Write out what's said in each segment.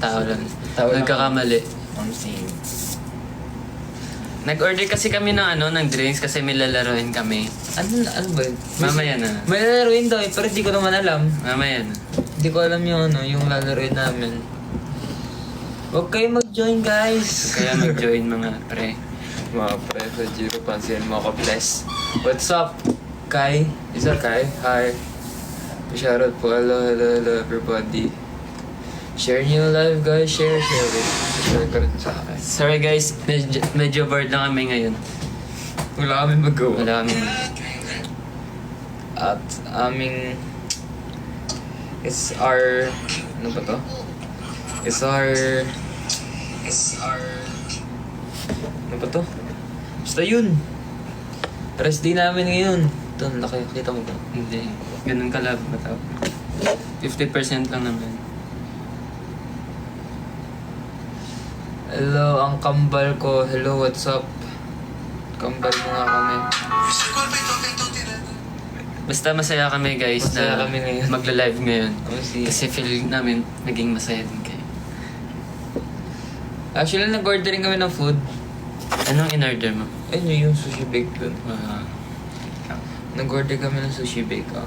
Tao lang. Tao lang. Nagkakamali. Same. Nag-order kasi kami ng drinks kasi may lalaroin kami. Ano ba yun? Mamaya na. May lalaroin daw pero di ko naman alam. Mamaya na. Di ko alam yung lalaroin namin. Huwag kayo mag-join, guys. Kaya mag-join mga pre. Mga pre sa Giro, pansin mo ako, bless. What's up, Kai? Is that Kai? Hi. Shoutout po. Hello everybody. Share nyo live, guys. Share it. Share ko rin sa akin. Sorry guys, medyo bored lang kami ngayon. Wala kami magawa. Wala kami. At aming... It's our... Ano ba to? It's our... Ano ba to? Basta yun. Rest day namin ngayon. Ito, nakikita mo ba? Hindi. Ganun kalab ba tao? 50% lang naman. Hello, ang kambal ko. Hello, what's up? Kambal mo nga kami. Basta masaya kami guys Masaya na kami ngayon. magla-live ngayon. Kasi Kasi feel namin naging masaya din kayo. actually, nag-ordering kami ng food. Anong in-order mo? Ayun yung sushi bake dun. Nag-order kami ng sushi bake. Oh.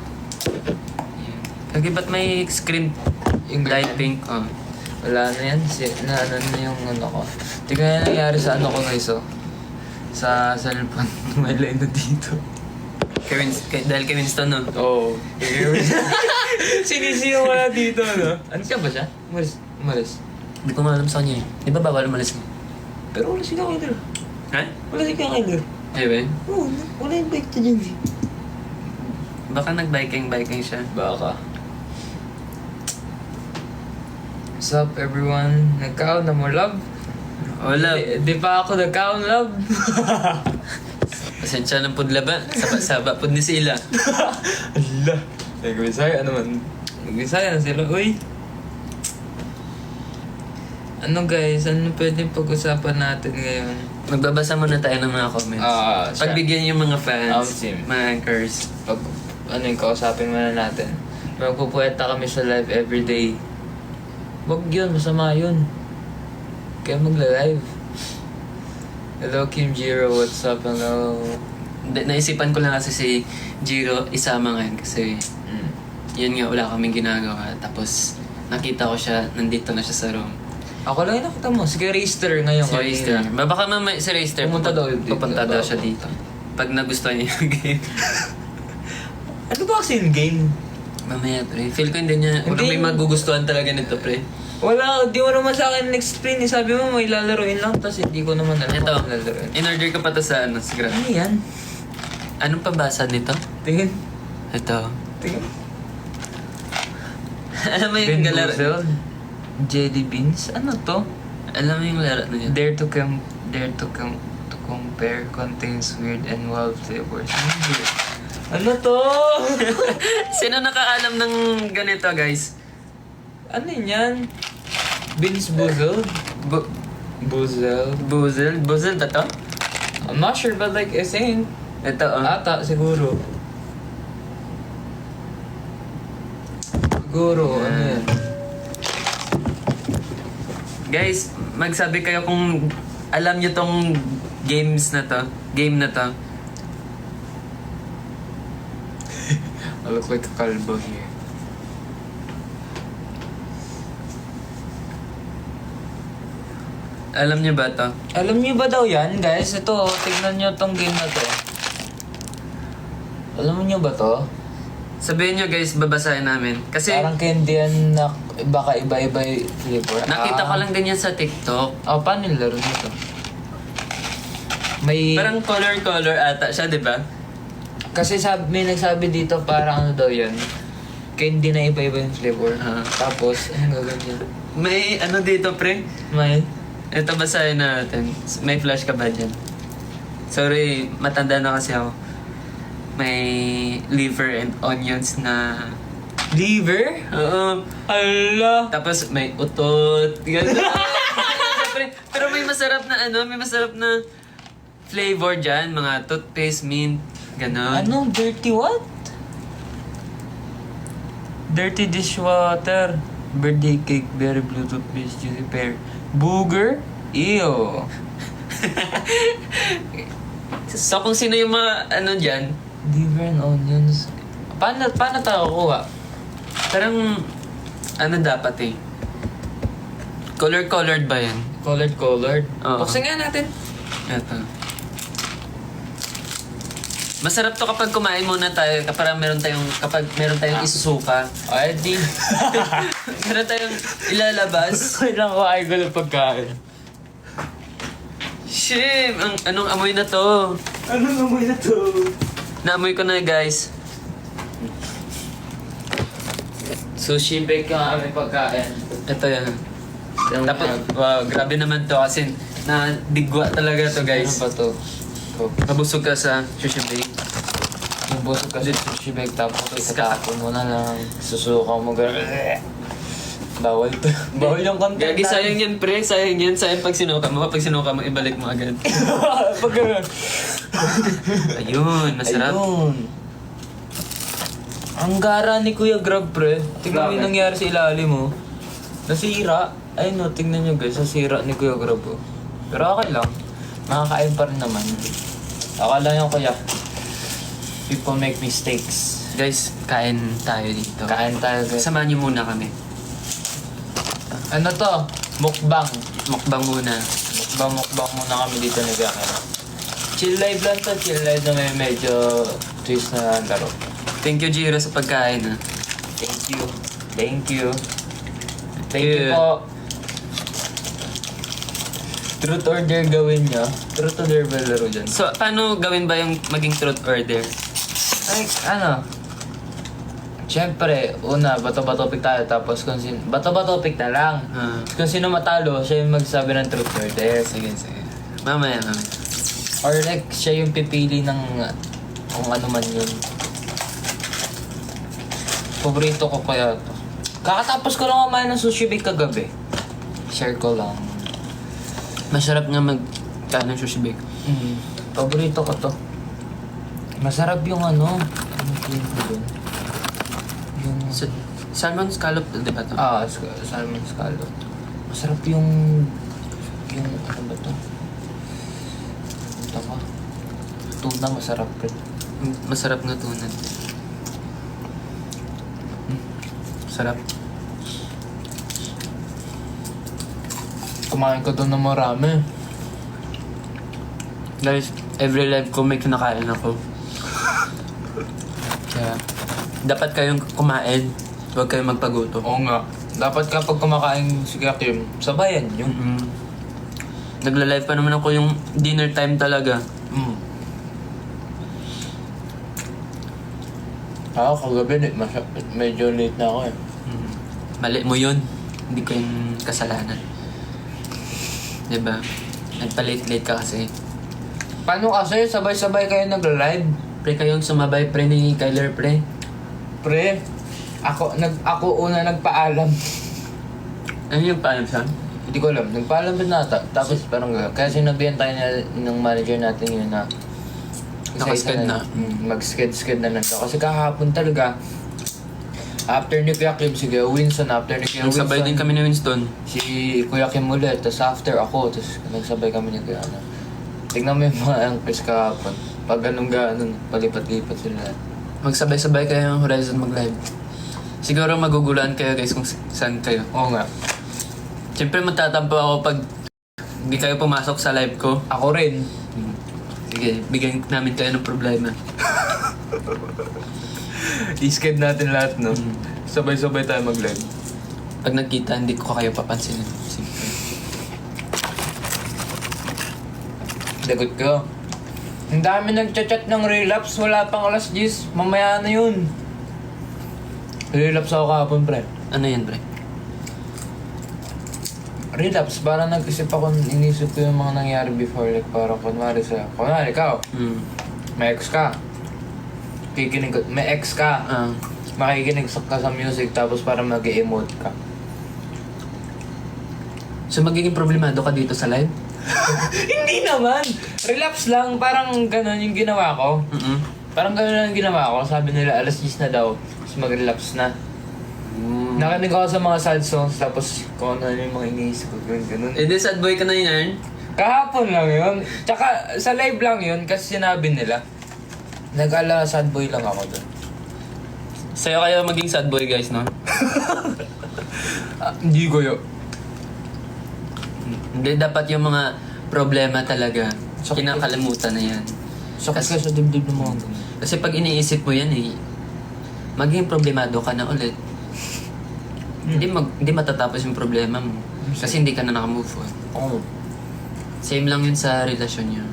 Yan. Kagi ba't may screen Yung light ganyan. pink? Oh. Wala na yan. Ano na yung ano ko. Tingnan na nangyari sa ano ko guys, oh. Sa cellphone. May line na dito. Dahil kay Winston, no? Oo. Sinisiyo ko na dito, no? Ano siya ba siya? Umalis. Hindi ko alam sa kanya eh. Di ba bawal umalis mo? Pero wala siya kailer. Ha? Wala siya kailer. Eh ba? Oo, wala yung bike to dyan eh. Baka nag-biking siya. Baka. What's up everyone? Nagkaon na mo, love? Wala. Di pa ako nagkaon, love? Pasensya ng pudla ba? Saba pud ni sila. Allah. Nag-Bisaya naman. Nag-Bisaya na sila. Uy. Ano guys? Ano pwedeng pag-usapan natin ngayon? Magbabasa muna tayo ng mga comments. Pagbigyan yung mga fans, Sim. mga anchors. Ano yung kausapin muna natin? Magpupuweta kami sa live everyday. Wag yun, masama yun. Kaya magla-live. Hello Kim Jiro, what's up? Hello. Naisipan ko lang kasi si Jiro isama ngayon kasi yun nga wala kaming ginagawa. Tapos nakita ko siya, nandito na siya sa room. Ako lang yung nakita mo. Sige, Raster ngayon. Si Raster. Baka mamaya si Raster Pumunta daw dito. Pupunta daw siya dito. Pag nagustuhan niya yung game. Ano ba kasi yung game? Mamaya pre. Feel ko hindi niya, Hindi. may magugustuhan talaga nito pre. Wala, di mo naman sa akin explain eh. Sabi mo may lalaroin lang, tapos hindi ko naman alam Ito, kung lalaroin. in-order ko pa to sa sa Grab. Ano yan? Anong pabasa nito? Tingin. Ito. Tingin. Alam mo yung galaro? Bamboozled. Jelly beans? Ano to? Alam mo yung laro na yun? Dare to compare contains weird and wild flavors. Ano to? Sino nakaalam ng ganito guys? Ano yan? Beans boozled? Boozled? Buzzle ba to? I'm not sure but like I think. Ito oh. Ata, siguro. Siguro, ano yan? Guys, magsabi kayo kung alam nyo tong game na to. I look like a kalbo here. Alam nyo ba to? Alam niyo ba daw yan, guys? Ito, tignan niyo tong game na to. Alam niyo ba to? Sabihin nyo guys, babasahin namin. Kasi Parang candy yan na baka iba-iba yung flavor. nakita ko lang din yan sa TikTok. Oh, paano yung laro nito? May... Parang color ata siya, di ba? Kasi may nagsabi dito parang ano daw yan. Candy na iba-iba yung flavor. Ah. Tapos, ano ganyan? May ano dito pre? May... Ito basahin natin. May flash ka ba dyan? Sorry, matanda na kasi ako. May liver and onions na... Liver? Oo. Ala! Tapos may utot. Ganun. Pero may masarap na flavor dyan. Mga toothpaste, mint, ganon. Ano? Dirty what? Dirty dishwater. Birthday cake, berry, bluetooth, base, juicy pear. Booger? Ew. So kung sino yung mga ano dyan, Liver and onions. Paano tayo kukuha? parang ano dapat eh. Colored ba yan? Colored. Oo. Buksan nga natin. Ito. Masarap to kapag kumain muna tayo kapag meron tayong isusuka. Ay, di. Meron tayong ilalabas. Kailangan ko ay gulo pagkain. Shim! Anong amoy na to? Anong amoy na to? Naamoy ko na guys. Sushi bake ka kami pagkain. Ito yan. Tapos, wow, grabe naman to kasi nadigwa talaga to guys. Ano ba to? Mabusog ka sa sushi bake. Nabusog kasi sushi bake tapos itatapon mo na lang. Susuka mo gano'n. Bawal to. Bawal yung content. Gagi, sayang yan pre. Sayang yan. Sayang pag sinuka mo. Pag sinuka mo, ibalik mo agad. Pag gano'n. Ayun, masarap. Ayun. Ang gara ni Kuya Grab, pre. Tingnan mo yung Bakit? nangyari sa ilalim mo. Nasira. Ayun no, tingnan nyo guys. Nasira ni Kuya Grab, oh. Pero okay lang. Makakain pa rin naman. Akala nyo kuya. People make mistakes. Guys, kain tayo dito. Kain tayo guys. Samahan niyo muna kami. Ano to? Mukbang. Mukbang muna. Mukbang muna kami dito ni Gaki. Chill live lang to. Chill live na may medyo twist na laro. Thank you, Jiro, sa pagkain. Ha? Thank you. Thank you. Thank you Yeah. po. Truth order gawin nyo. Truth order ba laro dyan? So, paano gawin ba yung maging truth order? Like, ano? Siyempre, una, bato-batopic tayo. Tapos kung sino... Bato-batopic na lang. Ah, Kung sino matalo, siya yung magsabi ng truth order. sige. Mamaya. Or like, siya yung pipili ng kung ano man yun. Paborito ko kaya to. Kakatapos ko lang kumain ng sushi bake kagabi. Share ko lang. Masarap nga kain ng sushi bake. Paborito ko to. Masarap yung ano. Ano yung doon? Yung... Salmon scallop, di ba to? salmon scallop. Masarap yung... Yung ano ba to? Ito ba? Tuna masarap rin. Masarap nga tunan. Sarap. Kumain ko doon ng marami. Guys, every live ko may kinakain ako. Kaya, dapat kayong kumain. Huwag kayong magpaguto. Oo nga. Dapat kapag kumakain si Kuya Kim, sabayan yun. Nagla-live pa naman ako yung dinner time talaga. Ako kagabi, medyo late na ako eh. Mali mo yun. Hindi ko yung kasalanan. Diba? Nagpa-late-late ka kasi. Paano kasi? Sabay-sabay kayo nagla-live? Pre kayong sumabay pre ni Kyler pre. Pre, ako una nagpaalam. Ano yung paalam siya? Hindi ko alam. Nagpaalam ba nata? Tapos parang kaya sinabihan tayo ng manager natin yun na Nakasked na. Mag-sked na lang. Kasi kahapon talaga, after ni Kuya Kim, si Kuya Winston, after ni Kuya Winston, Nagsabay din kami ni Winston. si Kuya Kim ulit, tapos after ako, tapos nagsabay kami ni Kuya ano. Tignan mo yung mga anchors kahapon. Pag ganun, palipat-lipat sila. Magsabay-sabay kayo ng Horizon mag-live. Siguro magugulan kayo guys kung saan kayo. Oo nga. Siyempre matatampo ako pag hindi kayo pumasok sa live ko. Ako rin. Sige, bigyan namin kayo ng problema. I-sked natin lahat, no? Sabay-sabay tayo mag-live. Pag nagkita, hindi ko kayo papansinin. Simple. Dagot ko. Ang dami nagchat-chat ng relapse, wala pang alas 10. Mamaya na yun. Relapse ako kahapon, pre. Ano yan, pre? Relapse, parang nag-isip ako, inisip ko yung mga nangyari before. Like, parang kunwari ikaw, may ex ka. May ex ka. Makikinig ka sa music, tapos parang mag-emote ka. So magiging problemado ka dito sa live? Hindi naman! Relapse lang, parang ganun yung ginawa ko. Parang ganun lang yung ginawa ko. Sabi nila, alas 10 na daw, tapos mag-relapse na. Nakinig ako sa mga sad songs, tapos kung ano yung mga iniisip ko, ganun. Eh, di sad boy ka na yun, Kahapon lang yun. Tsaka sa live lang yun, kasi sinabi nila. Nag-ala sad boy lang ako doon. Sa'yo kaya maging sad boy, guys, no? Hindi ko yun. Hindi, dapat yung mga problema talaga, Sakit. kinakalimutan na yan. Sakit ka sa dibdib ng mga ganun. Kasi pag iniisip mo yan maging problemado ka na ulit. Hindi matatapos yung problema mo. Kasi hindi ka na nakamove on. Oo. Same lang yun sa relasyon nyo.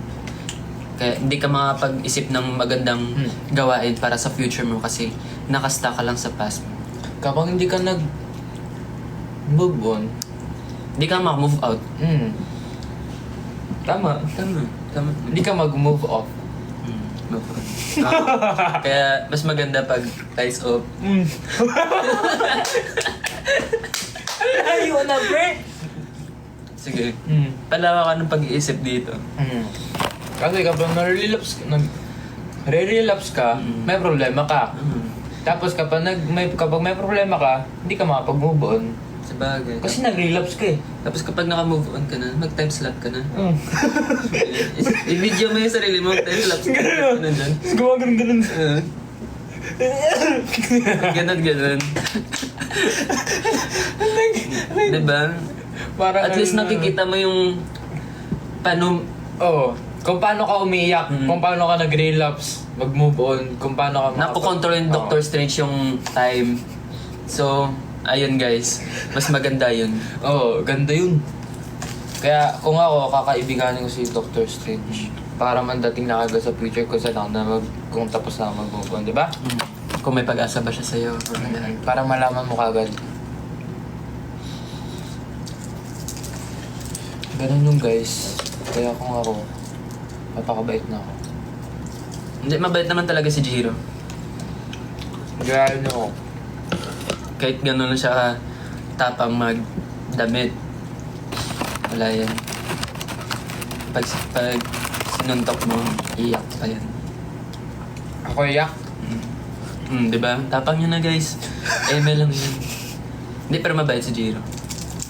Kaya hindi ka makapag-isip ng magandang gawain para sa future mo kasi nakasta ka lang sa past mo. Kapag hindi ka nag-move on, Hindi ka makamove out. tama. Tama. Hindi ka mag-move off. Move on. Kaya mas maganda pag ties off. Ayaw na, pre! Sige. Palawa ka ng pag-iisip dito. Kasi kapag nare-relapse ka, may problema ka. Tapos kapag may problema ka, hindi ka makapag-move on. Sabagay. Kasi nag-relapse ka eh. Tapos kapag naka-move on ka na, mag-time slot ka na. I-video mo yung sarili mo, time lapse ka na dyan. Gawa ganun. Ganon. Diba? Parang At least nakikita mo yung paano. Oo. Kung paano ka umiiyak, kung paano ka nag-relapse, mag-move on, kung paano ka Nakokontrol yung Doctor Strange yung time. So, ayun guys. Mas maganda yun. Oo, ganda yun. Kaya kung ako, kakaibiganin ko si Doctor Strange. Para man dating na kagad sa future ko sa lang na kung tapos na ako mag-move on, di ba? Kung may pag-asa ba siya sa'yo. Or wala. Para malaman mo kagad. Ganun yung guys. Kaya kung ako, papakabait na ako. Hindi, mabait naman talaga si Jiro. Gaya ako. Kahit gano'n siya ka tapang magdamit. Wala yan. Pag sinuntok mo, iyak pa yan. Ako iyak. Di ba? Tapang yun na guys. Eme lang yun. Hindi, pero mabait si Jiro.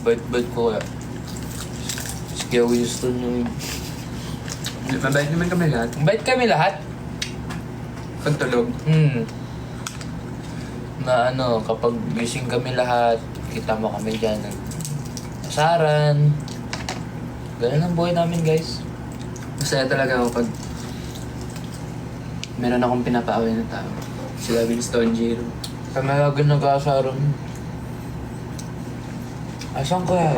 Bait ko kaya. Kaya Winston yung... Mabait naman kami lahat. Bait kami lahat. Pagtulog. Na ano, kapag gising kami lahat, kita mo kami dyan, nag-asaran. Ganun ang buhay namin, guys. Masaya talaga ako pag meron akong pinapaaway na tao. Sila Winston, Jiro. Kami lagi nag-aasaran. Asan ko yan?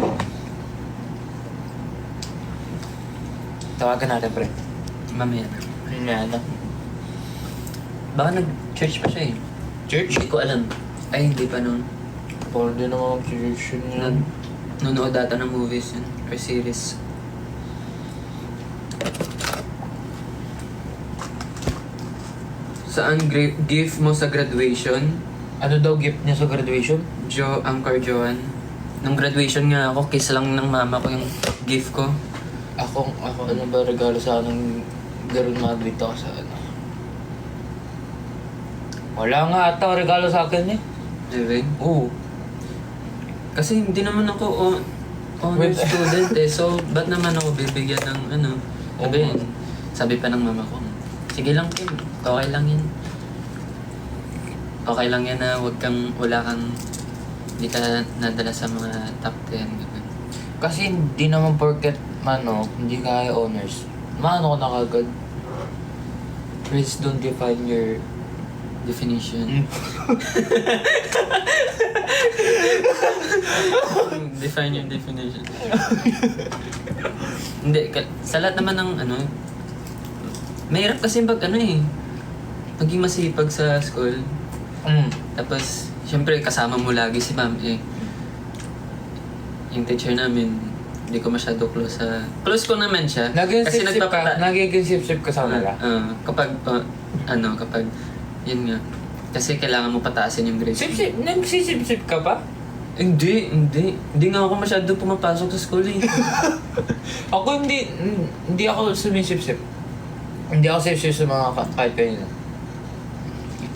Tawagan natin, pre. Mamaya na. Ayun nga na. Baka nag-church pa siya eh. Church? Hindi ko alam. Ay, hindi pa noon. Paul din naman mag-church yun yan. Nanonood data ng movies yun. Or series. Saan gift mo sa graduation? Ano daw gift niya sa graduation? Angkor Joan. Nung graduation nga ako, kiss lang ng mama ko yung gift ko. Ako ano ba regalo sa anong graduate ako sa ano? Wala nga ata regalo sa akin eh. Evan? Oo. Kasi hindi naman ako honor student eh. So, ba't naman ako bibigyan ng ano? Sabi, sabi pa ng mama ko, sige lang Kim, okay lang yan. Okay lang yan na wala kang, hindi ka nadala sa mga top 10. Ganun. Kasi hindi naman porket hindi kaya honors. Maano ko na kagad. Please don't define your Definition. Define your definition. Hindi, sa lahat naman ng mahirap kasi pag maging masipag sa school. Tapos, syempre kasama mo lagi si ma'am eh. Yung teacher namin, hindi ko masyado close sa... Close ko naman siya. Nagiging sip-sip ka sa nila. Kapag yun nga. Kasi kailangan mo pataasin yung grades. Nagsisip-sip ka pa? Hindi nga ako masyado pumapasok sa school eh. Ako hindi ako sumisip-sip. Hindi ako sip-sip sa mga kahit kanina.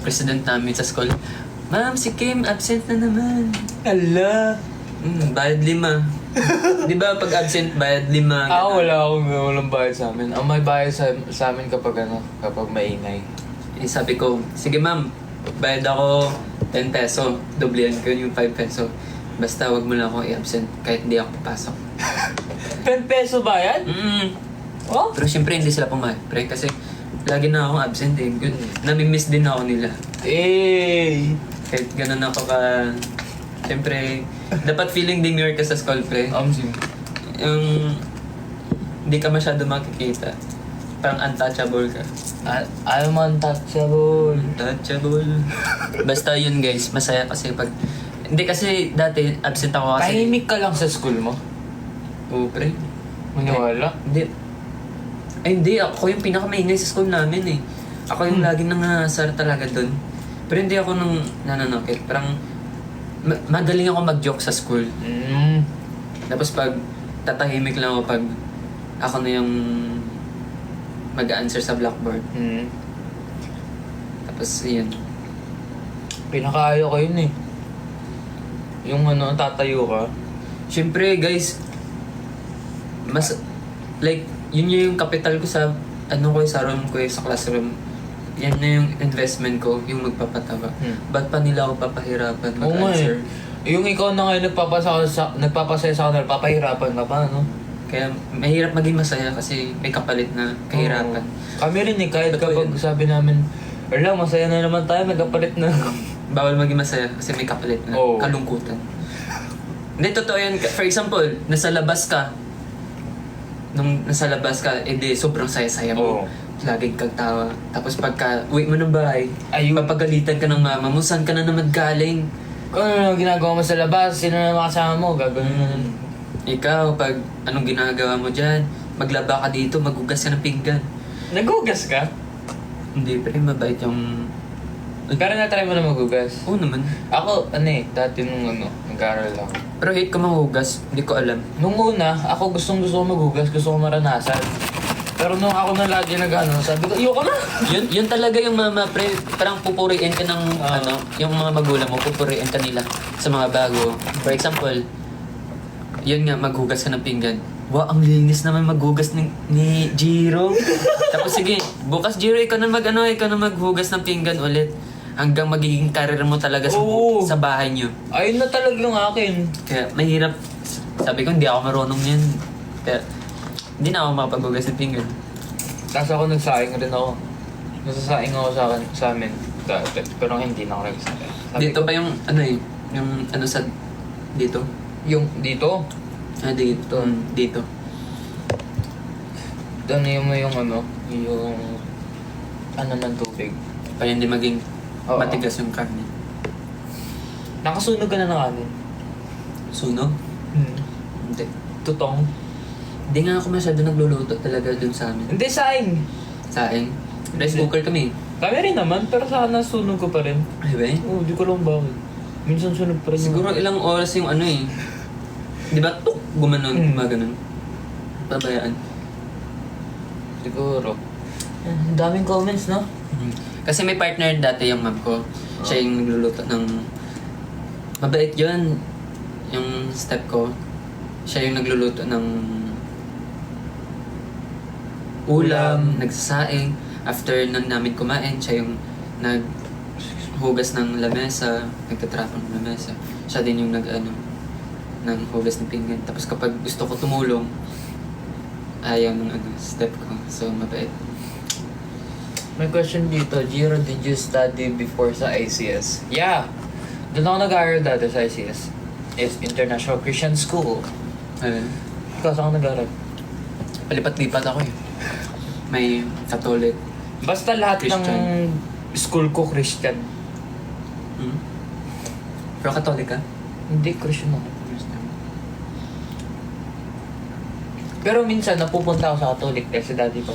President namin sa school, Ma'am, si Kim, absent na naman. Hala. Bayad 5. Di ba pag absent, bayad 5? Walang bayad sa amin. Ang may bayad sa amin kapag kapag maingay. Eh, sabi ko, sige ma'am, bayad ako 10 peso. Doblehan ko yung 5 peso. Basta wag mo lang ako i-absent kahit hindi ako papasok. 10 peso bayad? Oh? Pero syempre hindi sila pumayag, pre, kasi lagi na akong absent eh. Good. Nami-miss din ako nila. Kahit ganun ako ka... Syempre, dapat feeling demure ka sa school, pre. Sim. Yung... Hindi ka masyado makikita. Parang untouchable ka. I'm untouchable. Untouchable. Basta yun guys, masaya kasi pag... Hindi kasi dati absent ako kasi... Tahimik ka lang sa school mo? Oo, pre. Maniwala? Hindi. Ay, hindi. Ako yung pinakamaingay sa school namin eh. Ako yung laging nangasar talaga doon. Pero hindi ako nang nananakit. Parang magaling ako mag-joke sa school. Tapos pag tatahimik lang ako pag ako na yung mag-answer sa blackboard. Tapos yun. Pinakaayo ko yun eh. Yung tatayo ka. Siyempre guys, mas like yun yung kapital ko sa sa room ko sa classroom. Yan na yung investment ko, yung magpapatawa. Ba't pa nila ako papahirapan mag-answer? Yung ikaw na ngayon nagpapasaya sa kanila, papahirapan ka pa, no? Kaya mahirap maging masaya kasi may kapalit na kahirapan. Kami rin eh, kahit kapag sabi namin, wala, masaya na naman tayo, may kapalit na. Bawal maging masaya kasi may kapalit na kalungkutan. Hindi, totoo yan. For example, nasa labas ka, edi sobrang saya-saya mo. Laging kang tawa. Tapos pagka uwi mo ng bahay, papagalitan ka ng mama mo, saan ka na naman galing? Kung ano ginagawa mo sa labas, sino na makasama mo, gagawin mo na. Ikaw, pag anong ginagawa mo dyan, maglaba ka dito, maghugas ka ng pinggan. Naghugas ka? Hindi, pero mabait yung... Pero na-try mo na maghugas? Oo naman. Ako, dati nung nag-aaral ako. Pero hate ko maghugas, hindi ko alam. Nung una, ako gusto ko maghugas, gusto ko maranasan. Pero nung ako na lagi sabi ko, ayoko na! yun talaga yung mama, pre. Parang pupuriin ka ng, yung mga magulang mo, pupuriin ka nila sa mga bago. For example, yun nga, maghugas ka ng pinggan. Wow, ang linis naman maghugas ni Jiro. Tapos sige, bukas Jiro, ikaw na maghugas ng pinggan ulit. Hanggang magiging career mo talaga sa bahay niyo. Ayun na talaga yung akin. Kaya mahirap. Sabi ko, hindi ako marunong yan. Kaya hindi na ako makapaghugas ng pinggan. Tapos ako nagsaing rin ako. Nasasaing ako sa amin. Pero hindi na ako nagsasaing. Dito pa yung yung sa dito? Yung dito? Dito. Dito. Doon yung ng tubig. Para hindi maging matigas yung karne. Nakasunog ka na ng kanin? Sunog? Hindi. Tutong? Hindi nga ako masyado nagluluto talaga dun sa amin. Hindi, saing! Saing? Rice cooker kami. Kami rin naman, pero sana sunog ko pa rin. Ay ba? Oo, di ko alam bakit. Minsan sunog pa rin. Siguro ilang oras yung Di ba? Tuk! Gumanon. Maganon. Pabayaan. Siguro. Ang daming comments, no? Kasi may partner dati yung mom ko. Siya yung nagluluto ng... Mabait yun. Yung step ko. Siya yung nagluluto ng... ulam, nagsasaing. After nang namin kumain, siya yung naghugas ng lamesa, nagtatrapon ng lamesa. Siya din yung ng hugas ng pinggan. Tapos kapag gusto ko tumulong, ayaw ng step ko. So, mabait. May question dito, Jiro, did you study before sa ICS? Yeah! Doon ako nag-aaral dati sa ICS. It's International Christian School. Ayun. Ikaw, saan ka nag-aaral? Palipat-lipat ako eh. May Catholic. Basta lahat Christian. ng school ko Christian. Pero Catholic ka? Hindi, Christian ako. Pero minsan, napupunta ako sa Catholic kasi dati ko.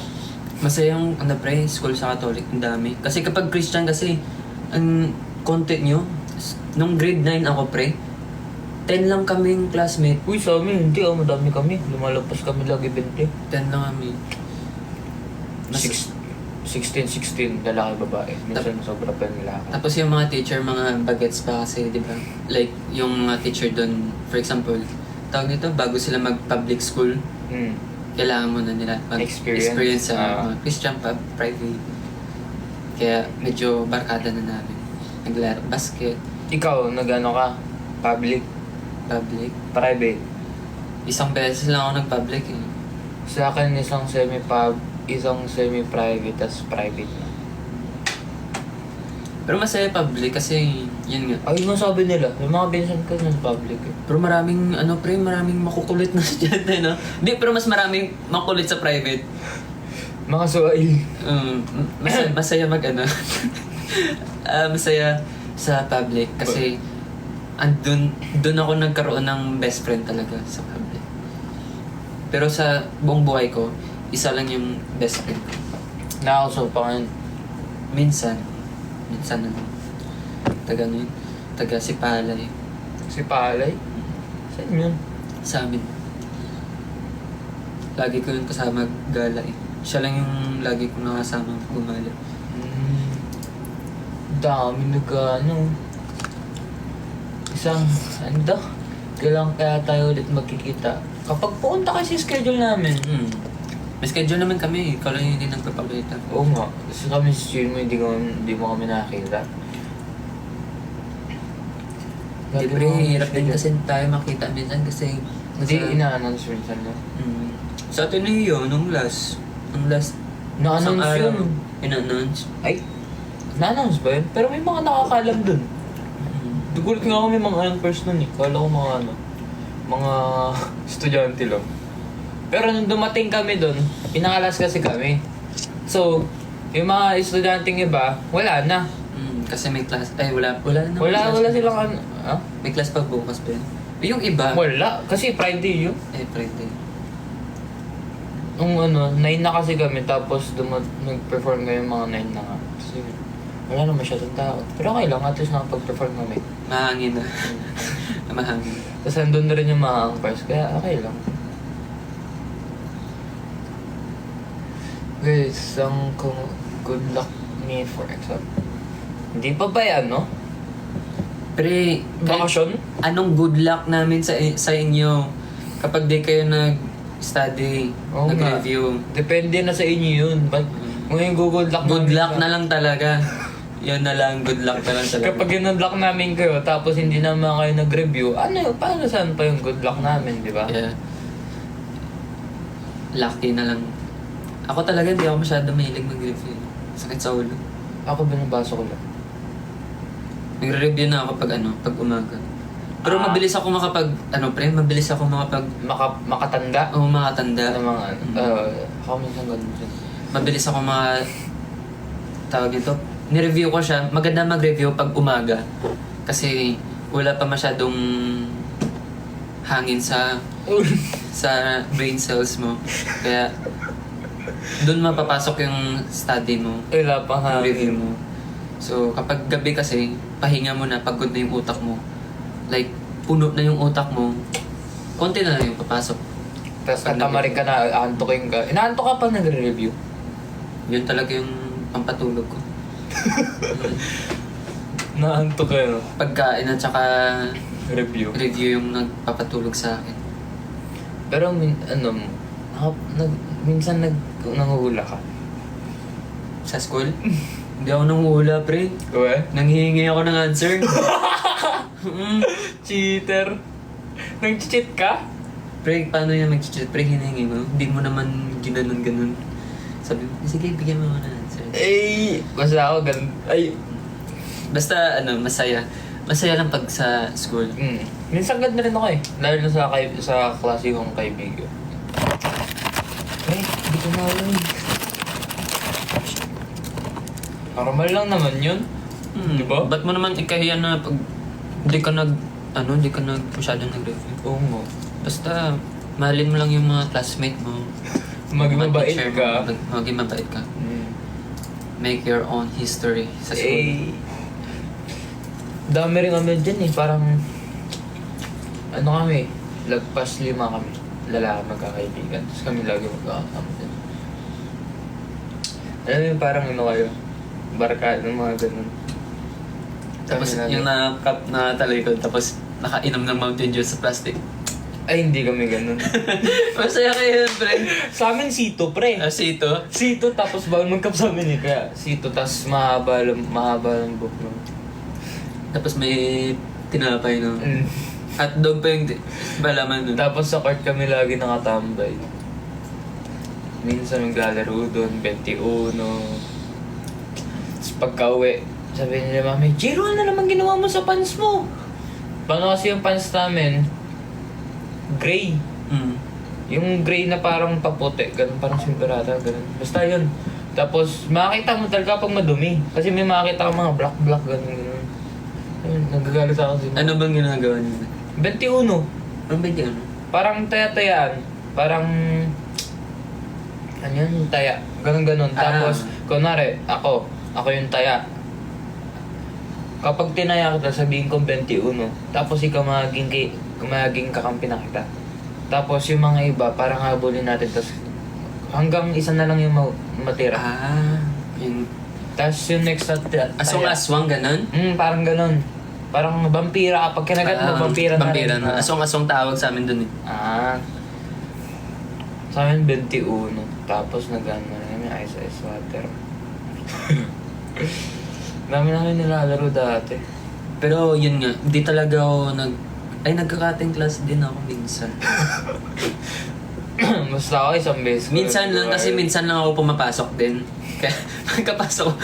Masaya yung school sa Catholic, ang dami. Kasi kapag Christian kasi, ang content nyo, nung grade 9 ako pre, 10 lang kaming classmate. Uy, sa amin, hindi madami kami. Lumalagpas kami lagi 20. 10 lang kami. 16, lalaki, babae. Minsan sobra pa nila. Tapos yung mga teacher, mga bagets pa kasi, di ba? Like, yung mga teacher doon, for example, tawag nito, bago sila mag-public school, Hmm. kailangan mo na nila Experience. sa mga Christian private. Kaya medyo barkada na namin. Naglaro basket, Ikaw, nag-ano ka? Public? public. Private? Isang beses lang ako nag-public eh. Sa akin, isang semi-private, tas private na. Pero masaya public kasi yun nga. Ay, yung sabi nila, yung mga binsan ko sa public eh. Pero maraming maraming makukulit na estudyante, no? Hindi, pero mas maraming makulit sa private. Mga suwail. Masaya masaya sa public kasi doon ako nagkaroon ng best friend talaga sa public. Pero sa buong buhay ko, isa lang yung best friend ko. Nakakaso pa ngayon. Minsan na taga Sipalay Si Palay? Saan yun? sa amin. Lagi ko yung kasama gala eh. Siya lang yung lagi kong nakasama gumala. Dami nag-ano. Ano daw? Kailangan kaya tayo ulit magkikita. Kapag pumunta kasi schedule namin. May schedule naman kami, ikaw lang yung hindi nagpapakita. Oo nga. Kasi kami sa stream mo, hindi mo kami nakakita. Hindi pre, hirap din kasi tayo makita minsan kasi Hindi ina-announce minsan mo. Sa atin na yun, nung last Na-announce isang araw, yun. ina-announce. Ay, na-announce ba yun? Pero may mga nakakalam dun. Dugulat nga ako may mga anchors nun eh. Kala ko mga estudyante lang. Pero nung dumating kami dun, pinangalas kasi kami. So, yung mga estudyanteng iba, wala na. Kasi may class, wala na. Wala silang ano. Ha? May class pa bukas ba yun? Yung iba, Wala. Kasi Friday yun. Friday. Nung 9 na kasi kami, tapos nag-perform kami mga 9 na nga. Kasi wala na masyadong tao. Pero okay lang, at least nakapag-perform kami. Mahangin na. Mahangin. Tapos andun na rin yung mga anchors, kaya okay lang. Guys, good luck me for exam. Hindi pa ba yan, no? Pre, Bakasyon? anong good luck namin sa inyo kapag di kayo nag-study, Oo nga. nag-review. Depende na sa inyo yun. Ngayon, good luck Good namin luck na lang talaga. Yun na lang, good luck na lang talaga. Kapag in-unlock namin kayo, tapos hindi naman kayo nag-review, paano saan pa yung good luck namin, di ba? Yeah. Lucky na lang. Ako talaga hindi ako masyado mahilig mag-review. Sakit sa ulo. Ako binabasa ko lang. Nagre-review na ako pag umaga. Pero mabilis ako mabilis ako Makatanda? makatanda. Ano mga, ako minsan ganun siya. Mabilis ako tawag ito. Ni-review ko siya. Maganda mag-review pag umaga. Kasi wala pa masyadong hangin sa brain cells mo. Kaya doon mapapasok yung study mo, Wala pa yung hangin. review mo. So kapag gabi kasi, pahinga mo na, pagod na yung utak mo. Like, puno na yung utak mo, konti na lang yung papasok. Tapos tatamarin ka na, aantokin ka. Inaantok ka pa nagre-review. Yun talaga yung pampatulog ko. Naantok ka, no? Pagkain at saka Review. review yung nagpapatulog sa akin. Pero minsan nanguhula ka. Sa school, hindi ako nanguhula, pre. Uwe? Nanghihingi ako ng answer. Cheater. Nag-cheat ka? Pre, paano yung mag-cheat? Pre, hinihingi mo. Hindi mo naman ginanon-ganon. Sabi mo, sige, bigyan mo ng answer. Basta ako ganun. Basta, masaya. Masaya lang pag sa school. Minsan ganda rin ako eh. Lalo na sa klase kong kaibigan. Hindi ko na alam. Normal lang naman yun. Di ba? Ba't mo naman ikahiyan na pag hindi ka masyadong nag-review? Oo nga. Basta, mahalin mo lang yung mga classmate mo. Maging Mga mabait teacher ka. mo, maging mabait ka. Make your own history sa school. Dami rin kami dyan eh. Parang, kami, lagpas 5 kami. Lalaki magkakaibigan. Tapos kami lagi magkakasama dyan. Alam mo yung parang ano kayo? Barkada, mga ganun. Tapos Kami yung nakatalikod, tapos nakainom ng Mountain Dew sa plastic. Ay, hindi kami ganun. Masaya kayo yun, pre. Sa amin, sito, pre. Kasi ito, Sito, tapos bawal magkap sa amin eh. Kaya sito, tapos mahaba lang book no. tapos may tinapay no. Mm. Hotdog pa yung balaman nun. Tapos sa court kami lagi nakatambay. Minsan maglalaro doon, 21. Tapos pagka-uwi, sabi nila mami, Jiro, ano naman ginawa mo sa pants mo? Paano kasi yung pants namin? Gray. Mm. Yung gray na parang paputi, ganun, parang simperata, ganun. Basta yun. Tapos makakita mo talaga pag madumi. Kasi may makakita ka mga black, ganun. Ayun, nagagalit ako sa Ano bang ginagawa niyo? 21. Ano ba yun? Parang taya-tayaan. Parang... Ano yun? Taya. Ganun. Tapos, kunwari, ako yung taya. Kapag tinaya kita, sabihin ko 21. Tapos ikaw magiging kakampi na kita. Tapos yung mga iba, parang habulin natin. Tapos hanggang isa na lang yung matira. Yung Tapos yung next na taya. aswang ganun? Parang ganun. Parang vampira. Kapag kinagat mo, vampira na rin. Na. Aswang tawag sa amin dun eh. Sa amin 21. Tapos nag-ano na namin ice water. Dami namin nilalaro dati. Pero yun nga, hindi talaga ako nagka-cutting class din ako minsan. Basta ako isang beses. Minsan lang kasi minsan lang ako pumapasok din. Kaya pagkapasok ko,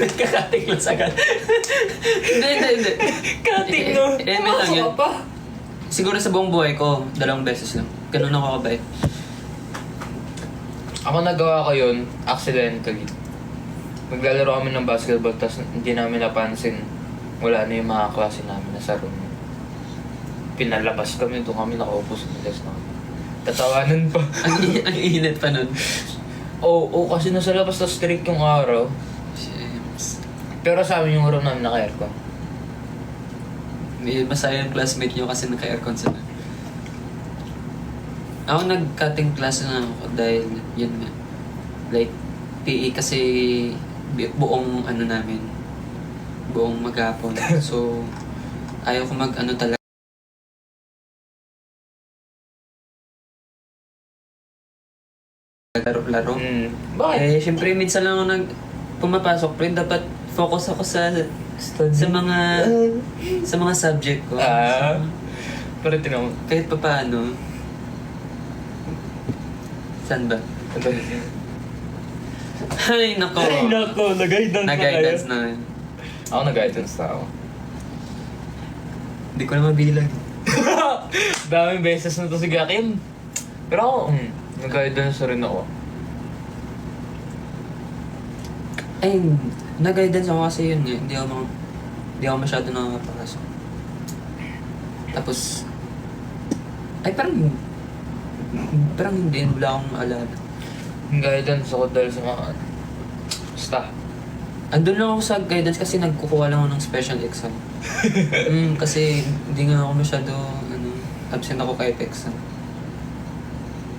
nagka-cutting class agad. Hindi. Cutting no? May lang yun. Pumasok ka pa? Siguro sa buong buhay ko, 2 beses lang. Ganun ako kabay. Ako nagawa ko yun, accidentally. Maglalaro kami ng basketball, tapos hindi namin napansin. Wala na yung mga klase namin na sa room. Pinalabas kami, doon kami nakaupo sa milas na kami. Tatawanan pa. Ang init pa nun. Oo, kasi nasa labas na strict yung araw. Shims. Pero sa amin yung room namin naka-aircon. May masaya yung classmate nyo kasi naka-aircon sila. Ako nag-cutting class na ako dahil yun nga. Like, PE kasi buong ano namin. Buong maghapon. So, ayaw ko mag-ano talaga. Laro-laro. Bakit? Eh, syempre minsan lang ako pumapasok pero dapat focus ako sa mga subject ko. Pero tinawag. Kahit pa paano. Saan ba? Ay, nako. nag-guidance Nag-guidance na. Ako nag-guidance na ako. Hindi ko na mabilang. Daming beses na to si Gakim. Pero ako, nag-guidance rin ako. Ay, nag-guidance ako kasi yun nga. Hindi ako masyado nakakapasok. Tapos, ay parang hindi. Wala akong maalala. Guidance ako dahil sa mga... Basta. Andun lang ako sa guidance kasi nagkukuha lang ako ng special exam. Kasi hindi nga ako masyado, absent ako kahit exam.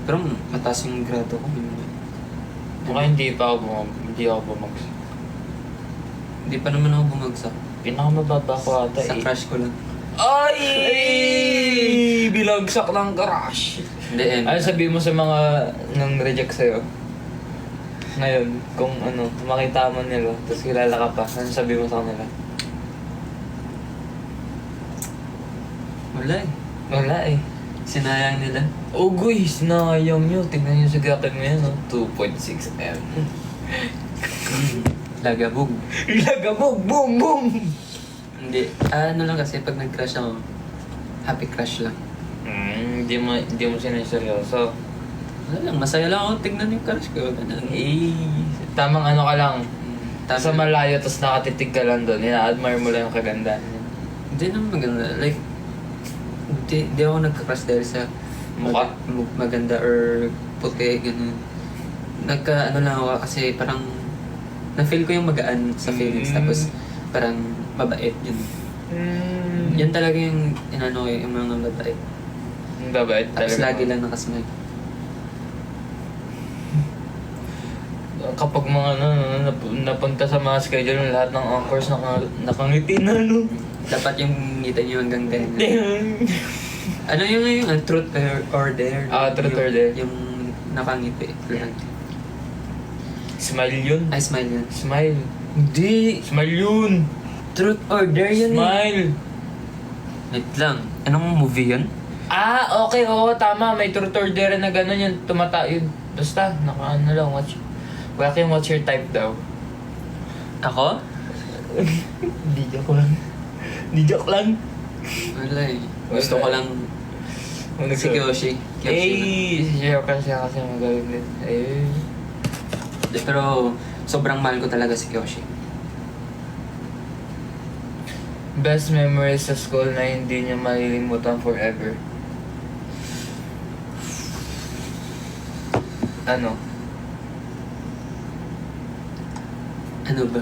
Pero mataas yung grado ko. Baka hindi ako bumagsak. Hindi pa naman ako bumagsak. Pinakamababa ko ata Sa crush ko lang. Ay! Bilagsak ng crush! Hindi, Ano sabihin mo sa mga nang reject sa'yo? Ngayon, kung makita mo nila, tapos kilala ka pa, ano sabihin mo sa kanila? Wala eh. Wala eh. Sinayang nila. Ugoy, sinayang nyo. Tignan nyo sa gakin mo yan, 2.6M. Lagabog. Lagabog! Boom! Boom! Hindi. Ano lang kasi pag nag-crush ako, happy crush lang. Hindi mo siniseryoso. Wala lang, masaya lang ako tignan yung crush ko. Ganun. Tamang ano ka lang. Tama. Sa malayo, tapos nakatitig ka lang doon. Ina-admire mo lang yung kagandahan niya. Hindi naman maganda. Like, hindi ako nagka-crush dahil sa Mukha? maganda or puti, ganun. Ano lang ako kasi parang na-feel ko yung magaan sa feelings tapos parang mabait yun. Yan talaga yung inano ko yung mga mabait. Babait Tapos talaga. lagi lang nakasmile. Kapag mga napunta sa mga schedule, lahat ng anchors nakangiti na, no? Dapat yung ngita nyo hanggang ganyan. Ano yung truth or dare? Truth or dare. Yung nakangiti. Smile yun. Ay, smile yun. Smile. Hindi! Smile yun. Truth or dare yun eh. Smile. Wait lang. Anong movie yun? Okay, oo, tama. May truth or dare na gano'n yun. Yun. Basta, naka-ano lang, watch your type daw. Ako? Di joke lang. Wala eh. Gusto ko lang si Kyoshi. Siya kasi magaling din. Pero sobrang mahal ko talaga si Kyoshi. Best memories sa school na hindi niya malilimutan forever. Ano? Ano ba?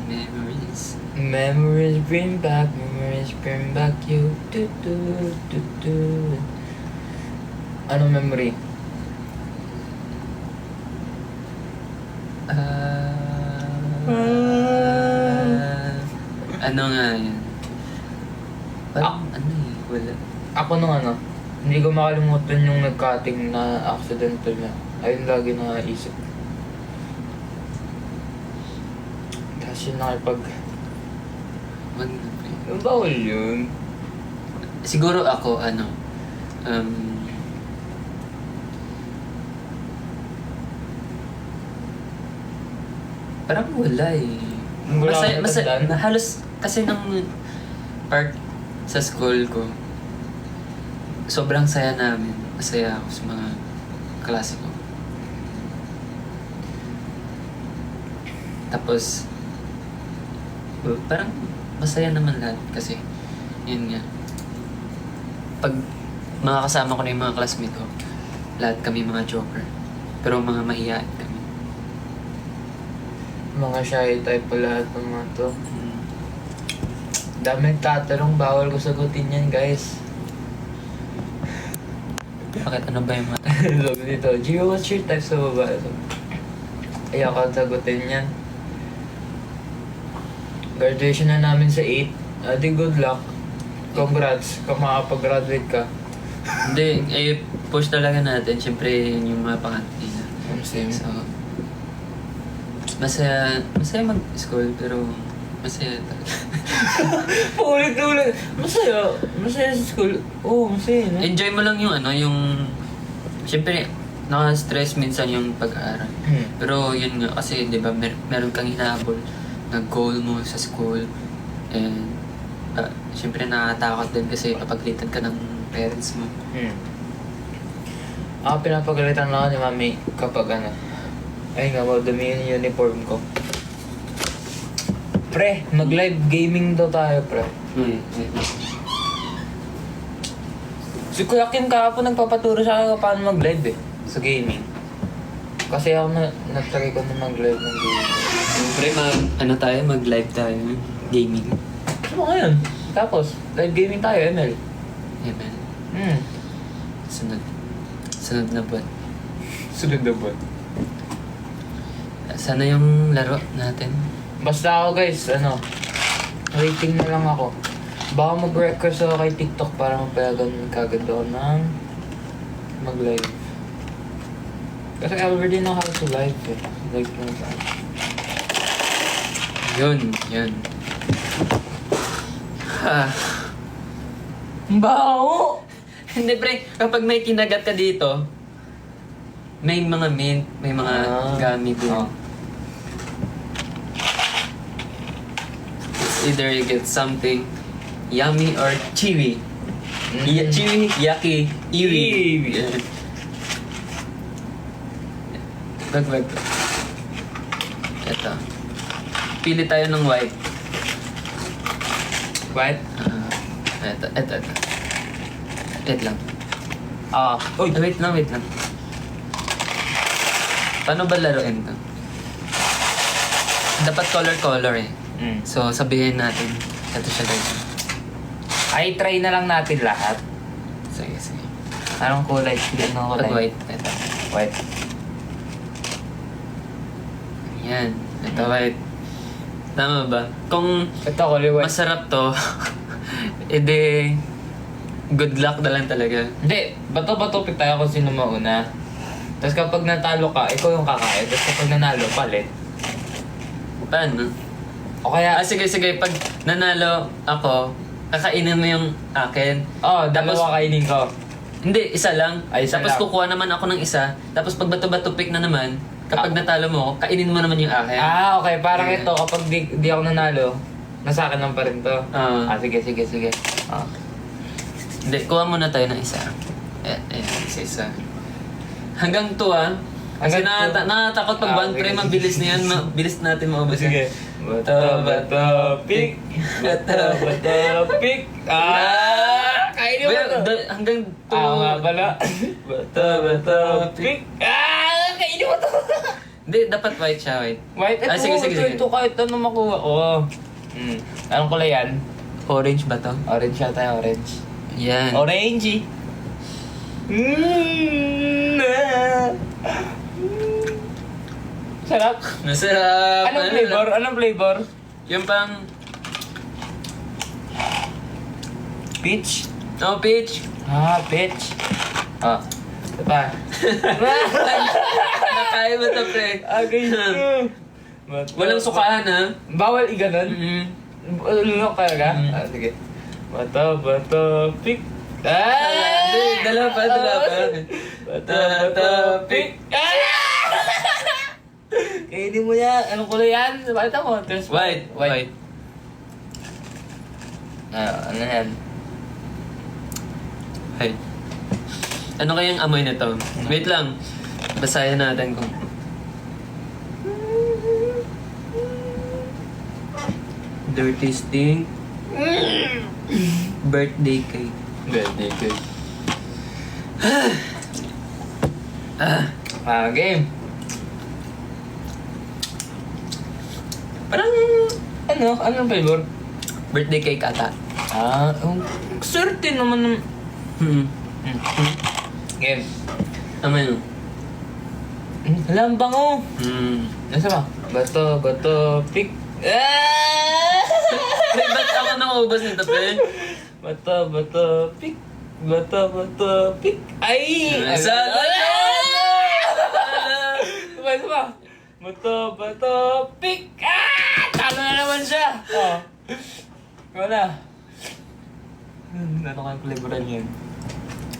Memories. Memories bring back you. Ano memory? Ano nga yan? Parang ano eh, wala. Ako nung hindi ko makalimutan yung nag-cutting na accidental na. Ayun lagi naisip. Kasi nakipag... Yung bawal yun. Siguro ako, parang wala eh. Wala Masaya, kang masaya, natandaan? halos kasi ng part sa school ko, sobrang saya namin. Masaya ako sa mga klase ko. Tapos, parang masaya naman lahat kasi, yun nga. Pag mga kasama ko na yung mga classmate ko, lahat kami mga joker. Pero mga mahihain kami. Mga shy type pa lahat ng mga to. Daming tatanong, bawal ko sagutin yan, guys. Bakit ano ba yung mga Sabi dito, Gio, what's your type sa babae? Ayaw ka sagutin yan. Graduation na namin sa 8. Di good luck. Congrats kung makapag-graduate ka. Hindi, push talaga natin. Siyempre, yun yung mga pangatina. Same. So, masaya mag-school, pero masaya talaga. Ulit-ulit. Masaya sa school. Oo, masaya, no? Enjoy mo lang yung siyempre, naka-stress minsan yung pag-aaral. Pero yun nga, kasi di ba, meron kang hinahabol na goal mo sa school. And, siyempre nakakatakot din kasi papaglitan ka ng parents mo. Ako pinapagalitan lang ako ni mami kapag ay nga, dumihin yung uniform ko. Pre, mag-live gaming daw tayo, pre. Si Kuya Kim kahapon nagpapaturo sa akin kung paano mag-live sa gaming. Kasi ako nag-try ko na mag-live ng gaming. Siyempre, mag-live tayo. Gaming. Ano ngayon? Tapos, live gaming tayo, ML. Amen. Sunod na buwan. Sunod na buwan. Sana yung laro natin. Basta ako guys, rating na lang ako. Baka mag-request ako kay TikTok para mapayagan kagad ako ng mag-live. Kasi I already know how to live Live lang sa Yun. Bao! Hindi pre, kapag may kinagat ka dito, may mga mint, may mga gamit din. It's either you get something yummy or chewy. Chewy, yucky, iwi. Wag. Ito. Pili tayo ng white. What? Ito. Wait lang. Uy! Wait lang. Paano ba laruin to? Dapat color eh. So, sabihin natin. Ito siya guys. Ay, try na lang natin lahat. Sige. Anong kulay? Anong Pag kulay? white. Ito. White. Yan. Ito white. Tama ba? Kung Ito, kulay white. masarap to, edi good luck na lang talaga. Hindi, bato-bato pick tayo kung sino mauna. Tapos kapag natalo ka, ikaw yung kakain. Tapos kapag nanalo, palit. Paano? O kaya, Sige. Pag nanalo ako, kakainin mo yung akin. dalawa kainin ko. Hindi, isa lang. Ay, isa Tapos lang. kukuha naman ako ng isa. Tapos pag bato-bato pick na naman, kapag natalo mo ako, kainin mo naman yung akin. Okay. Parang Yeah. ito, kapag di ako nanalo, nasa akin lang pa rin to. Sige. Hindi, kuha muna tayo ng isa. Isa. Hanggang 2 Kasi Hanggang two. nakatakot pag 1 sige. mabilis na yan. Mabilis natin maubos yan. Bato, pick. Bato, pick. Kainin mo to. Hanggang 2. Nga pala. Bato, pick. Kainin mo to. Hindi, dapat white siya, white. White, ito, Sige. ito kahit ano makuha ko. Anong kulay yan? Orange ba to? Orange yata, orange. Yan. Orangey. Sarap. Masarap. Anong flavor? Anong flavor? Yung pang... Peach? Oh, peach. Peach. Ito pa. Nakain mo to, pre. Ganyan. Walang sukaan, ha? Bawal i-ganon? Mm-hmm. Lunok talaga? Sige. Bato, pick. Hindi, dalawa pa. Bato, pick. Kainin mo yan. Anong kulay yan? Bakit mo? White. Ano yan? Ay. Ano kayang amoy nito? Wait lang. Basahin natin kung... Dirty stink. Birthday cake. Birthday cake. Game. Parang... Anong flavor? Birthday cake ata. Swerte naman ng... Game. Amoy no? Alam bango. Nasa ba? Bato, pick. Pre, ba't ako naubos nito, pre? Bato, pick. Bato, pick. Ay! Sana Isa ba? Bato, pick. Talo na naman siya. Wala. Ano kayang flavoran yun?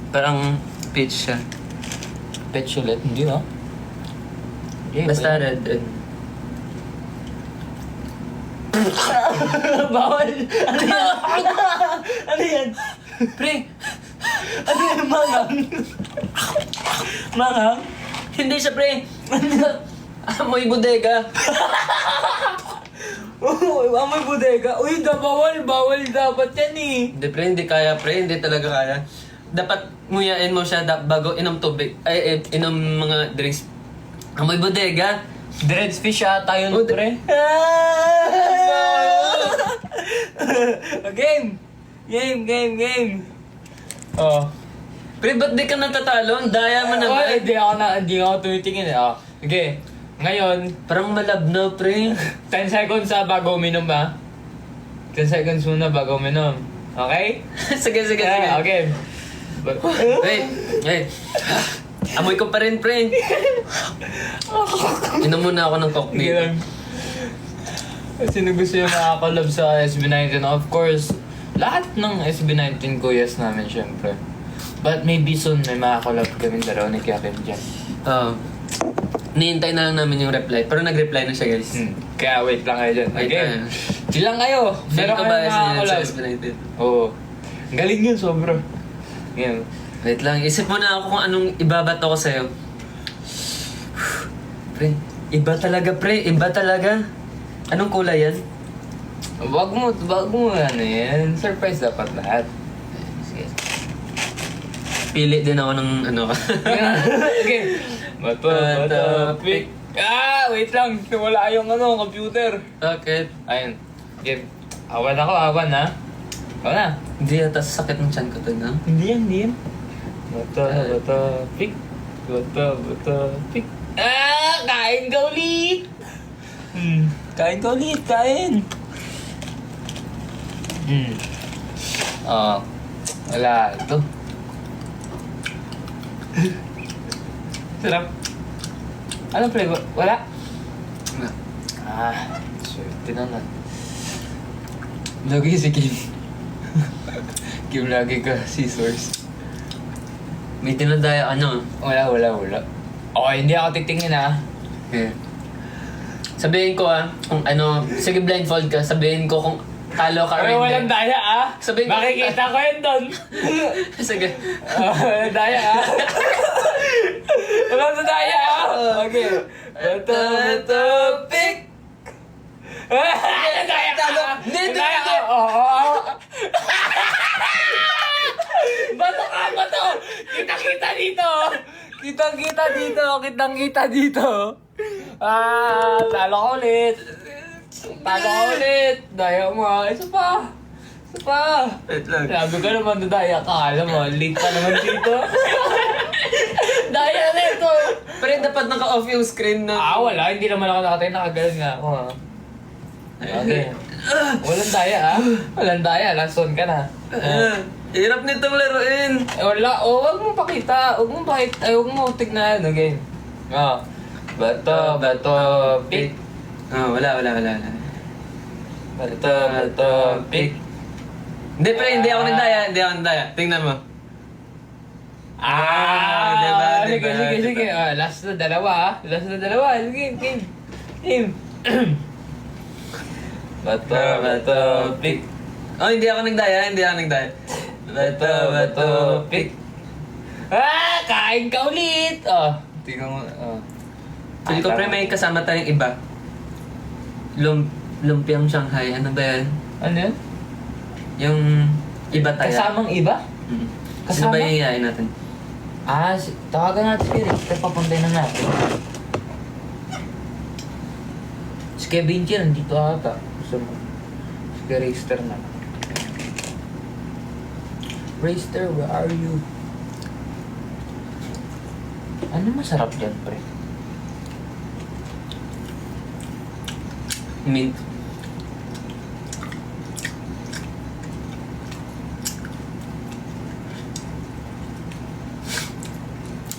Parang peach siya. Peach ulit? Hindi, no? Basta red. Bawal! Ano yan? Pre, Ano yan? Mangang? Mangang? hindi siya, pre. Amoy bodega. Amoy bodega. Uy, bawal dapat yan eh. Hindi, pre, hindi kaya, pre. Hindi talaga kaya. Dapat nguyain mo siya bago inom tubig. Inom mga drinks. Amoy bodega. Dreads fish ata yun, Oh, pre. Game. Pre, ba't di ka natatalo? Ang daya mo naman. Hindi ako tumitingin eh. Okay. Ngayon, Parang malabnaw, pre. 10 seconds bago uminom ba? 10 seconds muna bago uminom. Okay? sige. Okay. Wait. Amoy ko pa rin, pre. Inom muna ako ng Sige cocktail. lang. Sino gusto yung makakolab sa SB19? Of course, lahat ng SB19 kuyas namin, syempre. But maybe soon may makakolab kami dalawa ni Kya Kim dyan. Nihintay na lang namin yung reply. Pero nag-reply na siya, guys. Kaya wait lang kayo dyan. Wait Okay. tayo. Chill lang kayo. Feel Meron ko kayo bias na yan sa makakolab. SB19. Oo. Galing yun, sobra. Yan. Wait lang, isip muna ako kung anong ibabato ko sa'yo. Pre, iba talaga. Anong kulay yan? Wag mo ano yan. Surprise dapat lahat. Sige. Pili din ako ng ano. Okay. Bato, pick. Wait lang. Wala yung computer. Bakit? Ayun. Game. Awan ha. Ikaw na. Hindi yata sakit ng tiyan ko to, no? Hindi yan. Bata, pick. Bata, pick. Ah! Kain ka ulit! Kain ka ulit, kain! Wala. Ito. Sarap. Anong flavor? Wala? Wala. Swerte na na. Lagi si Kim. Kim lagi ka, scissors. May tinadaya ano. Wala. Okay, hindi ako titingin Okay. Sabihin ko kung ano, sige blindfold ka, sabihin ko kung talo ka or Ay, hindi. walang daya Sabihin ko- Makikita ko yun doon. Sige. Walang daya Walang daya Okay. Bata, pick! Walang daya ka! Hindi, Walang daya ka! Oo. Bato! Kitang-kita dito! Kitang-kita dito! Talo ka ulit! Daya mo. Isa pa! Wait lang. Sabi ko naman na daya ka. Alam mo, late pa naman dito. Daya na ito! Pero dapat naka-off yung screen na. Wala. Hindi naman ako nakatayo. Nakagalan nga ako Okay. Walang daya. Last one ka na. Hirap nitong laruin. Wala. Huwag mong pakita. Huwag mo tignan. Okay. Bato, pick. Wala. Bato, pick. Hindi, pero hindi ako nagdaya. Tingnan mo. Diba? Sige. Last na dalawa. Sige, game. Bato, pick. Hindi ako nagdaya. Bato, pick. Kain ka ulit! Tingnan mo. Feel ko pre may kasama tayong iba. Lumpiang Shanghai. Ano ba yan? Ano yun? Yung iba tayo. Kasamang iba? Sino Kasama? ba yung iyain natin? Tawagan natin si Richter, papuntay na natin. Si Kevin Chin, nandito ata. Gusto mo? Si Richter na. Richter, where are you? Ano masarap dyan, pre? Mint.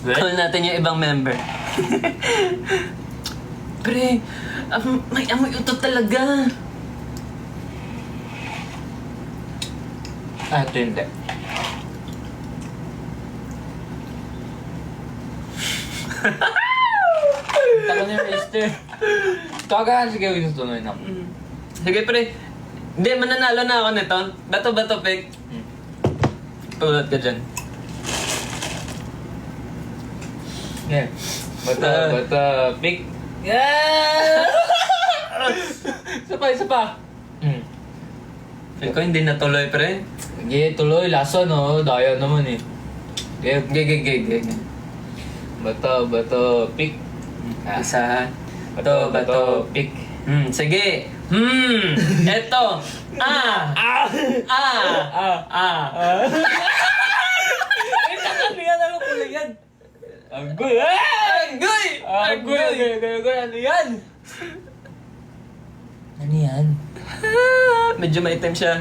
Call natin yung ibang member. Pre, may amoy utot talaga. Ito hindi. Taka ni Richter. Tawagan si Kevin sa tunay na. Sige pre. Hindi, mananalo na ako nito. Bato, pek. Tulad ka dyan. Yeah. Bata, pick. Yeah! Isa pa. Feel ko hindi natuloy pre. Sige, tuloy. Lason, daya naman eh. Gig. Bato, pick. Isa. Bato, pick. Sige. Eto. Ano kulay yan? Agoy! Ano yan? Ano yan? Medyo maitim siya.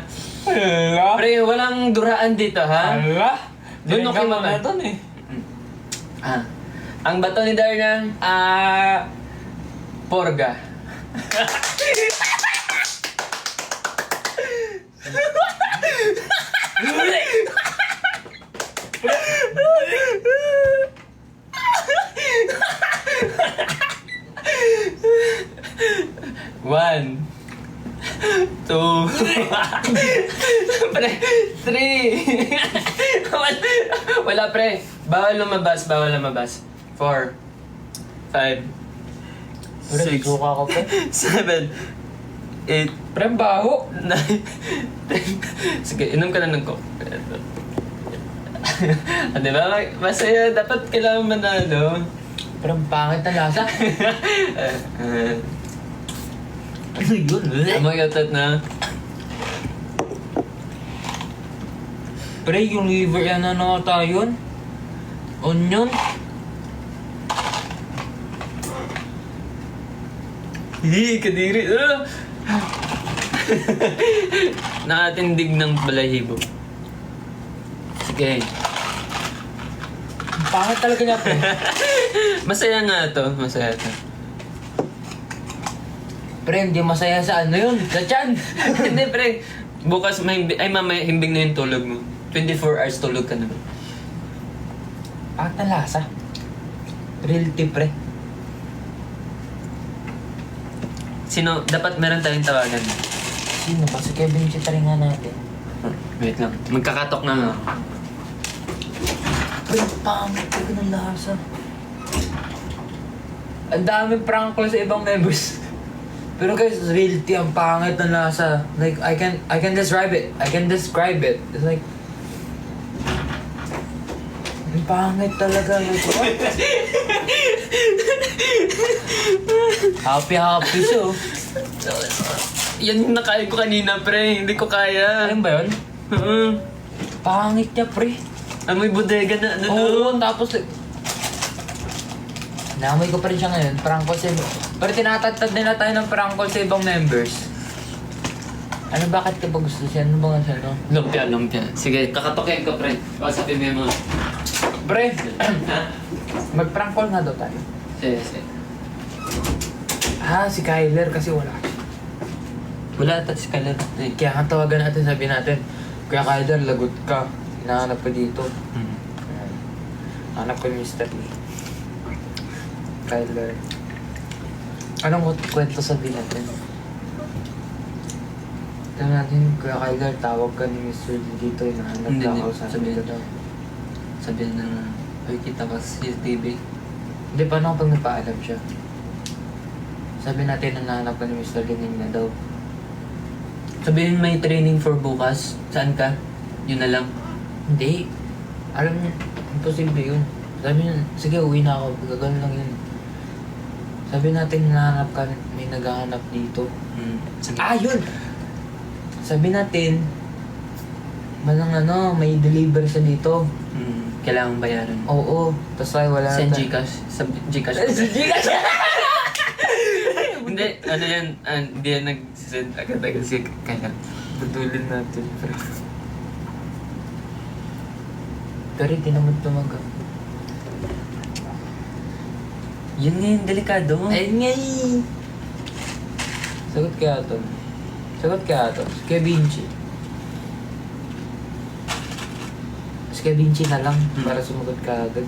Pre, walang duraan dito, ha? Doon okay mo na. doon eh. Ang bato ni Darna, porga. One. Two. Pre, three. Wala pre. Bawal lumabas. 4. 5. 6. Suka ko pa. 7. 8. Pre, baho. 9. 10. Sige, inom ka na ng coke. Diba? Masaya. Dapat kailangan manalo. Pre, pangit na lasa. Ano yun? Amoy utot na. Pre, yung liver yan na yun. Onion? Kadiri. Nakatindig ng balahibo. Sige. Ang pangit talaga niya, pre. Masaya nga to. Masaya to. Pre, hindi masaya sa ano yun, sa tiyan. Hindi, pre. Bukas, mamaya, himbing na yung tulog mo. 24 hours tulog ka na. Pangit na lasa. Real tea, pre. Sino, dapat meron tayong tawagan. Sino ba? Si Kevin Chitaringa natin. Wait lang. Magkakatok na nga. Pre, pangit talaga ng lasa. Ang daming prank call sa ibang members. Pero guys, real tea ang pangit ng lasa. Like, I can describe it. I can describe it. It's like... Ang pangit talaga. Like, what? Happy siya. Oh. Yan yung nakain ko kanina, pre. Hindi ko kaya. Ayun ba yun? Pangit niya, pre. Amoy bodega na ano. Oo, tapos like... Naamoy ko pa rin siya ngayon. Prank call sa... Pero tinatatad nila tayo ng prank call sa ibang members. Ano, bakit ka ba gusto siya? Ano ba nga siya, no? Lumpia. Sige, kakatokin ko, pre. Baka sabihin mo yung mga... Pre, mag-prank call nga daw tayo. Sige. Si Kyler kasi wala. Wala ata si Kalan. Kaya nga tawagan natin, sabi natin, Kuya Kyler, lagot ka. Hinahanap ka dito. Hanap ko yung Mr. Lee. Kyler. Anong kwento sabihin natin? Sabi natin, Kuya Kyler, tawag ka ni Mr. Lee dito. Hinahanap Hindi, ka hindi. ako. Sabi ka daw. Sabihin na, ay kita ka sa CCTV. Hindi, paano kapag nagpaalam siya? Sabi natin na nahanap ka ni Mr. Lee na daw. Sabihin may training for bukas. Saan ka? Yun na lang. Hindi. Alam niya, imposible yun. Sabi niya, sige, uwi na ako. Gagawin lang yun. Sabi natin nahanap ka, may naghahanap dito. Sige. Yun! Sabi natin, malang may deliver siya dito. Kailangan bayaran. Oo. Tapos ay wala Send na- Gcash. Sa Gcash. Gcash! Hindi, ano yan? Hindi yan nag-send agad-agad si Kaya. Budulin natin. Pero hindi naman tumagal. Yun nga yung delikado. Ayun nga eh. Sagot kaya to. Si Kevinci. Si Kevinci na lang para sumagot ka agad.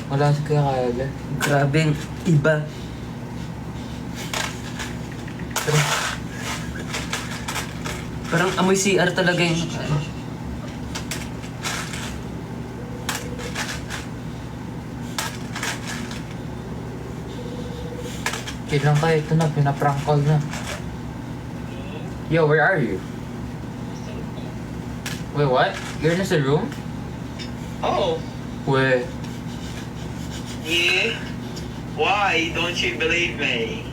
Wala si Kuya Kyler. Grabe yung iba. Parang amoy CR talaga yung... Wait lang kayo, ito na, pinaprank call na. Yo, where are you? Wait, what? You're in the room? Oh, Wait. yeah? Why don't you believe me?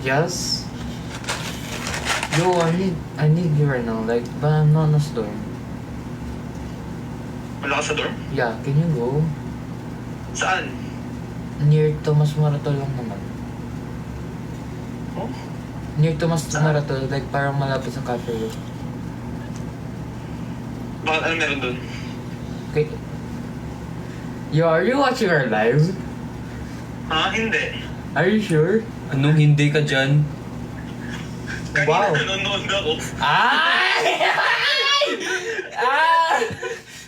Yes? Yo, I need you right now. Like, but I'm not in the store. Wala ka sa dorm? Yeah, can you go? Saan? Near Tomas Morato lang naman. Oh? Near Tomas Morato, like parang malapit sa cafe room. Bakit ano meron dun? Okay. Yo, are you watching our live? Ha? Hindi. Are you sure? Anong hindi ka dyan? Kanina Wow. nanonood ako. Ay!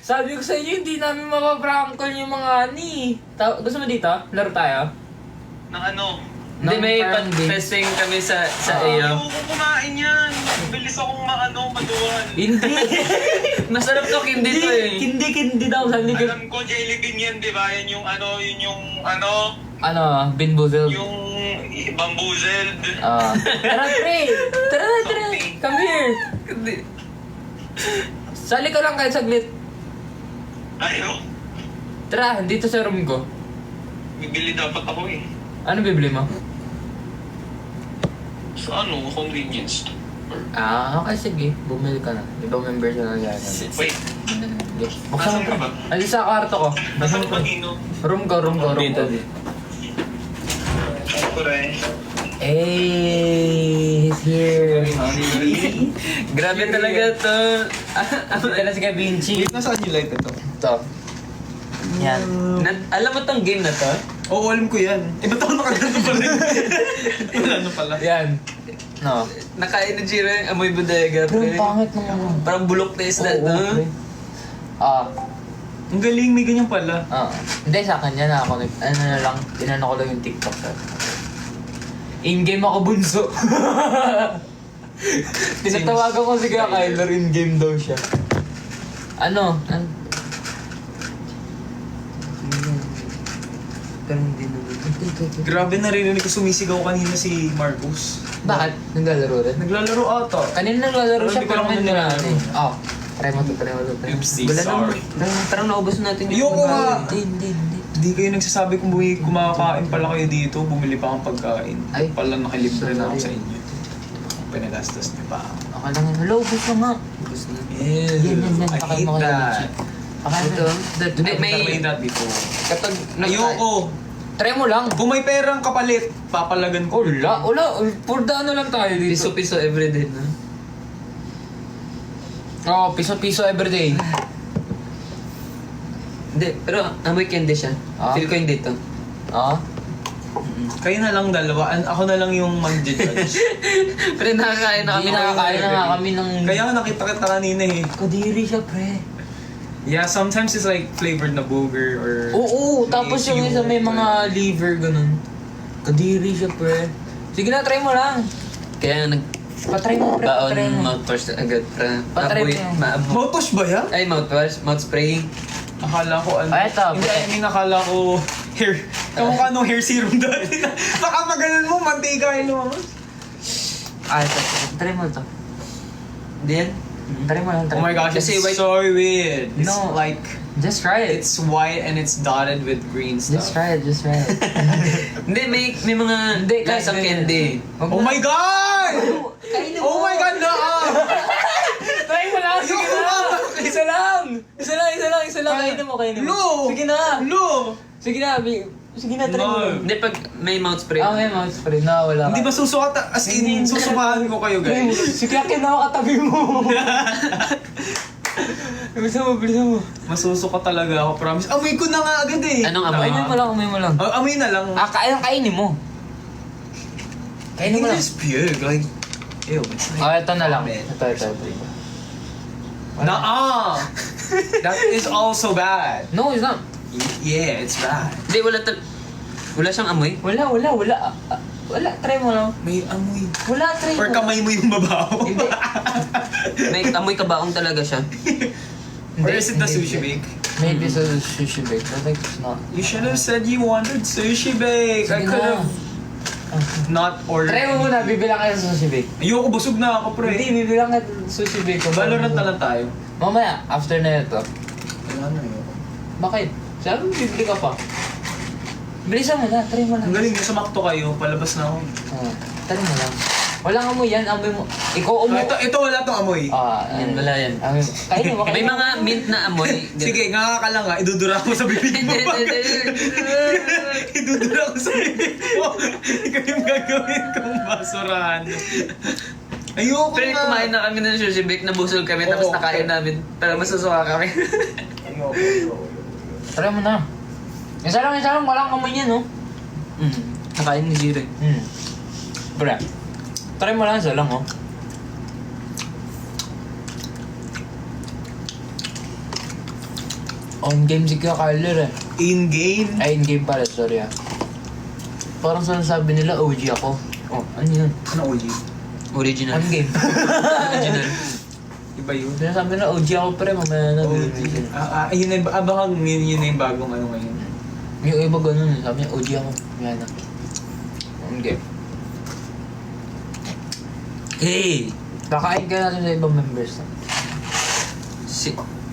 Sabi ko sa inyo, hindi namin mapaprank call yung mga ani. Gusto mo dito? Laro tayo? Ng ano? Hindi, Ng may parang testing kami sa iyo. Ayoko kumain yan. Bilis akong maduwan. Hindi! Masarap to, hindi to eh. Hindi daw. Sabi ko, Alam ko, jelly bean yan, di ba? Yan yung Binboozled. yung bamboozled. Tara, pre! Tara! Come here! Hindi. Sali ka lang kahit saglit. Ayaw. Tara, dito sa room ko. Bibili dapat ako eh. Ano bibili mo? Sa convenience. Okay, sige. Bumili ka na. Ibang member siya na yan. Wait, Buksan mo Nasaan ka ba? pre. Alis sa kwarto ko. nasa mo mag-inom? Room ko. Dito. Ako rin. Hey, he's here. Grabe talaga to. Dala si Vinci. Wait, nasaan yung light ito? Ito. Yan. Alam mo tong game na to? Oo, alam ko yan. Eh, ba't ako nakaganto pala yun? Wala na pala. Yan. No. Nakain ni Jiro yung amoy bodega. Pero pre. ang pangit naman. Parang bulok na isda, Oo, no? pre. Ang galing, may ganyan pala. Hindi, sa akin yan ako. Ano na lang, tinanong ko lang yung TikTok. In-game ako bunso. Tinatawagan ko si Kuya Kyler, in-game daw siya. Pero hindi naman. Grabe, naririnig ko sumisigaw kanina si Marcos. Bakit? Naglalaro rin? Naglalaro ata. Kanina naglalaro Pero siya, hindi ko pero lang ngayon wala na nilaro. eh. Try mo to. Oopsie, Wala sorry. naman. Parang naubos natin Ayoko nga. Hindi. Hindi kayo nagsasabi kung kumakain pala kayo dito, bumili pa akong pagkain. Ay. Pala nakilibre na ako Sorry. sa inyo. Pinagastos niyo pa ako. Okay lang yun. Hello, gusto nga. Ubus na. Ew, Yan. I Pakain hate mo kayo, that. Vinci. Pakain Ito. mo. Hindi, I've may... tried that before. Kapag... Ayoko. Try mo lang. Kung may perang kapalit, papalagan ko. Wala. For the ano lang tayo dito. Piso-piso everyday, no? Piso-piso everyday. Hindi, pero amoy candy siya. Feel ko hindi to. Kayo na lang dalawa, ako na lang yung mag-judge. Pero nakakain na kami. Hindi nakakain na nga kami ng... Kaya nga nakita kita kanina eh. Kadiri siya, pre. Yeah, sometimes it's like flavored na burger or... Oo, tapos yung isa may mga liver, ganun. Kadiri siya, pre. Sige na, try mo lang. Kaya nag... Patry mo, pre. Baon Patry mo. mouthwash agad para Patry maamoy. mo. Motos ba yan? Ay, mouthwash, mouth spray. Akala ko ano... Ay, ito, Hindi, buti. I mean, akala ko hair... Kamukha nung hair serum dati na... Baka pag ganun mo, mantika yun mo. Ito. Try mo ito. Hindi yan? Try mo lang, try Oh my mo. gosh, Kasi it's white- so weird. It's No. like... Just try it. It's white and it's dotted with green stuff. Just try it. Hindi, may mga Hindi, lasang candy. Oh my God! Kainin Oh my God, no! Try mo lang, sige Ayoko na! nga. Isa lang! Isa lang, kainin mo. No! Sige na! No! Sige na, sige na, try mo. No. Hindi, pag may mouth spray. May mouth spray na, wala Hindi ba susukat? As in, susukahan ko kayo, guys. Sige, akin na ako katabi mo. Bilisan mo. Masusuka talaga ako, promise. Amoy ko na nga agad eh. Anong amoy? Amoy mo lang. Amoy na lang. Kainin mo. Kainin mo lang. It's puke, like... Ew, it's like... Ito na lang. vomit. Ito. Nuh-uh! That is also bad. No, it's not. Yeah, it's bad. Hindi, wala siyang amoy. Wala. Wala, try mo lang. May amoy. Wala, try mo. Or kamay mo yung babaw. Hindi. May amoy kabaong talaga siya. Or is it the sushi bake? Maybe it's a sushi bake, but like it's not. You should have said you wanted sushi bake. I Sige could na. have not ordered. Try mo muna, bibilang kayo sa sushi bake. Ayoko, busog na ako, pre. Hindi, bibilang kayo sa sushi bake. Valorant na lang tayo. Mamaya, after na ito. Wala na yun. Bakit? Sabi mo, bibili ka pa. Bilisan mo na, try mo Ang lang. galing, sumakto kayo. Palabas na ako. Try mo lang. Walang amoy yan, amoy mo. Ikaw umo. Ito wala tong amoy. Yan, wala yan. Amoy mo. Kainin mo, May kainin mo. mga mint na amoy. Sige, nga ka lang nga. Idudura ko sa bibig mo. Idudura ko sa bibig mo. Ikaw yung gagawin kong basurahan. Ayoko Pero nga. kumain na kami ng sushi bake, nabusog kami, tapos Oo. nakain namin. Para masusuka kami. Ayoko. Try mo na. Isa lang, walang amoy niya, no? Nakain ni Jiro. Bra. Try mo lang, isa lang, oh. On-game si Kuya Kyler, eh. In-game? Ay, in-game pala, sorry, ah. Parang sinasabi nila, OG ako. Oh, ano yun? Ano OG? Original. On-game. Original. Iba yun? Sinasabi nila, OG ako, pre, mamaya na. OG. Yun na baka yun na yung bagong ano ngayon. Yung iba ganun, eh. Sabi niya, OG ako. Mamaya na. On-game. Hey! Kakain ka natin sa ibang members.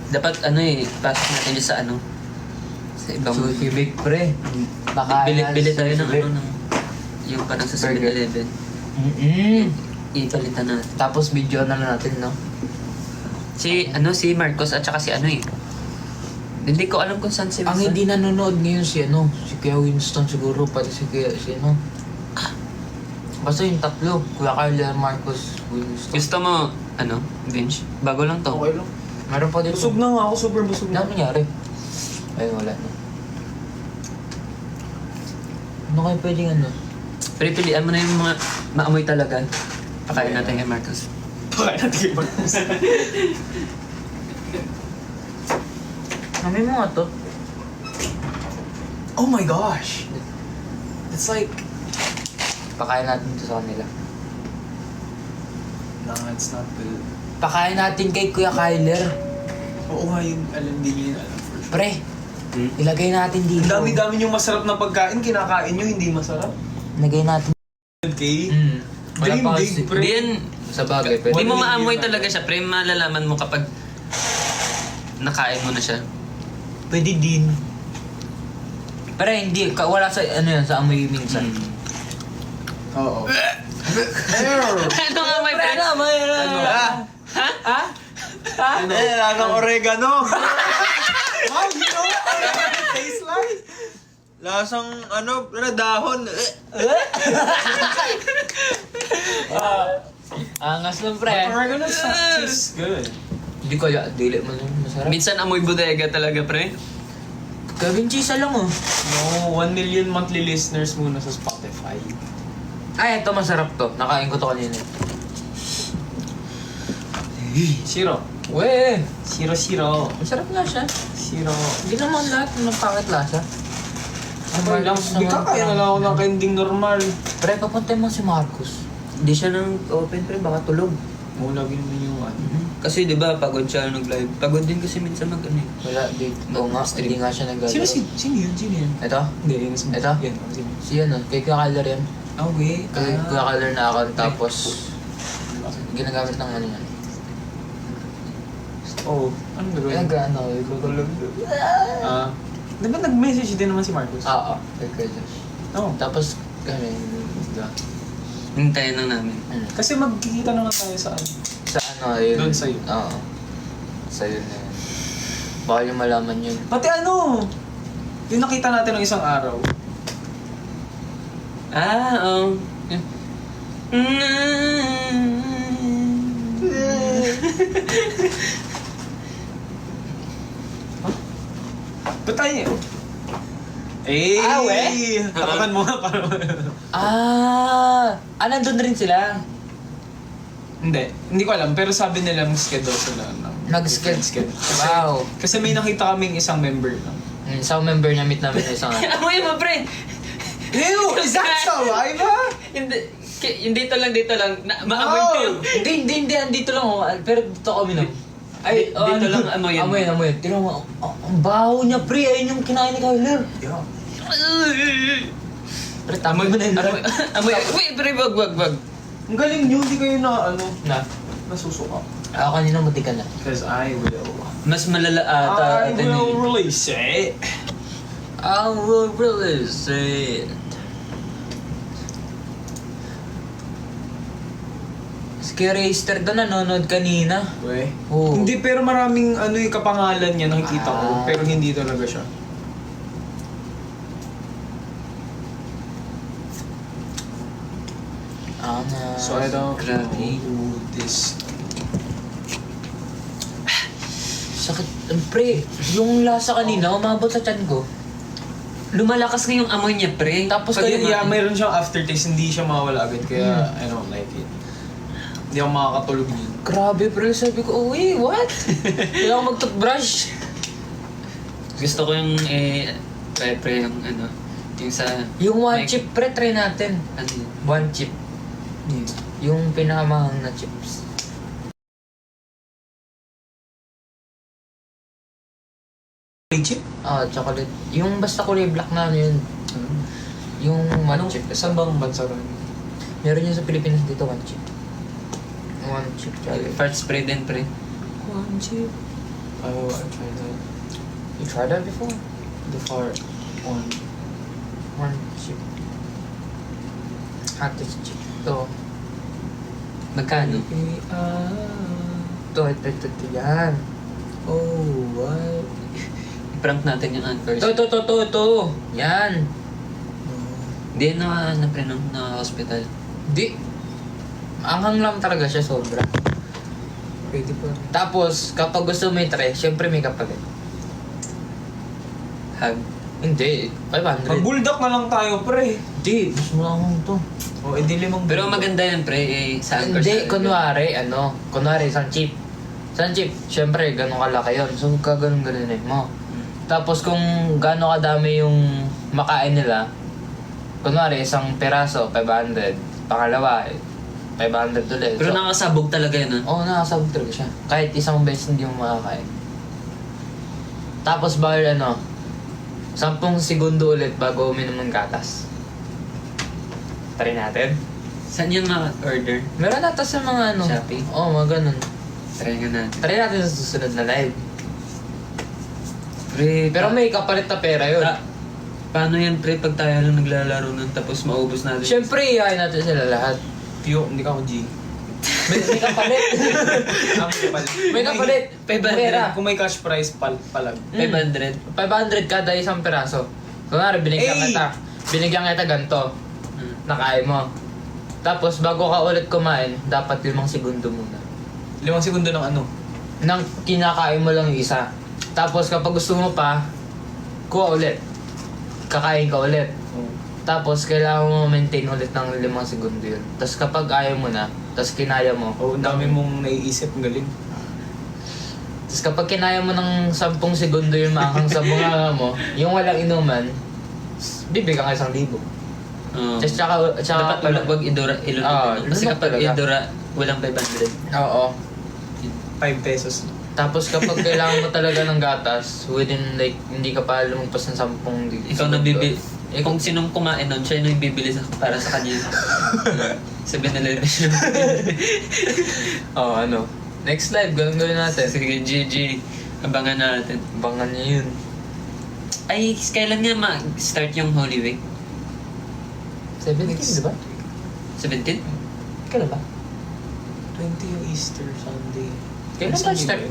Dapat pasok natin dyan sa sa ibang... Sushi bake, pre. Baka Bili tayo ng yung parang sa Burger. 7-Eleven. ipalitan natin. Tapos video na lang natin, no? Si Marcos at saka si hindi ko alam kung saan si Ang hindi nanonood ngayon si Kuya Winston siguro, pati si basta yung tatlo, Kuya Carla, Marcos, Winston. Gusto mo, Vince? Bago lang to. Okay lang. Meron pa dito. Busog na nga ako, super busog na. Ano nangyari? Ay, wala na. Ano kayo pwedeng Pero pilihan mo na yung mga maamoy talaga. Pakain natin kay Marcos. Pakain natin kay Marcos. Kami mo nga to. Oh my gosh! It's like... Pakain natin to sa kanila. No, it's not good. Pakain natin kay Kuya Kyler. Oo nga yun, din yun alam for sure. Pre, ilagay natin Ang dito. dami-dami yung masarap na pagkain, kinakain nyo, hindi masarap. Ilagay natin. Okay? Wala Dream pa big, kasi. pre. Hindi yan, Sa bagay, hindi pwede. mo maamoy talaga siya, pre. Malalaman mo kapag nakain mo na siya. Pwede din. Pero hindi, wala sa sa amoy minsan. Oo. Ano nga may pre? Lasang oregano! Wow, you know what oregano tastes like? Lasang, dahon. Angas ng pre. Oregano tastes good. Hindi ko dili mo lang masarap. Minsan amoy bodega talaga, pre. Kevin Chisa lang No, 1 million monthly listeners muna sa Spotify. Ay, ito masarap to. Nakain ko to kanina. Zero. Weh! Zero. Masarap nga siya. Zero. Hindi naman lahat ng pangit lasa. Okay lang, di kakain na lang ako ng kending normal. Pre, papunta mo si Marcos. Hindi siya nang open, pre. Baka tulog. Oo, lagi naman yung Kasi di ba pagod siya nag-live. Pagod din kasi minsan Wala, oo nga. Hindi nga siya naglalaro. Sino yun? Ito? Hindi, yun. Ito? Yan, sino? Si kay Kuya Kyler yan. Ah, wait. Kay Kuya Kyler na account, tapos ginagamit ng yan. Oh, anong gagawin? Gulog. Di ba nag-message din naman si Marcos? Oo, kay Kuya Josh. Oo. Tapos kami, Hintayin lang namin. Kasi magkikita naman tayo sa sa yun. Doon sa'yo. Oo. Sa'yo na yun. Baka yung malaman yun. Pati yung nakita natin ng isang araw. Oo. Ba't tayo? Eh! we? Tapakan mo nga para... Nandun rin sila. Hindi ko alam. Pero sabi nila mag-schedule sila. Nag-schedule. Wow. Kasi may nakita kaming isang member lang. Sa member na meet namin yung isang Amoy mo, pre! Ew! Is that saliva? Dito lang. Maamoy ko yun. Hindi, dito lang ako. Pero dito kami na. Ay, dito lang amoy yun. Amoy. Tignan mo, ang baho niya, pre. Ayun yung kinain ni Kyler. Yeah. Pre, tamoy mo na yun. Amoy. Wait, pre, wag. Ang galing nyo, hindi kayo Na? nasusuka. Ako kanina muti ka na. Because I will. Mas malala ata. I will release it. I will release it. Scary Easter doon nanonood kanina. We? Oo. Hindi, pero maraming yung kapangalan niya nakikita ko. Ah. Pero hindi talaga siya. So I don't Grabe. know this. Sakit. Pre, yung lasa kanina, umabot sa tiyan ko. Lumalakas nga yung amoy niya, pre. Tapos Pag kayo, Yeah, mayroon siyang aftertaste, hindi siya mawala agad. Kaya I don't like it. Hindi ako makakatulog yun. Grabe, pre. Sabi ko, uy, what? Kailangan mag-toothbrush. Gusto ko yung, pre, yung yung sa... Yung one Like- chip, pre, try natin. Ano yun? One chip. Yung pinakamahang na chips. Chip? Chocolate. Yung basta kulay black na yun. Yung one chip. Saan bang bansa rin? Meron yun sa Pilipinas dito, one chip. One chip chocolate. Fart spray din, pre. One chip. Oh, I tried that. You tried that before? The fart one. One chip. Hottest chip. Ito. Magkano? Ito yan. Oh, what? I-prank natin yung anchors. Ito. Yan. Hindi na hospital. Di. Anghang lang talaga siya, sobra. Pwede pa. Tapos, kapag gusto mo i-try, syempre may kapalit. Hug. Hindi, 500. Mag-bulldog na lang tayo, pre. Hindi, mas mahal to. O, edi limang Pero maganda yan, pre, sa anchors. Hindi, kunwari, isang chip. Isang chip, syempre, ganun kalaki yun. So, kaganon-ganunin mo. Tapos, kung gano'n kadami yung makain nila, kunwari, isang peraso, 500. Pangalawa, 500 ulit. Pero So, nakasabog talaga yun, Oo, nakasabog talaga siya. Kahit isang beses hindi mo makakain. Tapos bawal 10 segundo ulit bago uminom ng gatas. Try natin. Saan yun ma-order? Meron nata sa mga Shopee? Oo, mga ganun. Try nga natin. Try natin sa susunod na live. Pre, Pero may kapalit na pera yun. Paano yan, pre, pag tayo lang naglalaro nun tapos maubos natin? Siyempre, iyakin natin sila lahat. Yo, hindi ka ako G. May kapalit. May kapalit. Pera. Kung may cash prize, palag. 500. 500 kada isang peraso. Kunwari, binigyan Hey! kita ganito. Hmm. Nakain mo. Tapos bago ka ulit kumain, dapat 5 segundo muna. 5 segundo ng ano? Nang kinakain mo lang yung isa. Tapos kapag gusto mo pa, kuha ulit. Kakain ka ulit. Tapos kailangan mo maintain ulit ng 5 segundo yun. Tapos kapag ayaw mo na, tapos kinaya mo. Oh, ang dami mong naiisip, ang galing. Tapos kapag kinaya mo ng 10 segundo yung maanghang sa bunganga mo, yung walang inuman, bibigyan ka 1,000. Oo. Tapos tsaka Dapat wag idura, ilunod. Kasi lunod kapag talaga. idura, walang 500. Oo. 5 pesos. Tapos kapag kailangan mo talaga ng gatas, within like, hindi ka pa lumagpas ng 10 Ikaw na bibili. Eh kung sinong kumain nun, siya yung bibili para sa kanya. 7-Eleven. Next live, ganun natin. Sige, GG. Abangan natin. Abangan niyo yun. Ay, kailan nga ma-start yung Holy Week? 17, di ba? 17? Kailan ba? 20 yung Easter Sunday. Kailan ba start?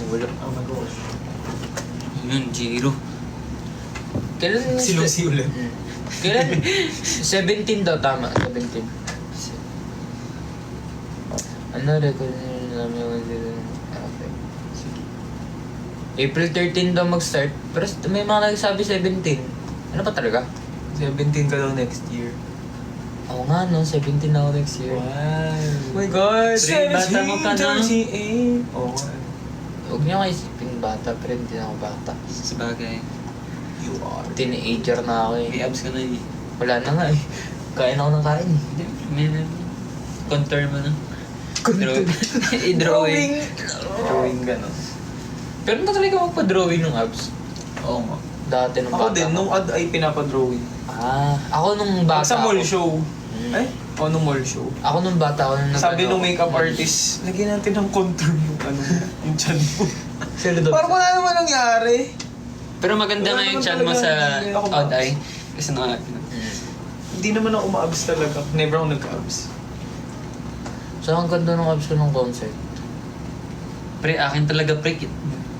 Wala. Oh my gosh. Yun, Jiro. Kailan? Silusi ulit. Kailan? 17 daw, tama. 17. Ano, record namin yung okay. Sige. April 13 daw mag-start. Pero may mga nagsabi 17. Ano pa talaga? 17 ka daw next year. Oo nga no, 17 na ako next year. Wow. Oh my God. Pre, bata mo ka na. 38. Oo nga. Huwag niyo nga isipin bata, pero hindi na ako bata. Sabagay. You are. Teenager na ako eh. May abs ka na eh. Wala na nga eh. Kain ako ng kain eh. Hindi, may contour mo na. I-drawing. Drawing gano'n. Pero natry ka magpa-drawing ng abs. Oo nga. Dati nung Ako bata din, ako. nung ad ay pinapadrawing. Ako nung bata Sa mall ako. show. Mm. Ay? O nung mall show. Ako nung bata ako nung Sabi nag-ano nung ako, makeup mall. artist, lagyan natin ng contour yung ano, yung chan mo. Sino daw? Parang wala naman nangyari. Pero maganda Wala nga yung naman chan mo talaga, sa hindi ako odd ma-abs. eye. Kasi naka... Hindi naman ako ma-abs talaga. Never ako nagka-abs. So ang ganda ng abs ko nung concert. Pre, akin talaga, pre.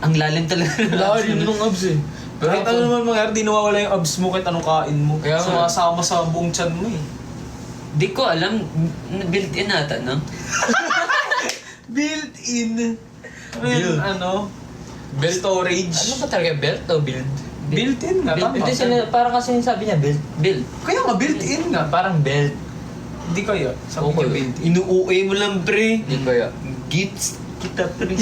Ang lalim talaga. Lalim nung abs eh. Pero Kahit ano naman mangyari, di nawawala yung abs mo kahit anong kain mo. Kaya So, nga. masama sa buong chan mo eh. Di ko alam, built-in ata, no? Built-in. Built. Ano? Belt. Storage. Ano ba talaga? Belt o build? Built-in nga, tama. Hindi sila, parang kasi sabi niya belt. Build. Kaya nga, built-in nga. Parang belt. Hindi kaya. Sabi Okay. niya built-in. Inu-OA mo lang, pre. Hindi kaya. Gits kita, pre.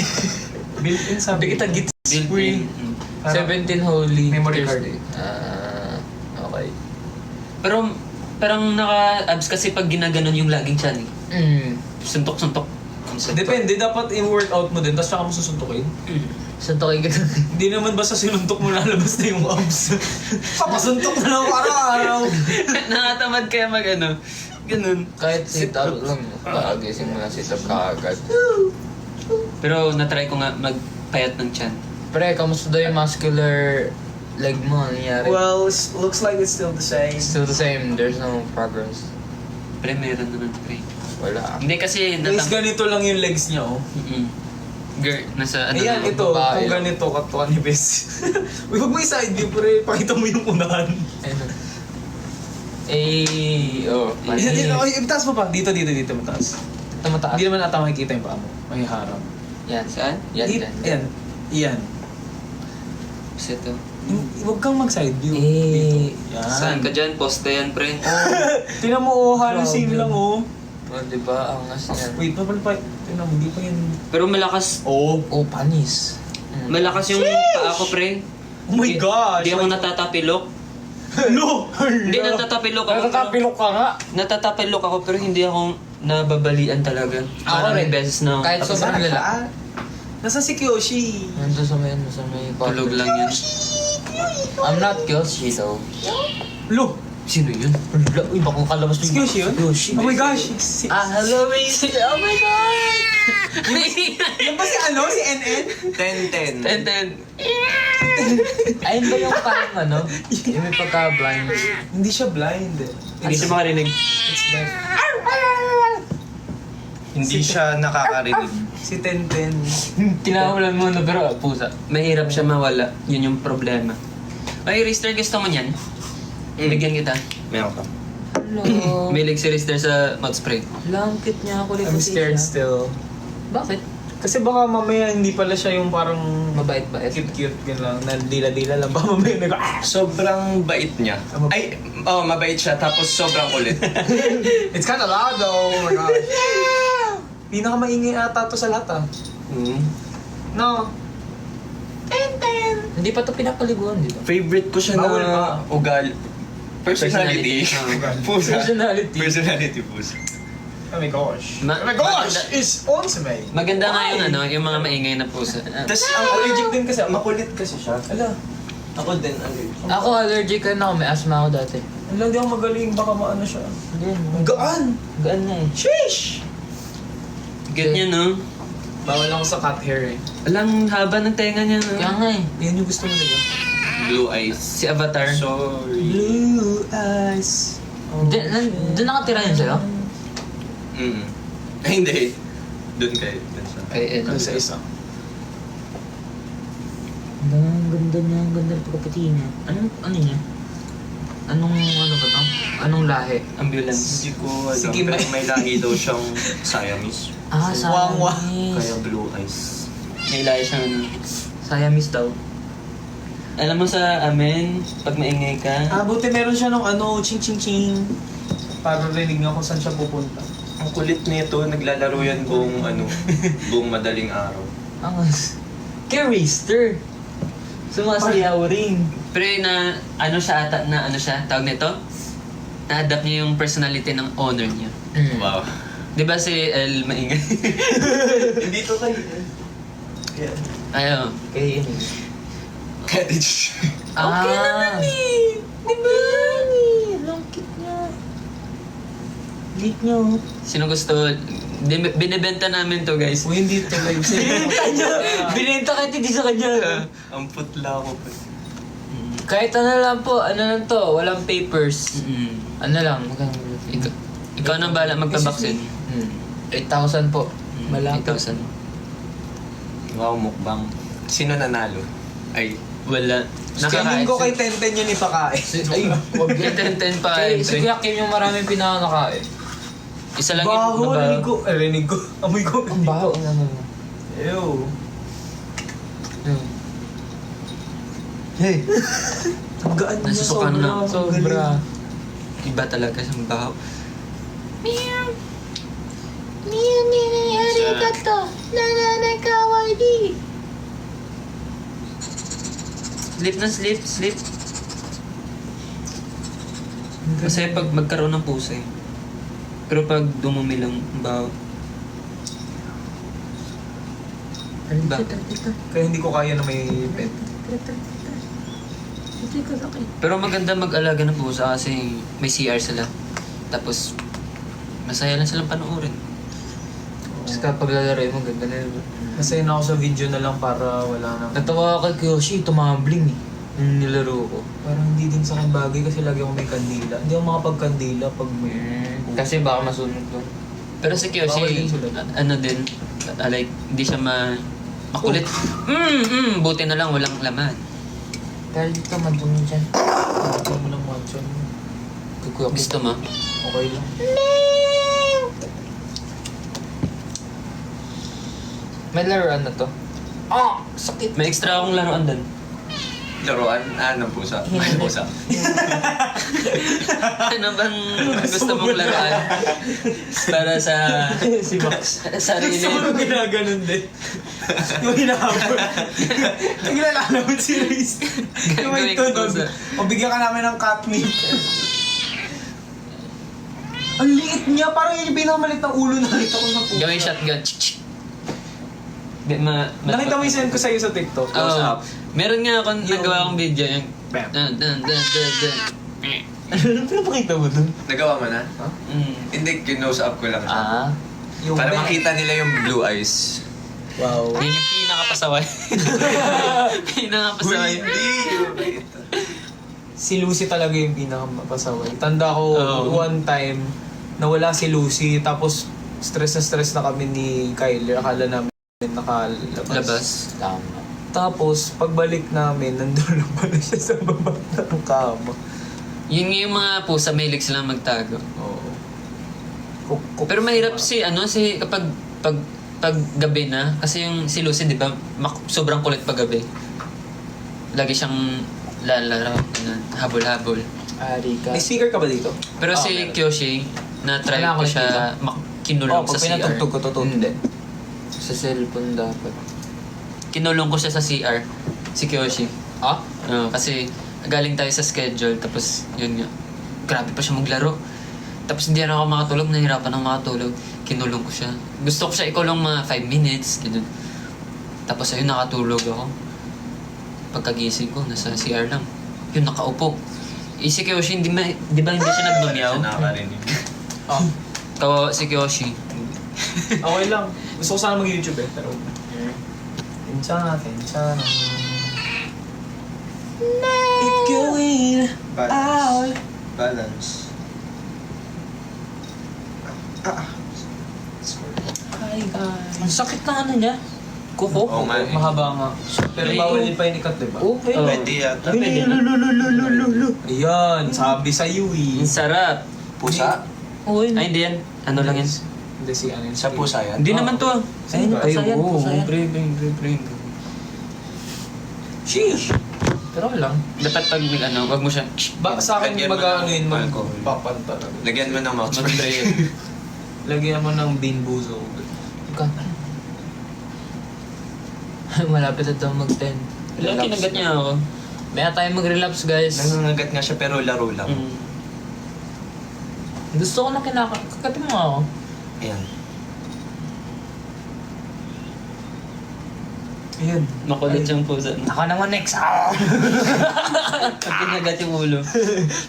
Built-in sabi. Hindi kita gits. Spring. Mm. 17 Holy Memory card. Thursday. Okay. Pero, parang naka-abs kasi pag ginaganon yung laging chan eh. Suntok-suntok. Depende, dapat i-workout mo din, tapos saka mo susuntukin. Suntokin ka doon. Hindi naman basta sinuntok mo lalabas na yung abs. Papasuntok na lang ako araw-araw. Nakatamad kaya mag-ano. Ganun. Kahit sit-up lang. Pagising mo na sit-up ka agad. Pero natry ko nga magpayat ng chan. Pre, kamusta daw yung muscular leg mo? Ano nangyari? Well, looks like it's still the same. Still the same. There's no progress. Pre, meron naman, pre. Wala. Hindi kasi Guys, ganito lang yung legs niya, oh. Girl, nasa ano Ayan, na, ito. babae Kung lang. ganito, katuan ni Bes. Uy, huwag mo i-side view, pre. Pakita mo yung unahan. Ayun. Itaas mo pa. Dito, mataas. Ito mataas. Hindi naman ata makikita yung paa mo. May harap. Yan. Saan? Yan, Dito, yan. Iyan. Kasi ito. Huwag kang mag-side view. Eh, Dito. Yan. Saan ka dyan? Poste yan, pre. Tinan mo, oh, halos Grabe. same lang, oh. Oh, diba? Angas yan. Wait, pa. Tinan mo, hindi pa yan. Pero malakas. Oh. Oh, panis. Malakas yung paa ko, pre. Oh my gosh. Hindi ako natatapilok. No! Hindi natatapilok ako. Natatapilok ka nga. Natatapilok ako pero hindi ako nababalian talaga. Ako Maraming rin. beses na. Kahit Tapos sobrang lala. Nasa si Kyoshi. Nandun sa may tulog lang yan. I'm not Kyoshi though. Lo! Sino yun? Wala, uy, baka kalabas Si Kyoshi yun? Kyoshi. Oh my gosh! Hello, Mason. Oh my God! Yan ba si ano? Si NN? 10-10. Tenten. Ayun ba yung parang ano? Yung may pagka-blind. Hindi siya blind. Hindi siya makarinig. It's deaf. Hindi siya nakakarinig. Si Tenten. Tinawalan mo na pero pusa. Mahirap siya mawala. Yun yung problema. Ay, Rister, gusto mo niyan? Bigyan kita. Meron ka. Hello. Milig si Rister sa mouth spray. Langkit niya ako. I'm scared still. Bakit? Kasi baka mamaya hindi pala siya yung parang Mabait-bait. cute-cute gano'n lang. Nandila-dila lang. Baka mamaya nag Sobrang bait niya. Ay, mabait siya tapos sobrang kulit. It's kinda loud though. Oh my gosh. Pinakamaingay ata to sa lahat ah. No. Hindi pa to pinapaliguan, di ba? Favorite ko siya Bawal na pa. ugal. Personality. Personality. Pusa. Personality. Personality pusa. Oh my gosh. Ma- Oh my gosh! maganda- It's awesome eh. Maganda nga yung ano, yung mga maingay na pusa. Tapos ang allergic din kasi, makulit kasi siya. Ala. Ako din allergic. Ako allergic na ako. May asthma ako dati. Ala, di ako magaling. Baka maano siya. Hindi. Gaan! Gaan na eh. Sheesh! Ganyan, no? Bawal ako sa cat hair eh. Alang haba ng tenga niya, Kaya no? nga eh. Yan yung gusto mo diba? Blue eyes. Si Avatar. Sorry. Blue eyes. Doon nakatira yun sa'yo? Ay, hindi. Doon kayo. Doon sa... Kay Ed. Ano sa isa? Ang ganda niya, ang ganda ng pagkaputi niya. Ano niya? Anong ano ba to? Anong lahi? Ambulance. Hindi ko alam. Sige, Pero may lahi daw siyang Siamese. Ah, Wangwa. Siamese. Kaya blue eyes. May lahi siyang ano. Siamese daw. Alam mo sa amin, pag maingay ka, Ah, buti meron siya nung ano, ching ching ching. Para rinig nga kung saan siya pupunta. Ang kulit nito, naglalaro yan buong buong madaling araw. Angas. Kerister. Sumasayaw rin. pero na ano siya ata, na ano siya, tawag nito? Na-adapt niya yung personality ng owner niya. Wow. Di ba si El maingay? Hindi to kayo. Yeah. Ayaw. Kaya yun eh. Kaya din Okay naman eh. Di ba? Langkit niya. Lit niya oh. Sino gusto? Binibenta namin to, guys. Uy, hindi ito live sa'yo. Binenta kahit hindi sa kanya. Ang putla ko pa. Kahit ano lang po, ano lang to, walang papers. Ano lang, Ikaw nang bahala magpabaksin. 8,000 po. Malapit. 8,000. Wow, mukbang. Sino nanalo? Ay, Wala. Nakain ko kay Tenten yun ipakain. Ay, wag yan. 10-10 pa. Si Kuya Kim yung maraming pinakakain. Isa lang Baho, rinig yung ko. Rinig ko. Amoy ko. Ang baho ang naman mo. Ew. Hey. Ang gaan niya Nasusukan sobra. na. Ang Sobra. galing. Iba talaga sa baho. Sleep na sleep, sleep. Masaya pag magkaroon ng pusa eh. Pero pag dumumi lang ang baho. Ba? Kaya hindi ko kaya na may pet. Pero maganda mag-alaga ng pusa kasi may CR sila. Tapos, masaya lang silang panoorin. Tapos kapag lalaro mo, ganda na yun. Masaya na ako sa video na lang para wala na. Natawa ako kay Kyoshi, tumambling eh. Yung nilaro ko. Parang hindi din sa akin bagay kasi lagi ako may kandila. Hindi ako makapagkandila pag may... Kasi baka masunog ko. Pero si Bawal din Kyoshi, sila. ano din, like, hindi siya makulit. Buti na lang, walang laman. Dahil dito, madumi dyan. Ito mo ng matcha. Gusto mo? Okay lang. May laruan na to. Sakit. May extra akong laruan doon. Laruan? Ng pusa. May pusa. Ano bang gusto mong laruan? Para sa... Si Max. sarili. Gusto ko nung ginaganon din. Yung hinahabol. Naglalalaman si Reese. Yung may Gagawin ko tunog. sa- O bigyan ka namin ng cat meat. Ang liit niya. Parang yun yung pinakamalit ng ulo na nakita ko sa pusa. Gawin shotgun. Di, Nakita mo yung send ko sa'yo sa TikTok. Oo. up. Meron nga akong Yung- nagawa akong video. Yung... Bam. Dun. Ano pinapakita mo dun? Nagawa mo na? Mm. Hindi, kinose up ko lang siya. Ah. Yung Para bang- makita nila yung blue eyes. Wow. Yun yung pinakapasaway. Pinakapasaway. Si Lucy talaga yung pinakamapasaway. Tanda ko Oo. one time, nawala si Lucy, tapos stress na kami ni Kyler. Akala namin nakalabas. Labas. Tama. Tapos, pagbalik namin, nandun lang pala siya sa baba ng kama. Yun nga yung mga pusa, mahilig silang magtago. Oo. Pero mahirap si pag gabi na, kasi yung si Lucy, di ba, sobrang kulit pag gabi. Lagi siyang lalaro, ganun, habol-habol. Ari ka. May speaker ka ba dito? Pero Ah, si meron. Kyoshi, na-try Kailangan ko ko siya kinulong Pag sa CR. pinatugtog ko, totoo Hindi. din. Sa cellphone dapat. Kinulong ko siya sa CR, si Kyoshi. Ah? Kasi galing tayo sa schedule, tapos yun nga, grabe pa siya maglaro. Tapos hindi na ako makatulog, nahirapan ako makatulog. Kinulong ko siya. Gusto ko siya ikulong mga 5 minutes, ganun. Tapos ayun, nakatulog ako. Pagkagising ko, nasa CR lang. Yun, nakaupo. Si Kyoshi, di ba hindi siya nagmumyaw? Siya nakakarinig. Ah, Si Kyoshi. okay lang. Gusto ko sana mag-YouTube eh, pero... Tensa. It going out. Balance. Hi guys. Ang sakit na ano niya. Kuko. Oo nga. Mahaba nga. Pero Ay, bawal oo. din pa inikat, diba? Okay. Oh. Pwede yata. Pwede na. Ayan, sabi sa'yo eh. Ang sarap. Pusa? Okay. Ay, hindi yan. Ano lang yan? Hindi si ano yun. Sa pusa yan? Hindi naman to. Ayun, Pusa yan, oo. pusa yan. Pre. Sheesh! Pero okay lang. Dapat pag wag mo siya. Ba, sa akin Lagyan mo mag-ano ng yun, alcohol. magpapanta. Lagyan mo ng mouth spray. Mag-spray. Lagyan mo ng bean boozled. Ka. Malapit na ito mag-10. Wala, kinagat niya ako. Maya tayo mag-relapse, guys. Nangangagat nga siya pero laro lang. Gusto ko na kakatin mo ako. Ayan. Ayun. Makulit siyang pusa. Ako naman next. Ah! Pag kinagat yung ulo.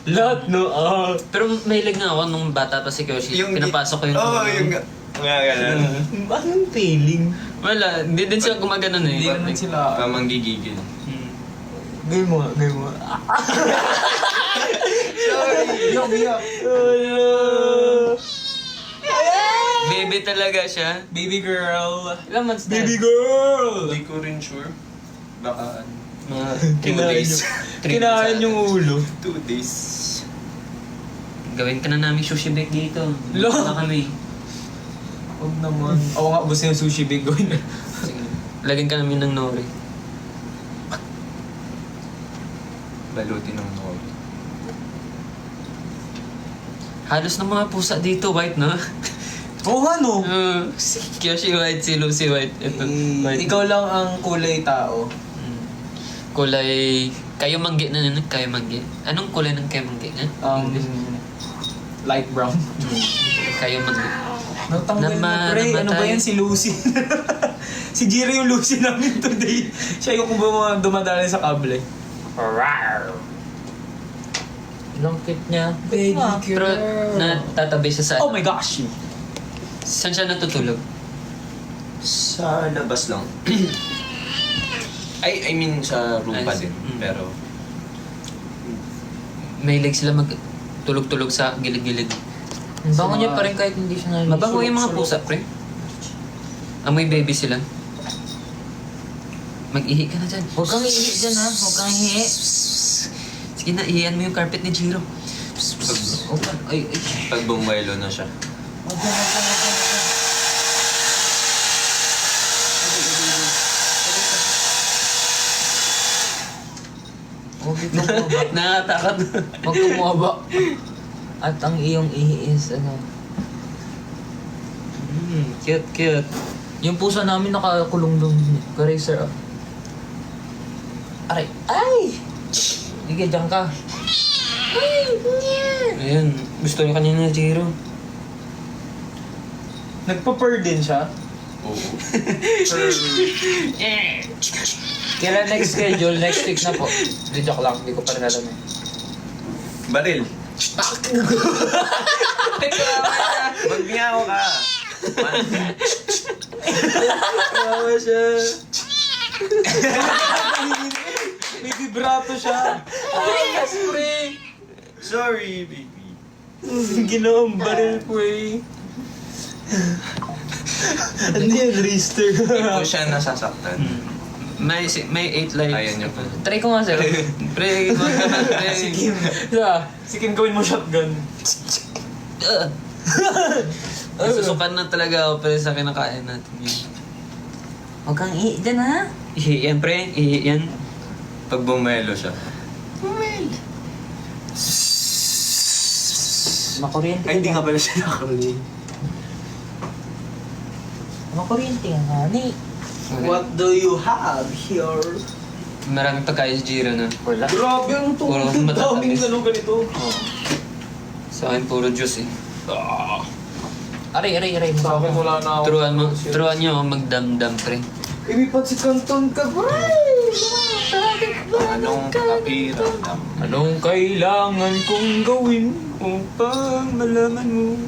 Lahat, no? Pero mahilig nga ako nung bata pa si Kyoshi. Pinapasok ko yung Oo, ulo. yung... Mga ganun. Anong feeling? Wala, hindi din sila gumaganon eh. Hindi naman sila... Pamanggigigil. Gawin mo. Biyak. Baby talaga siya. Baby girl. Ilang months na? Baby girl! Hindi ko rin sure. Baka ano. Mga 2 days. Kinain yung ulo. 2 days. Gawin ka na namin sushi bake dito. Lo! Gusto na kami. Huwag naman. Oo nga, gusto yung sushi big gawin. Sige. Lagyan ka namin ng nori. Balutin ng nori. Halos ng mga pusa dito, white no? Oo nga, no? Si Kyoshi white, si Lucy white. Ito, white. Ikaw lang ang kulay tao. Kulay... Kayo manggi na nun, kayo manggi. Anong kulay ng kayo manggi? Light brown. Kayo manggi. Natanggal na pre. Ano ba yan si Lucy? Si Jiro yung Lucy namin today. Siya yung dumadali sa kable. Ilang kit niya. Baby Pero natatabi siya sa... Oh my gosh! Saan siya natutulog? Sa labas lang. I mean sa room pa din. Pero Mahilig sila mag tulog-tulog sa gilid-gilid. Ang bango niya pa rin kahit hindi siya nalinis. Mabango yung mga pusa, pre. Amoy baby sila. Mag-ihi ka na dyan. Huwag kang ihi dyan ha. Huwag kang ihi. Sige na, ihihan mo yung carpet ni Jiro. Huwag kang... Ay. Pag bumelo na siya. Huwag kang, huwag kang, huwag kang, huwag kang. Huwag kang bumaba. Nakakatakot. Huwag kang bumaba. At ang iyong ihi is ano... Cute, cute. Yung pusa namin nakakulong doon. Ka-racer ah. Aray! Ay! Sige, dyan ka. Ayun, gusto niya kanina Jiro. Nagpa-purr din siya. Oo. Kailan next schedule? Next week na po. Hindi, joke lang. Hindi ko pa rin alam eh. Baril. Magmiyaw ka. Kawawa siya. May vibrato siya. Sorry, baby. Ginawang baril, pre. Ano yan, Rister? Hindi po siya nasasaktan. May 8 lives. Ayaw niya po. Try ko nga sir. Pre, wag ka na, pre. Si Kim. Diba? Si Kim, gawin mo shotgun. Susukan na talaga ako, pre, sa kinakain natin yun. Huwag kang ihi dyan ha. Ihi yan, pre. Ihi yan. Pag bumelo siya. Makuryente Ay, hindi nga pala siya nakaroon. Makuryente nga honey. What do you have here? Maraming pagkain si Jiro na. Wala. Grabe ang Puro tubig. matatamis. Daming ano ganito. Sa akin, puro juice eh. Aray. Sa akin wala na ako. Turuan niyo ako magdamdam, pre. Ibipad si Canton ka, bro! Anong kapiramdam? Anong kailangan kong gawin? Upang malaman mo.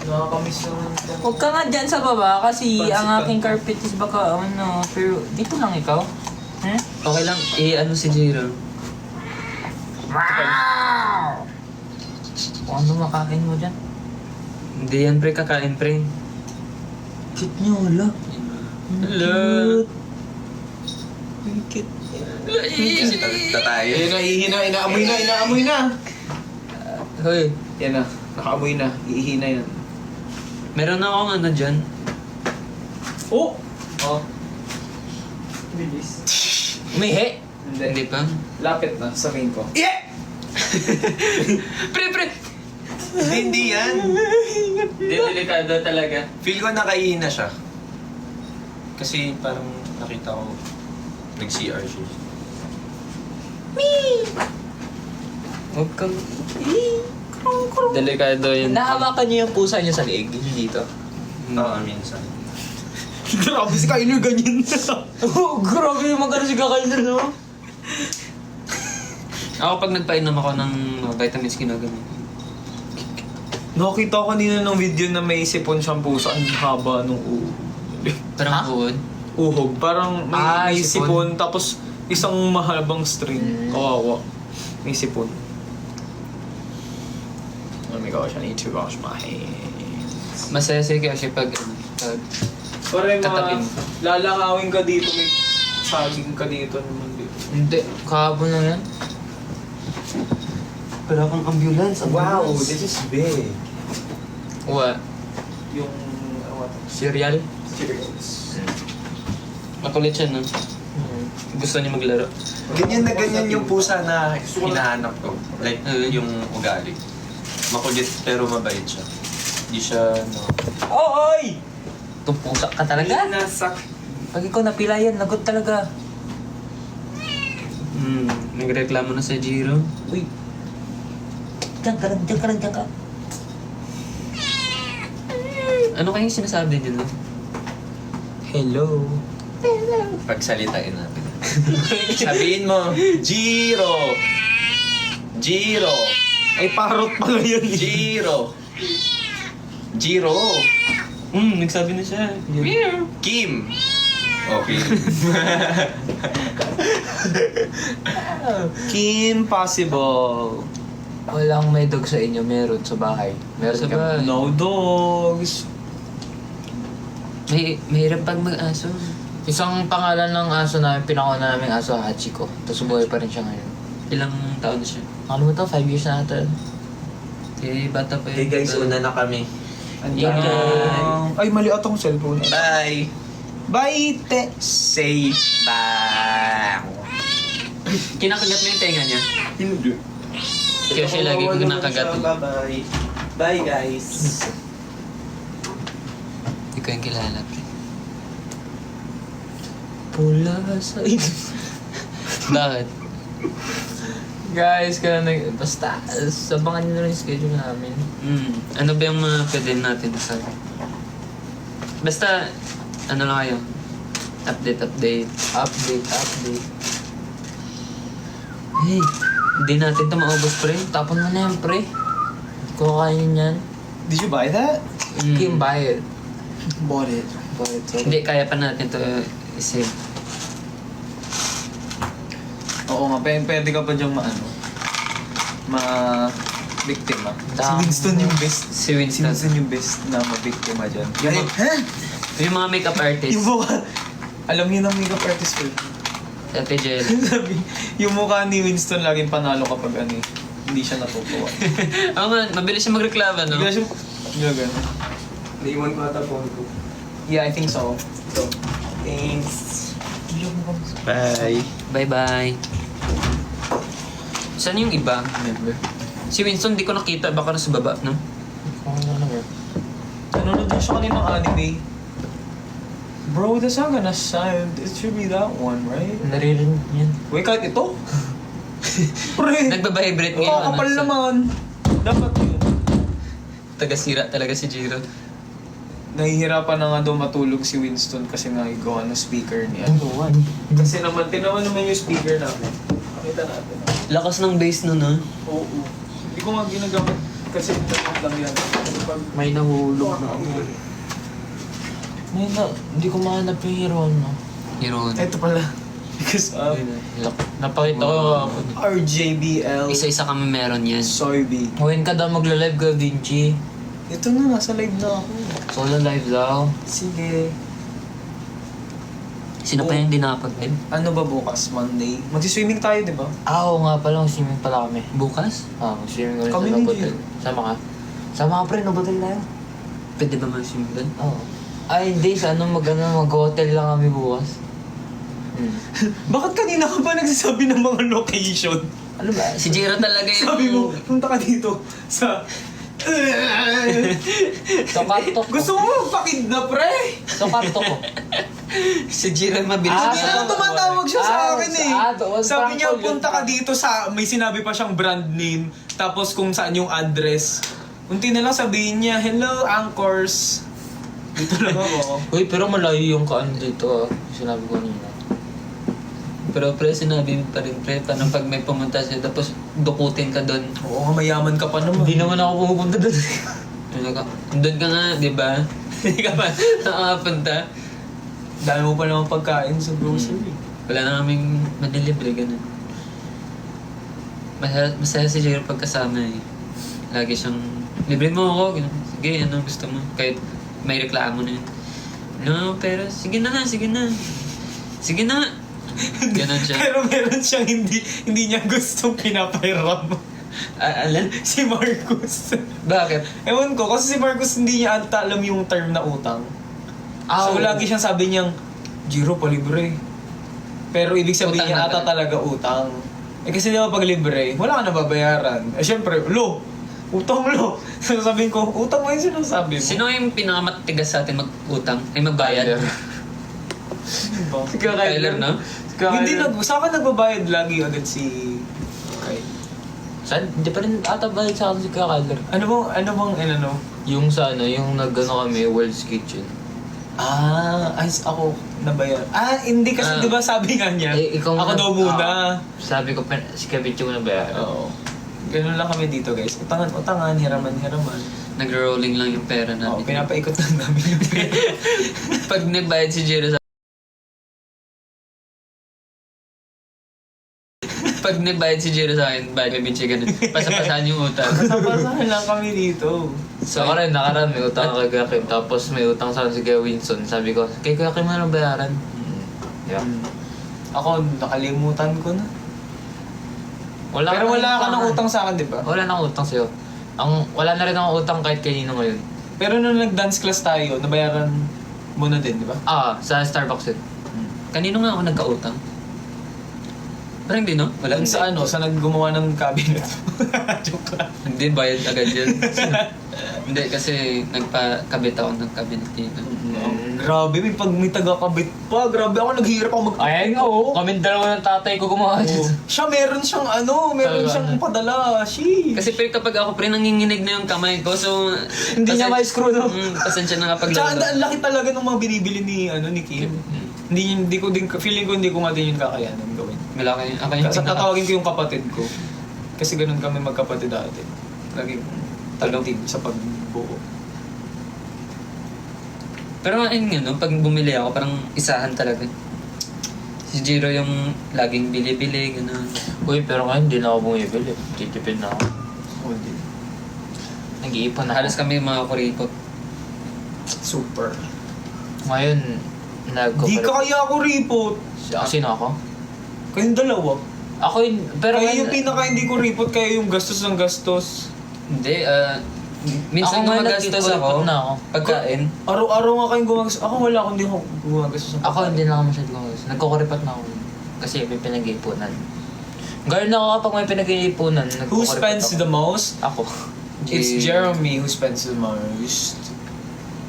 Nakakamiss naman ka. Huwag ka nga dyan sa baba kasi Pansit ang ka. aking carpet is baka ano. Pero dito lang ikaw. Eh? Okay lang, ano si Jiro. Kung ano makakain mo dyan. Hindi yan, pre, kakain, pre. Cute niya, wala. Hello. Cute. Tatayo. Ayun na, ihina, inaamoy na. Hoy, Yan na, nakaamoy na, ihina yan. meron na akong ano dyan. Oh! Oh. Bilis. Umihi. Hindi pa. Lapit na sa main ko. Pre! Hindi yan. Hindi, delikado talaga. Feel ko nakahihina siya. Kasi parang nakita ko nag-CR siya. Huwag kang... Delikado yun. Nahawakan niyo yung pusa niyo sa leeg, hindi dito. Oo, minsan. Grabe si Kyler, ganyan na. Oh, grabe yung magano si kakainin, no? Ako pag nagpainom ako ng vitamins ginagamit. Nakita ko kanina ng video na may sipon siyang pusa. Ang haba nung Parang uod. uhog. Parang may Ay, sipon. Tapos isang mahabang string. Kawawa. May sipon. Oh my gosh, I need to wash my hands. Masaya kasi pag Pare, Tatapin. lalakawin ka dito. May saging ka dito naman dito. Hindi, kahapon lang yan. Pero akong ambulance. is big. What? Yung, what? Cereal? Cereals. Makulit siya, no? Gusto niya maglaro. Ganyan na ganyan yung pusa na hinahanap ko. Like, yung ugali. Makulit pero mabait siya. Hindi siya, no. Oy! Tumpusa ka talaga? Nasak. Pag ikaw napila yan, lagot talaga. Nagreklamo na sa Jiro. Uy. Diyan ka lang. Ano kayong sinasabi nila? Hello. Pagsalitain natin. Sabihin mo, Jiro! Jiro! Ay, parot pa ngayon. Jiro! Jiro! Nagsabi na siya. Kim! Okay. Kim Possible. walang may dog sa inyo, meron sa bahay. Meron Sa kami. bahay. No dogs. Mahirap pag mag-aso. Isang pangalan ng aso namin, pinakauna namin aso, Hachiko. Tapos buhay pa rin siya ngayon. Ilang taon na siya? Ano mo to? 5 years na ata. Eh, bata pa Hey guys, una na kami. Ay, mali atong cellphone. Bye! Bye, te. Say bye! Kinakagat mo yung tenga niya. Hindi. Kasi lagi ko kinakagat. Bye-bye. Bye guys! Hindi ko yung kilala. Pula sa ino. Bakit? Guys, kaya basta, sabangan nyo na rin yung schedule namin. Ano ba yung mga pwede natin sa... Basta, ano lang kayo? Update. Update. Hey, hindi natin ito maubos, pre. Tapon mo na yan, pre. Kung kainin yan, Did you buy that? Kim, buy it. Bought it. Hindi, kaya pa natin ito i-save. Oo nga, pwede ka pa diyang ma-biktima. Si Tama. Winston yung best. Si Si Winston. Winston yung best na ma-biktima dyan. Yung, Huh? yung mga makeup artist. Yung mukha, alam niyo ng makeup artist ko. Ate Jel. Sabi, yung mukha ni Winston laging panalo kapag hindi siya natutuwa. Oo nga, mabilis siya magreklamo, no? Bigla siya, gano'n. Naiwan ko ata phone ko. Yeah, I think so. Thanks! Bye! Bye-bye. Saan yung iba? Member. Si Winston, di ko nakita. Baka nasa baba, no? Nanonood din siya kaninang anime. Bro, that's not gonna sound. It should be that one, right? Naririnig yan. Wait, kahit ito? Pre! Nagbabibrate ngayon. Oo, kapal naman. Dapat yun. Taga-sira talaga si Jiro. Nahihirapan na nga daw matulog si Winston kasi nga igawa ng speaker niya. Ano? Kasi tinaman naman yung speaker namin. Pakita natin. Lakas ng bass nun, ha? Oo. Hindi ko nga ginagamit kasi dapat lang yan. Pag May nahulog na ako. Hindi ko mahanap yung hero, no? Hero. ito pala. Because of Napakita ko ako. RJBL. Isa-isa kami meron yan. Soybean. When ka daw magla-live ka, Vinci? Ito na, nasa live na ako. Solo live daw. Sige. Sino pa yung dinapag-live? Ano ba bukas? Monday? Magsi-swimming tayo, di ba? Oo nga pala, swimming pala kami. Bukas? Swimming ulit Kami sa ni Novotel. Sama ka? Sama ka, pre, Novotel tayo. Pwede ba mag-swim doon? Oo. Ay, hindi, sa mag-hotel lang kami bukas. Bakit kanina ka ba nagsasabi ng mga location? Ano ba? Si Jiro talaga yung... Sabi mo, punta ka dito sa... Tokato ko. Gusto mo magpakidnap, pre? Tokato ko. Si Jiro mabilis. Kaya tumatawag siya sa akin eh. doon. Sabi niya, Frankfurt, punta ka dito sa... May sinabi pa siyang brand name. Tapos kung saan yung address. Unti na lang sabihin niya, hello, anchors. Dito lang ako. Uy, pero malayo yung kaan dito, ah. Sinabi ko kanina. Pero pre, sinabi mo pa rin pre, paano pag may pumunta siya, tapos dukutin ka doon. Oo, mayaman ka pa naman. Hindi naman ako pumupunta doon. Doon ka nga, di ba? Hindi ka pa nakakapunta. Dami mo pa naman pagkain sa grocery. Wala na kaming madelibre, ganun. Masaya si Jiro pagkasama eh. Lagi siyang, libre mo ako, ganun. Sige, ano gusto mo? Kahit may reklamo na yun. No, pero sige na nga, sige na. Sige na nga. Ganun siya. Pero meron siyang hindi niya gustong pinapairam. Alam? Si Marcus. Bakit? Ewan ko, kasi si Marcus hindi niya ata alam yung term na utang. So lagi siyang sabi niyang, Jiro, palibre. Pero ibig sabihin Utang niya na ata pala. talaga utang. Eh kasi di ba pag libre, wala ka na babayaran. Eh syempre, utang lo. So sabihin ko, utang mo yung sinasabi mo. Sino yung pinakamatigas sa atin mag-utang? Ay magbayad? Diba? Si Kyler, no? Hindi sa akin nagbabayad lagi agad si Kyle. Saan? Hindi pa rin ata balik sa akin si Kakaler. Ano bang Yung sa yung nag-ano kami, World's Kitchen. Ako nabayar. Hindi kasi Ah. 'di ba sabi nga niya, ikaw ako na- daw muna. Sabi ko, si Kevin Chung na ba? Oo. Ganun lang kami dito, guys. Utangan, hiraman. Nag-rolling lang yung pera namin. Pinapaikot lang namin yung pera. Pag nagbayad si Jiro sa Pag nagbayad si Jiro sa akin, bayad may bitchy ganun. Pasapasahan yung utang. Kasapasahan lang kami dito. So ako rin, nakaraan may utang kay Kuya Kim. Tapos may utang sa akin si Kuya Winston. Sabi ko, kay Kuya Kim mo lang bayaran. Yeah. Ako, nakalimutan ko na. Pero ka wala nang ka ng utang sa akin, di ba? Wala na akong utang sa'yo. Wala na rin akong utang kahit kanino ngayon. Pero nung nag-dance class tayo, nabayaran mo na din, di ba? Sa Starbucks din. Kanino nga ako nagkautang? Parang hindi, no? Wala. Dun sa sa naggumawa ng cabinet. Joke lang. Hindi, bayad agad yun. Hindi, kasi nagpakabit ako ng cabinet dito. Grabe, may taga-kabit pa. Grabe ako, naghihirap ako Ayan nga oh. Kami dalawa ng tatay ko gumawa dyan. Siya meron siyang meron Talaga. siyang padala. Sheesh. Kasi pero kapag ako nanginginig na yung kamay ko, so... Hindi niya ma-screw, no? Pasensya na kapag Tsaka lolo. ang laki talaga ng mga binibili ni Kim. Hindi ko din, feeling ko hindi ko nga din yung kakayanan gawin. Malaki. Ako yung Kasi tatawagin ko yung kapatid ko. Kasi ganun kami magkapatid dati. Laging talutig sa pagbuo. Pero ayun nga, no? Pag bumili ako, parang isahan talaga. Si Jiro yung laging bili-bili, gano'n. Uy, pero ngayon hindi na ako bumibili. Titipid na ako. Oh, di. Nag-iipon ako. Halos kami yung mga kuripot. Super. Ngayon, Di kaya ako report. Sino ako? Kayong dalawa. Ako yun, pero Kaya ngayon, yung pinaka hindi ko report, kaya yung gastos ng gastos. Hindi, minsan Ako nga gumagastos nagtikuripot ako. na ako. Pagkain. Araw-araw nga kayong gumagastos. Ako wala, kundi ako gumagastos. Ako hindi na ako masyadong gumagastos. Nagkukuripat na ako. Kasi may pinag-iipunan. Gano'n na ako kapag may pinag-iipunan. Who spends the most? Ako. It's Jeremy who spends the most.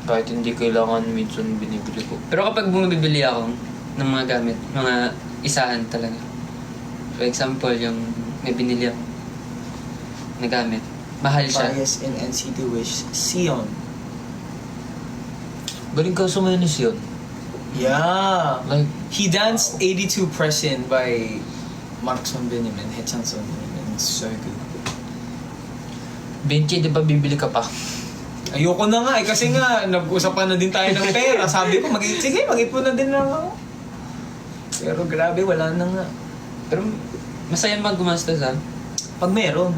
Kahit hindi kailangan minsan binibili ko. Pero kapag bumibili ako ng mga gamit, mga isahan talaga. For example, yung may binili ako na gamit. Mahal siya. Bias in NCT Wish. Sion. Galing ka sumayanis yun. Yeah. Like, He danced 82 Pressin by Markson Benjamin, Hechanson Benjamin. So good. Benchi, di ba bibili ka pa? Ayoko na nga kasi nga nag-usapan na din tayo ng pera. Sabi ko, mag-ipon na din lang ako. Pero grabe, wala na nga. Pero masaya gumastos ha. Pag meron.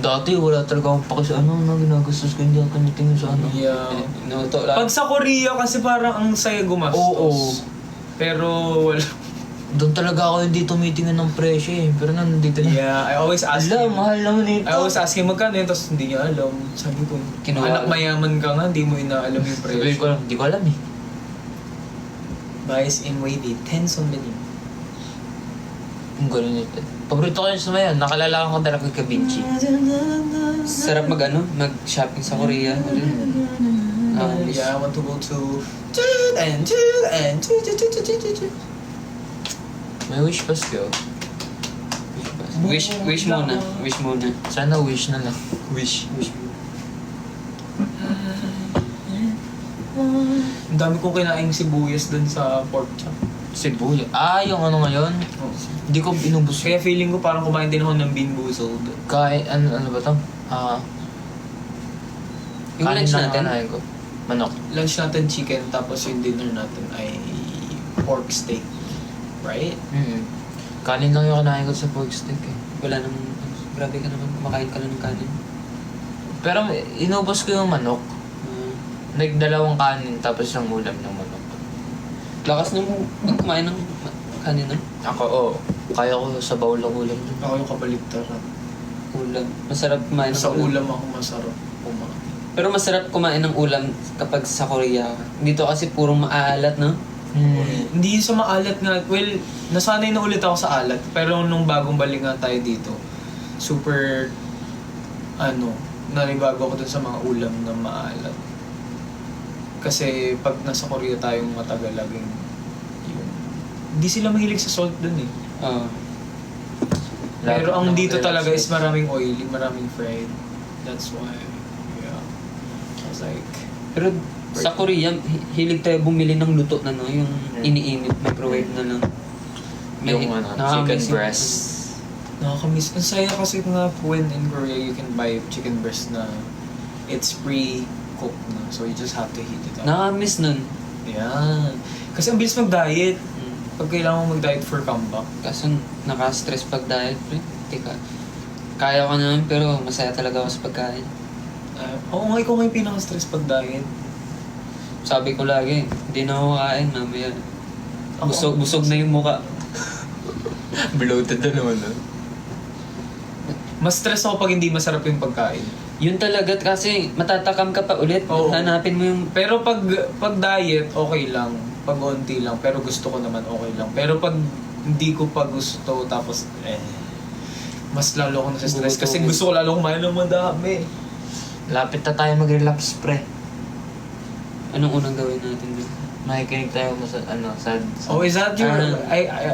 Dati wala talaga akong paki sa ano ginagastos ko. Hindi ako tinitingin sa ano. Yeah. Inuto lang. Pag sa Korea kasi parang ang saya gumastos. Oo. Pero wala. Doon talaga ako hindi tumitingin ng presyo eh. Pero nandito na. Yeah, I always ask Ala, him. mahal naman ito. I always ask him magkano yun, tapos hindi niya alam. Sabi ko, Kinuha anak lang. mayaman ka nga, hindi mo inaalam yung Sabi presyo. ko lang, hindi ko alam eh. Bias in wavy, 10 somebody. Ang galing ito. Paborito ko yung sumayan. Nakalala ko talaga kay Vinci. Sarap mag-shopping sa Korea. Yeah, I want to go to and May wish pass ko. Wish muna. Wish muna. Sana wish na lang. Wish. Ang dami kong kinaing sibuyas dun sa pork chop. Cebu. Yung ano ngayon? Hindi ko inubos. Kaya feeling ko parang kumain din ako ng bean boozled. Kahit ano ba to? Yung kanin lunch lang natin? kanain ko. Manok. Lunch natin chicken, tapos yung dinner natin ay pork steak. Right? Kanin lang yung kanain ko sa pork steak eh. Wala namang... Grabe ka naman. Kumakain ka lang ng kanin. Pero inubos ko yung manok. Nagdalawang kanin tapos yung ulam ng manok. Lakas nung kumain ng kanin na. Ako, kaya ko sa bawl ng ulam dun. Ako yung kabaligtaran. Ulam. Masarap kumain ng Sa ulam ako masarap kumain. Pero masarap kumain ng ulam kapag sa Korea. Dito kasi purong maalat, no? Hindi yun sa maalat nga. Well, nasanay na ulit ako sa alat. Pero nung bagong balik nga tayo dito, super, nanibago ako dun sa mga ulam na maalat. Kasi pag nasa Korea tayong matagal, laging yun. Hindi sila mahilig sa salt dun eh. Pero ang dito talaga is maraming oily, maraming fried. That's why, yeah. I was like, Pero sa Korea, hilig tayo bumili ng luto na, no? Yung iniinit, microwave na lang. Yung chicken breast. nakakamiss. Ang saya kasi nga when in Korea, you can buy chicken breast na it's pre-cooked na. So you just have to heat it up. Nakamiss nun. Yan. Kasi ang bilis mag-diet. Pag kailangan mo mag-diet for comeback. Kaso naka-stress pag diet, pre. Tika. Kaya ko naman pero masaya talaga ako sa pagkain. Oo nga, ikaw nga yung pinaka-stress pag diet. Sabi ko lagi, hindi na ako kain, mamaya. Ako- Busog na yung muka. Bloated na naman, no? Mas stress ako pag hindi masarap yung pagkain. Yun talaga kasi matatakam ka pa ulit. Oo. Hanapin mo yung... Pero pag diet, okay lang. Pag onti lang. Pero gusto ko naman okay lang. Pero pag hindi ko pa gusto, tapos mas lalo ako nasa-stress. Kasi gusto ko lalo kumain ng madami. Lapit na tayo mag-relapse, pre. Anong unang gawin natin dun? Makikinig tayo sa Oh, is that your... Ah.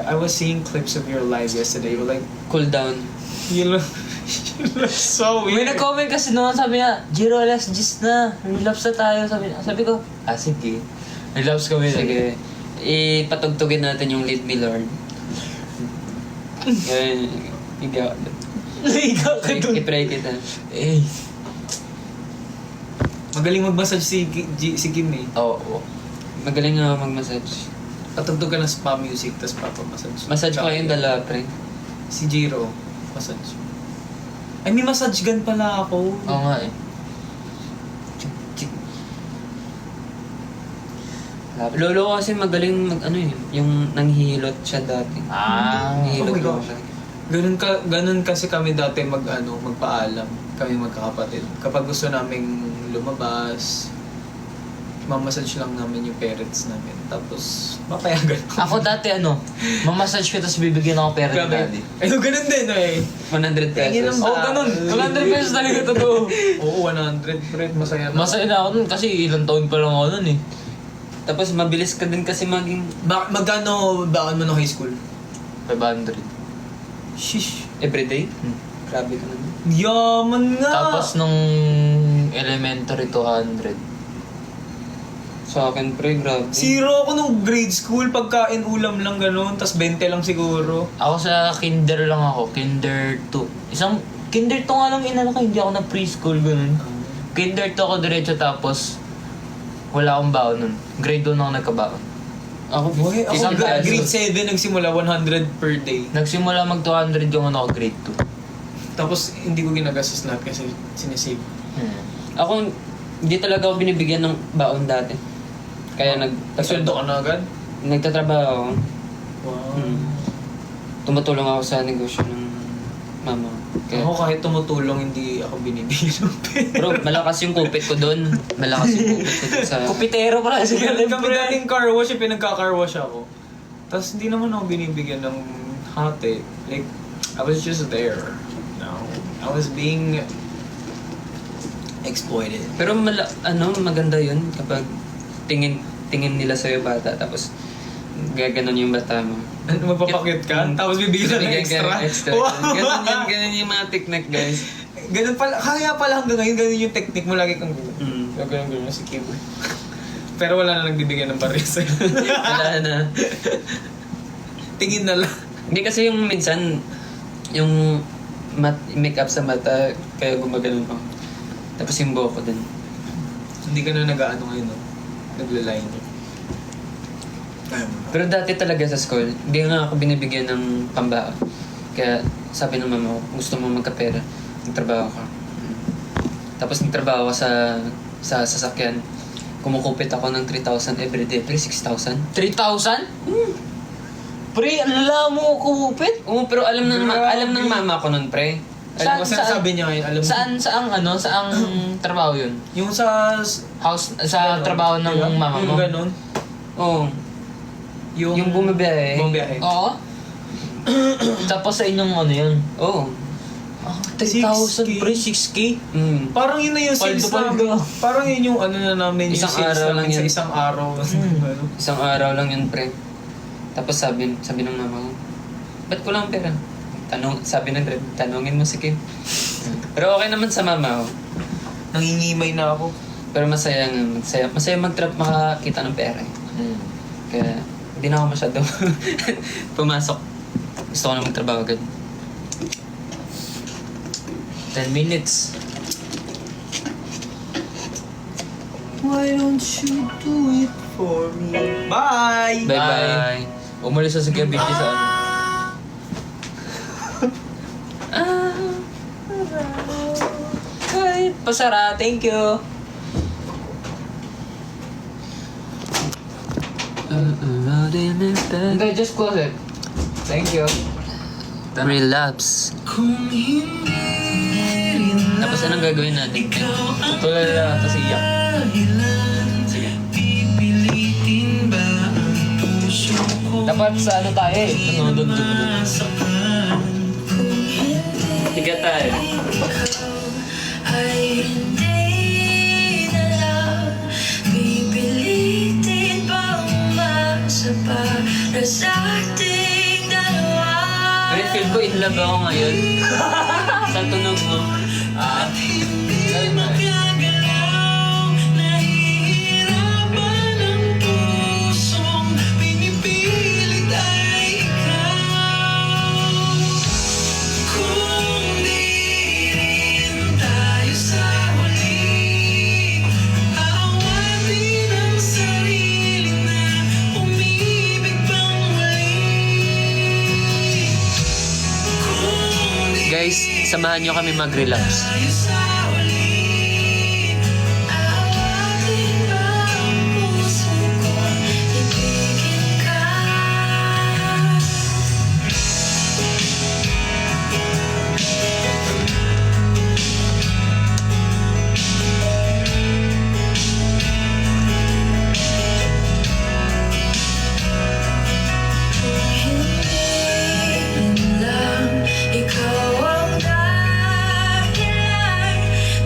I was seeing clips of your live yesterday. You were like, Cool down. you look so May weird. nag-comment kasi noon, sabi niya, Jiro, alas 10 na. Relapse na tayo. Sabi ko, sige. Relapse kami. Sige. Ipatugtugin natin yung Lead Me Lord. Ngayon, higa. Naiga ka dun. I-pray kita. Eh. Magaling mag-massage si Kim eh. Oo. Magaling nga ako mag-massage. Patugtog ka ng spa music, tapos papa-massage. Massage ko kayong dalawa, pre. Si Jiro, massage. Ay, may massage gun pala ako. Oo nga eh. Lolo ko kasi magaling yung nanghihilot siya dati. Oh Nanghihilot my ko gosh. siya. Ganun kasi kami dati magpaalam. Kami magkakapatid. Kapag gusto naming lumabas, mamassage lang namin yung parents namin. Tapos, mapayagan ko. Ako dati mamassage ko tapos bibigyan ako pera ni daddy. Ayun, ganun din eh. 100 Tingin pesos. ng- Oo, ganun. 100 pesos talaga totoo. Oo, 100 friend. Masaya na. Masaya na ako nun kasi ilang taon pa lang ako nun eh. Tapos mabilis ka din kasi maging Magkano baon mo no high school? 500. Shish. everyday. Grabe ka naman. Yaman nga! Tapos nung elementary 200. Sa akin, pre, grabe. Zero ako nung grade school, pagkain ulam lang ganun, tas 20 lang siguro. Ako sa kinder lang ako, kinder 2. Kinder 2 nga lang inano ko, hindi ako na preschool ganun. Kinder 2 ako diretso tapos wala akong baon nun. Grade 1 ako nagkabaon. Ako, Boy, ako Isang grade pesos. 7 nagsimula 100 per day. Nagsimula mag 200 yung ako grade 2. Tapos hindi ko ginagastos lahat kasi sinisave. ako, hindi talaga ako binibigyan ng baon dati. Kaya Nagsuldo ka na agad? nagtatrabaho ako. Wow. Tumutulong ako sa negosyo ng mama ko. Kaya, Ako kahit tumutulong, hindi ako binibigyan ng pera. bro, malakas yung kupit ko doon. Malakas yung kupit ko doon sa... Kupitero pala si Kami dating car wash, pinagka-car wash ako. Tapos hindi naman ako binibigyan ng hati. Like, I was just there. No, I was being exploited. Pero maganda yun kapag tingin nila sa'yo bata, tapos gaganon yung bata mo. Magpapakit ka, tapos bibigyan ng Bigyan ka extra. ng extra. Wow! Ganun yung mga technique, guys. Ganun pala, kaya pala hanggang ngayon, ganun yung technique mo lagi kang Mm. ganun si Kim. Pero wala na nagbibigyan ng barya sa'yo. Wala na. Tingin na lang. Hindi kasi yung minsan, yung make-up sa mata, kaya gumaganon ako. Tapos yung buhok ko din. Hindi ka na nag-ano ngayon, no? Nagla-liner. Pero dati talaga sa school, hindi nga ako binibigyan ng pambao. Kaya sabi ng mama ko, gusto mo magkapera, nagtrabaho ka. Tapos nagtrabaho ako sa sasakyan. Kumukupit ako ng 3,000 everyday, pero 6,000. 3,000? Pre, alam mo kumupit? Oo, pero alam ng mama ko nun, pre. Alam mo, sabi niya ngayon, alam mo. Saang trabaho yun? Yung sa... House, sa trabaho ng Diba? mama mo? Yung ganun. Oo. Yung bumibiyahe. Bumibiyahe. Oo. Tapos sa inyong ano yun? Oo. 3,000 6K. pre, 6K? Parang yun na yung sales Paldo-paldo. namin. Parang yun yung ano na namin, yung Isang sales araw namin lang sa yun. isang araw. Ano? Isang araw lang yun, pre. Tapos sabi ng mama ko, ba't ko lang pera? Sabi ng Dred, tanongin mo si Kim. Pero okay naman sa mama ko. Nangingimay na ako. Pero masaya makakita ng pera eh. Kaya hindi na ako masyado pumasok. Gusto ko na magtrabaho agad. 10 minutes. Why don't you do it for me? Bye! Bye-bye. Umalis sa gabi sa ano. Kahit pasara, thank you. Hindi, just close it. Thank you. Relapse. Tapos anong gagawin natin? Tulala, tapos iyak. Sige. Dapat sa ano tayo eh. Nanonood doon. Higa tayo. Ay hindi na lang pipilitin pa umasa para sa ating dalawa. Pero feel ko in love ako ngayon. Sa tunog mo. Hindi magagalaw, nahihirapan ang pusong pinipilit ay ikaw. Kung di rin tayo sa huli, aawatin ang sarili na umibig pang muli. Kung di Guys, samahan nyo kami mag-relapse. tayo sa huli, aawatin ba ang puso ko, ibigin ka? Kung hindi lang ikaw ang dahilan,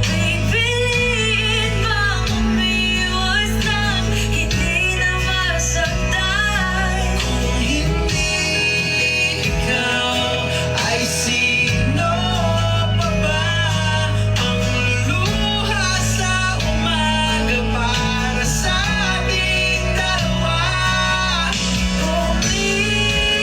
pipiliin bang umiwas nang hindi na masaktan? Kung hindi ikaw, ay sino pa ba ang luluha sa umaga para sa ating dalawa? Bumibitaw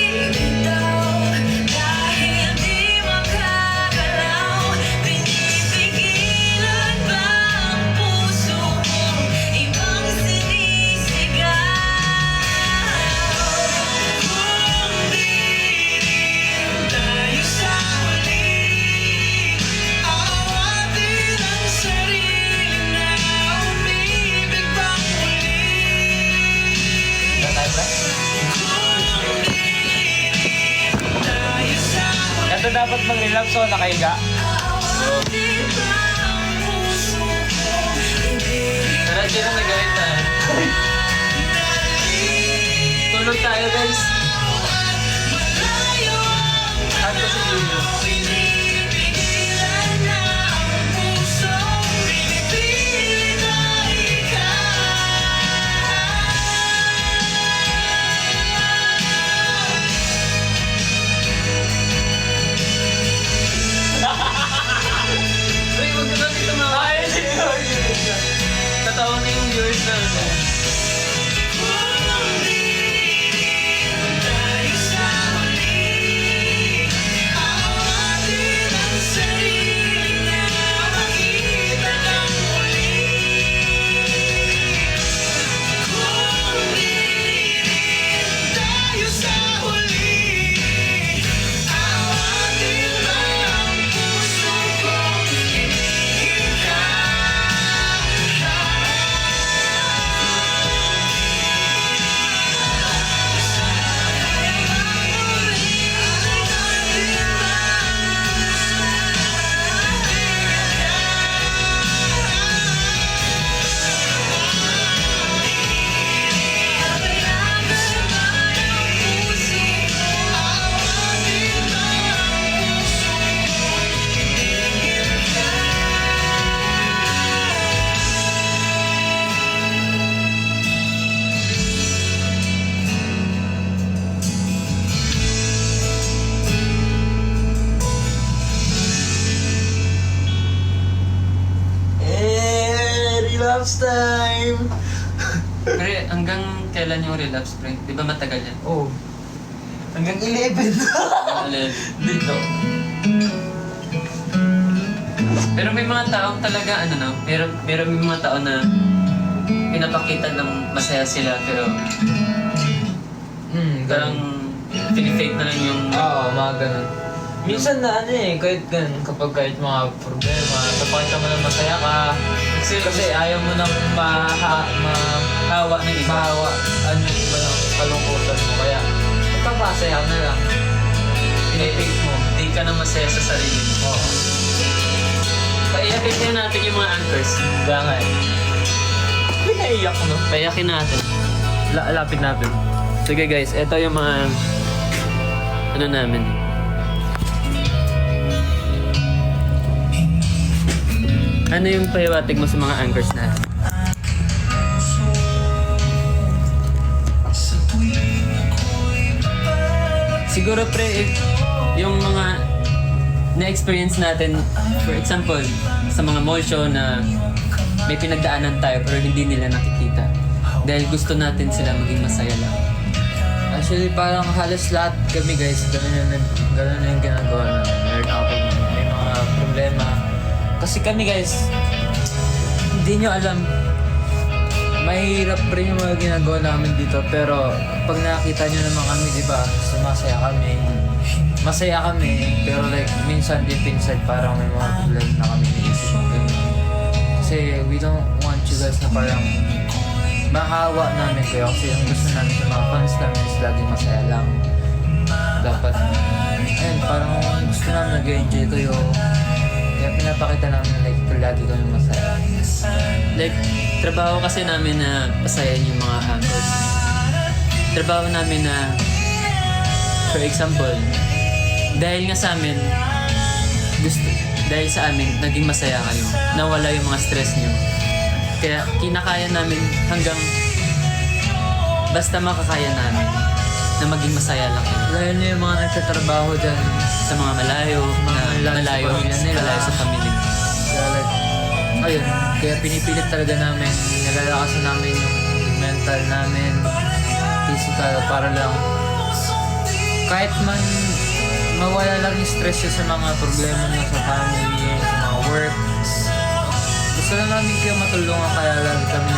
dahil di makagalaw, pinipigilan ba ang puso mo, ibang sinisigaw? Kung di rin tayo sa huli, aawatin ang sarili na umibig pang muli. Ito dapat mag-relapse o nakahiga. Tara, dyan na nagawin tayo. Tulog tayo, guys. Hard ko si Julio. Uy, huwag ka natin tumawa. Ay, tatawa na yung viewers natin. Relapse time! Pre, hanggang kailan yung relapse, pre? Di ba matagal yan? Oh. Hanggang 11. Alin? Dito. Pero may mga taong talaga, ano no? Pero may mga tao na pinapakita ng masaya sila, pero Parang pinifake na lang yung... Oo, mga ganun. Minsan na ano eh, kahit mga problema, napakita mo na masaya ka. Kasi ayaw mo nang Hawa ng iba. mahawa ano yung iba ng kalungkutan mo. Kaya, magpapasaya ka na lang. Pinipake mo. Hindi ka na masaya sa sarili mo. Oo. Paiyakin kaya natin yung mga anchors. Kaya nga eh. Pinaiyak no? Paiyakin natin. Lapit natin. Sige guys, ito yung mga... Ano namin. Ano yung pahiwatig mo sa mga anchors natin? Siguro pre, if yung mga na-experience natin, for example, sa mga mall show na may pinagdaanan tayo pero hindi nila nakikita. Dahil gusto natin sila maging masaya lang. Actually, parang halos lahat kami guys, ganun na yung ginagawa namin. Meron ako pag may mga problema. Kasi kami guys, hindi nyo alam, mahirap rin yung mga ginagawa namin dito. Pero pag nakita nyo naman kami, di ba, sumasaya kami. Masaya kami, pero like, minsan deep inside parang may mga problema na kami naisip. Kasi we don't want you guys na parang mahawa namin kayo kasi ang gusto namin sa mga fans namin is laging masaya lang. Dapat, ayun, parang gusto namin nag-enjoy kayo. Kaya pinapakita namin like lagi kami masaya. Like, trabaho kasi namin na pasayan yung mga anchors. Trabaho namin na, for example, dahil nga sa amin, dahil sa amin, naging masaya kayo. Nawala yung mga stress nyo. Kaya kinakaya namin hanggang basta makakaya namin na maging masaya lang kayo. Lalo na yung mga nagtatrabaho dyan. Sa mga malayo, malayo sa pamilya. Kaya like, ayun, kaya pinipilit talaga namin, nalalakasan namin yung mental namin, physical, para lang kahit man mawala lang yung stress yun sa mga problema nyo sa family, sa mga work. Gusto na namin kayo matulungan kaya lagi kami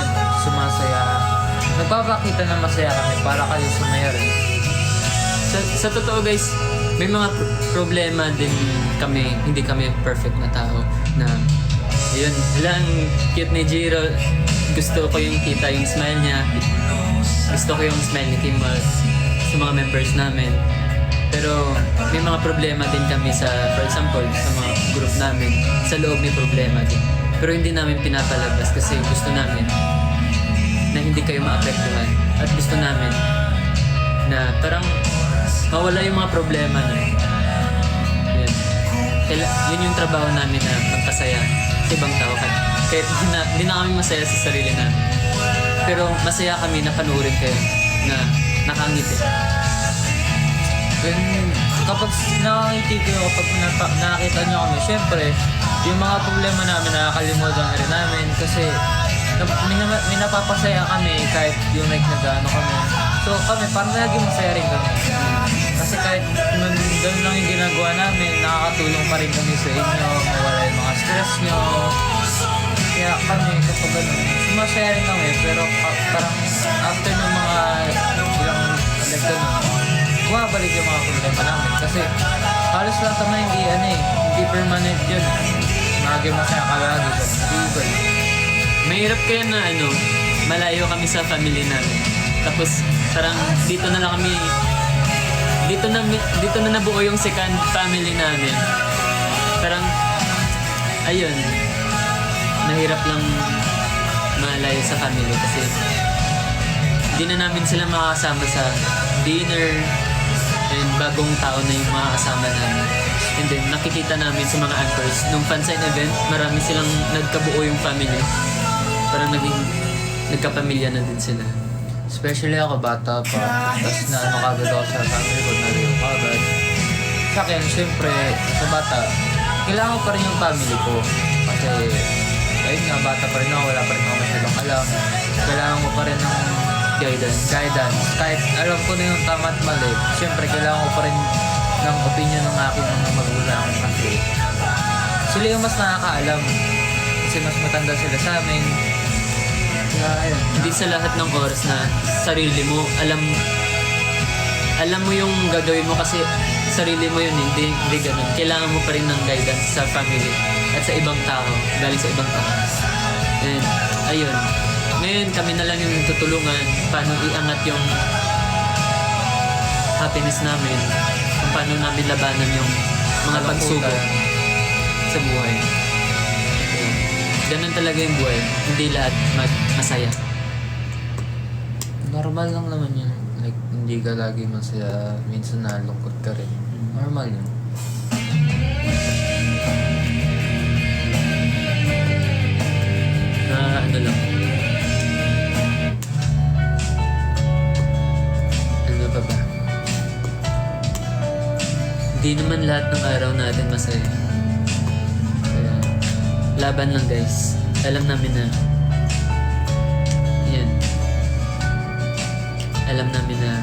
sumasaya. Nagpapakita na masaya kami para kayo sumaya rin. Sa totoo guys, may mga problema din kami, hindi kami perfect na tao na ayun, lang cute ni Jiro, gusto ko yung kita yung smile niya, gusto ko yung smile ni Kimal sa mga members namin. Pero may mga problema din kami sa, for example, sa mga group namin, sa loob may problema din. Pero hindi namin pinapalabas kasi gusto namin na hindi kayo maapektuhan. At gusto namin na parang mawala yung mga problema na yun. Yun yung trabaho namin na magpasaya sa ibang tao. Kahit hindi na kami masaya sa sarili namin. Pero masaya kami na panuorin kayo na nakangiti. Kapag nakangiti kayo, kapag nakakita nyo kami, syempre, yung mga problema namin nakakalimutan na rin namin kasi may napapasaya kami kahit yung like nag-ano kami. So kami, parang lagi masaya rin kami. Kasi kahit ganun lang yung ginagawa namin, nakakatulong pa rin kami sa inyo, mawala yung mga stress nyo. Kaya kami, kapag ganun, sumasaya rin kami, pero parang after ng mga ilang like ganun, bumabalik yung mga problema namin. Kasi halos lahat naman hindi permanent yun. Lagi masaya ka lagi. Hindi. Mahirap kaya na malayo kami sa family namin. Tapos parang dito na kami, dito na nabuo yung second family namin. Parang, ayun, mahirap lang malayo sa family kasi hindi na namin sila makakasama sa dinner and bagong taon na yung mga kasama namin. And then, nakikita namin sa mga anchors, nung fansign event, marami silang nagkabuo yung family. Parang nagkapamilya na din sila. Especially ako, bata pa. Tapos na kagad ako sa family ko, nariyo kagad. Sa akin, syempre, sa bata, kailangan ko pa rin yung family ko. Kasi, ayun nga, bata pa rin ako, wala pa rin ako masyadong alam. Kailangan ko pa rin ng guidance. Kahit alam ko na yung tama at mali, syempre, kailangan ko pa rin ng opinion ng aking mga magulang. Kasi, sila yung mas nakakaalam. Kasi mas matanda sila sa amin. Kaya, ayun. Hindi sa lahat ng oras na sarili mo, alam alam mo yung gagawin mo kasi sarili mo yun, hindi ganun. Kailangan mo pa rin ng guidance sa family at sa ibang tao, galing sa ibang tao. And ayun, ngayon kami na lang yung tutulungan paano iangat yung happiness namin, kung paano namin labanan yung mga pagsubok sa buhay. Ayun. Ganun talaga yung buhay, hindi lahat masaya. Normal lang naman yun. Like, hindi ka lagi masaya. Minsan nalungkot ka rin. Normal yun. Na ano lang. Ano pa ba? Hindi naman lahat ng araw natin masaya. Kaya, laban lang guys. Alam namin na yan. Alam namin na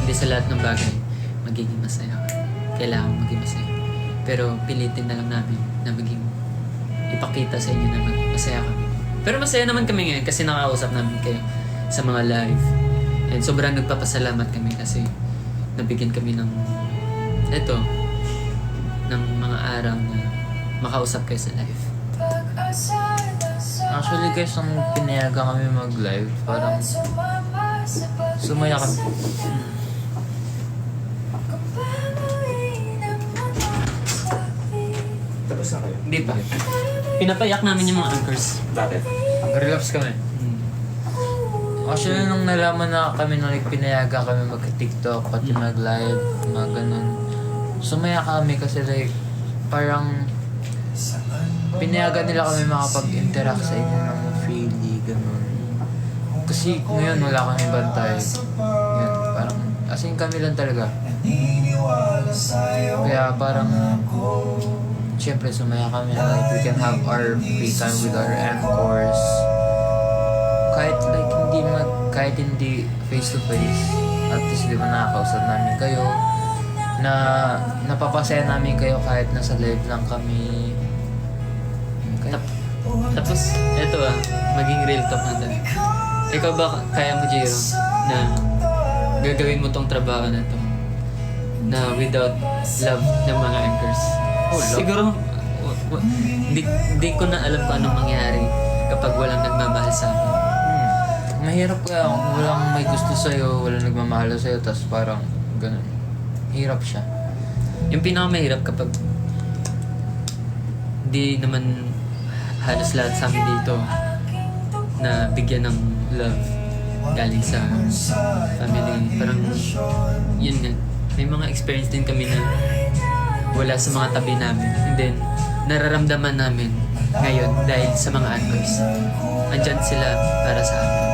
hindi sa lahat ng bagay magiging masaya ka. Kailangan maging masaya. Pero pilitin na lang namin na maging ipakita sa inyo na masaya kami. Pero masaya naman kami ngayon kasi nakakausap namin kayo sa mga live. And sobrang nagpapasalamat kami kasi nabigyan kami ng ng mga araw na makausap kayo sa live. Actually guys, nung pinayagan kami mag-live, parang sumaya kami. Tapos na kayo. Hindi pa. Pinapayak namin yung mga anchors. Bakit? Relax kami. Actually, nung nalaman na kami nung pinayagan kami mag-TikTok, pati mag-live, mga ganun, sumaya kami kasi like, parang pinayagan nila kami makapag-interact sa inyo ng freely, ganun. Kasi ngayon wala kami bantay. Yun, parang, as in kami lang talaga. Kaya parang, syempre sumaya kami na like, we can have our free time with our anchors. Kahit hindi face to face, at least di ba nakakausap namin kayo, na napapasaya namin kayo kahit nasa live lang kami. Tapos, eto maging real talk na tayo. Ikaw ba, kaya mo, Jiro, na gagawin mo tong trabaho na to na without love ng mga anchors? Love? Siguro, hindi ko na alam kung anong mangyari kapag walang nagmamahal sa amin. Mahirap kaya kung walang may gusto sa'yo, walang nagmamahal sa'yo, tas parang ganun. Hirap siya. Yung pinakamahirap kapag di naman halos lahat sa amin dito na bigyan ng love galing sa family. Parang yun nga, may mga experience din kami na wala sa mga tabi namin. And then, nararamdaman namin ngayon dahil sa mga anchors. Andyan sila para sa amin.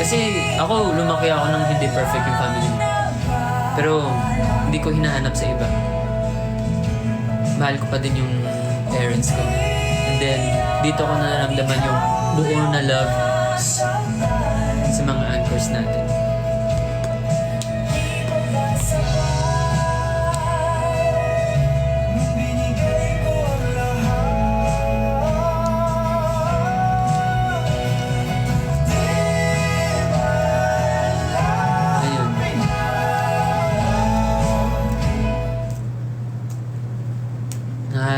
Kasi ako, lumaki ako ng hindi perfect yung family ko. Pero hindi ko hinahanap sa iba. Mahal ko pa din yung parents ko. And then, dito ko nararamdaman yung buo na love sa mga anchors natin. Ayun.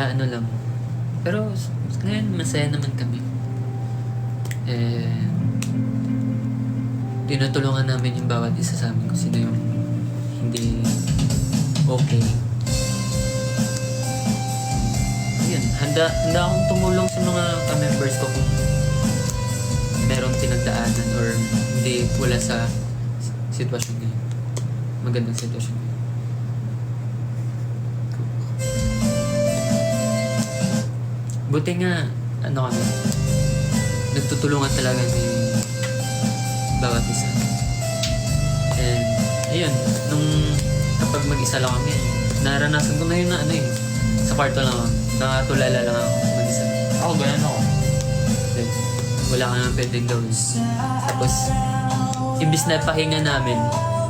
Ano lang. Pero ngayon masaya naman kami. Tinutulungan namin yung bawat isa sa amin kung sino yung hindi okay. Ayun, handa akong tumulong sa mga ka-members ko kung merong pinagdaanan or hindi wala sa sitwasyon ngayon. Magandang sitwasyon ngayon. Buti nga, kami, nagtutulungan talaga ni bawat isa. And, ayun, nung kapag mag-isa lang kami, naranasan ko na yun na sa kwarto lang ako, nakatulala lang ako mag-isa. Ako, ganyan ako. Then, wala ka naman pwedeng gawin. Tapos, imbis na pahinga namin,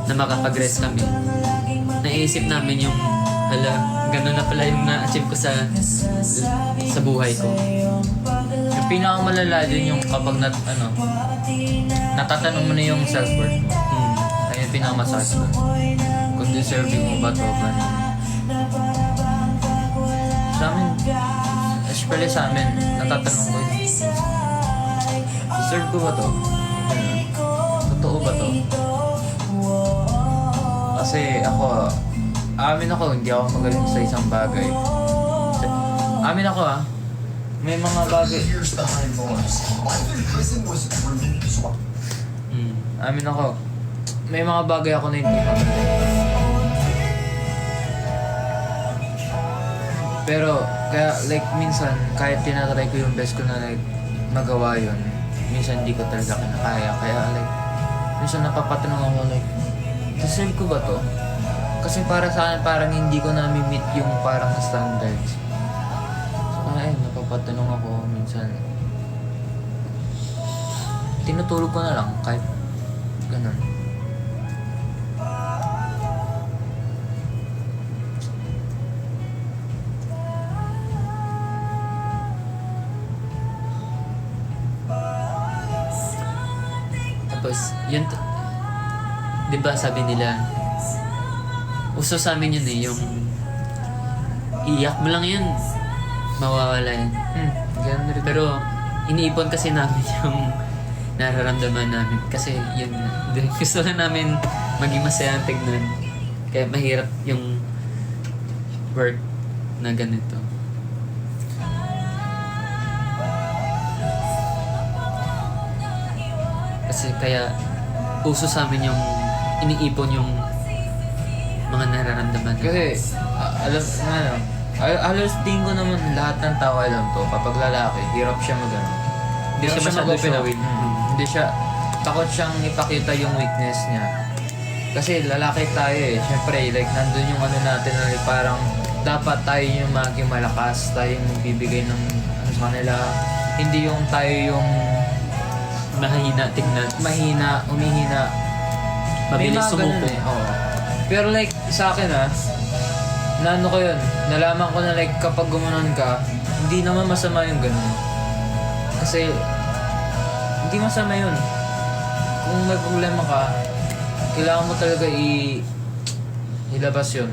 na makapag-rest kami, naisip namin yung, ganun na pala yung na-achieve ko sa buhay ko. Yung pinakamalala din yung kapag natatanong mo na yung self-worth mo. Ayun yung pinakamasakit doon. Kung deserving mo ba to, ganun. Sa amin, especially sa amin, natatanong ko yun. Deserve ko ba to? Ganun. Totoo ba to? Kasi ako, amin ako, hindi ako magaling sa isang bagay. Amin ako may mga bagay. Amin ako, may mga bagay ako na hindi magaling. Pero, kaya like minsan, kahit tinatry ko yung best ko na like magawa yun, minsan hindi ko talaga kinakaya. Kaya like, minsan napapatanong ako like, deserve ko ba to? Kasi para sa akin, parang hindi ko na-meet yung parang standards. So kaya napapatanong ako minsan. Tinutulog ko na lang kahit ganun. Tapos, yun, di ba sabi nila, uso sa amin yun yung iyak mo lang yun, mawawala yan. Ganun rin. Pero, iniipon kasi namin yung nararamdaman namin. Kasi yun, gusto lang namin maging masaya ang tignan. Kaya mahirap yung work na ganito. Kasi kaya uso sa amin yung iniipon yung mga nararamdaman. Kasi, alam, ano, halos tingin ko naman lahat ng tao alam to, kapag lalaki, hirap siya mag-ano. Hindi siya masyado mag-open up. showing. Hindi siya, takot siyang ipakita yung weakness niya. Kasi lalaki tayo syempre, like, nandun yung ano natin na like, parang dapat tayo yung maging malakas, tayo yung magbibigay ng ano sa kanila. Hindi yung tayo yung Mahina tignan. mahina, umihina. Mabilis May mga sumuko. ganun oo. Pero like, sa akin na ano ko yun, nalaman ko na like kapag gumanon ka, hindi naman masama yung ganun. Kasi, hindi masama yun. Kung may problema ka, kailangan mo talaga ilabas yun.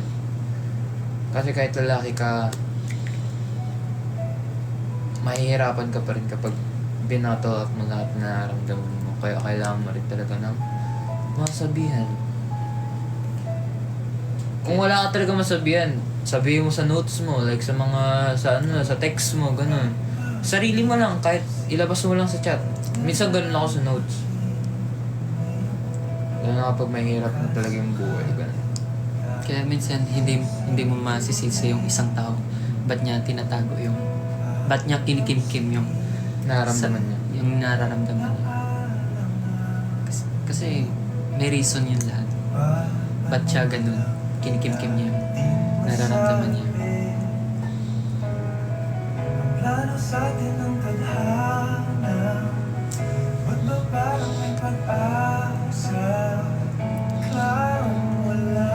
Kasi kahit lalaki ka, mahihirapan ka pa rin kapag binottle up mo lahat na nararamdaman mo. Kaya kailangan mo rin talaga ng masabihan. Kung wala ka talaga masabihan, sabihin mo sa notes mo, like sa mga, sa text mo, ganun. Sarili mo lang, kahit ilabas mo lang sa chat. Minsan ganun ako sa notes. Ganun ako pag mahirap na talaga yung buhay, ganun. Kaya minsan hindi mo masisisi yung isang tao. Ba't niya tinatago yung... Ba't niya kinikimkim yung... Nararamdaman niya. Yung nararamdaman niya. Kasi may reason yun lahat. Ba't siya ganun? Kinikimkim niya yung nararamdaman niya. Plano sa atin ang tadhana. Ba't ba parang may pag-asa? Klarong wala.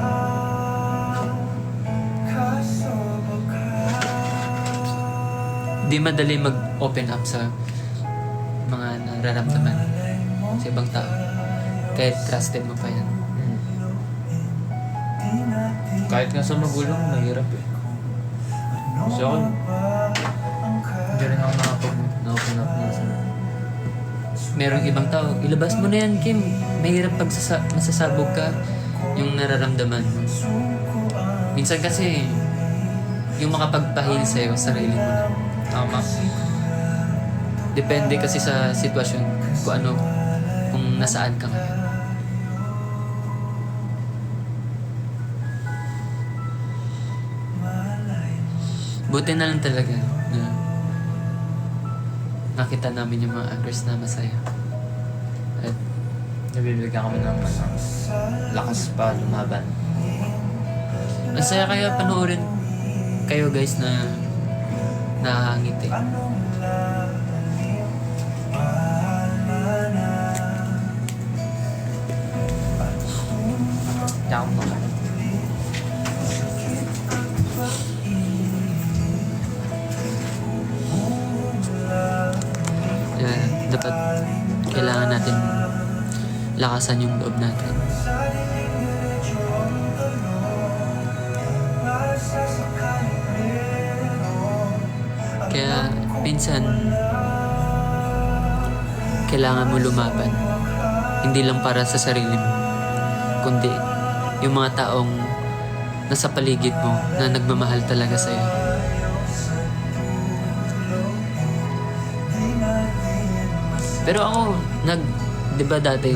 Kaso baka Di madali mag-open up sa mga nararamdaman sa ibang tao. Kahit trusted mo pa yan. Kahit nga sa magulang, mahirap So, hindi rin ako na-open up na sa... Merong ibang tao, ilabas mo na yan, Kim. Mahirap pag masasabog ka yung nararamdaman mo. Minsan kasi, yung makapagpahil sa'yo, sarili mo na. Tama. Depende kasi sa sitwasyon kung ano, kung nasaan ka ngayon. Buti na lang talaga na nakita namin yung mga actors na masaya. At Nabibigyan kami ng lakas pa lumaban. masaya kaya panoorin kayo guys na nakakangiti. Down mo ka. Kaya dapat kailangan natin lakasan yung loob natin. Kaya minsan kailangan mo lumaban. Hindi lang para sa sarili mo, kundi yung mga taong nasa paligid mo na nagmamahal talaga sa'yo. Pero ako, di ba dati,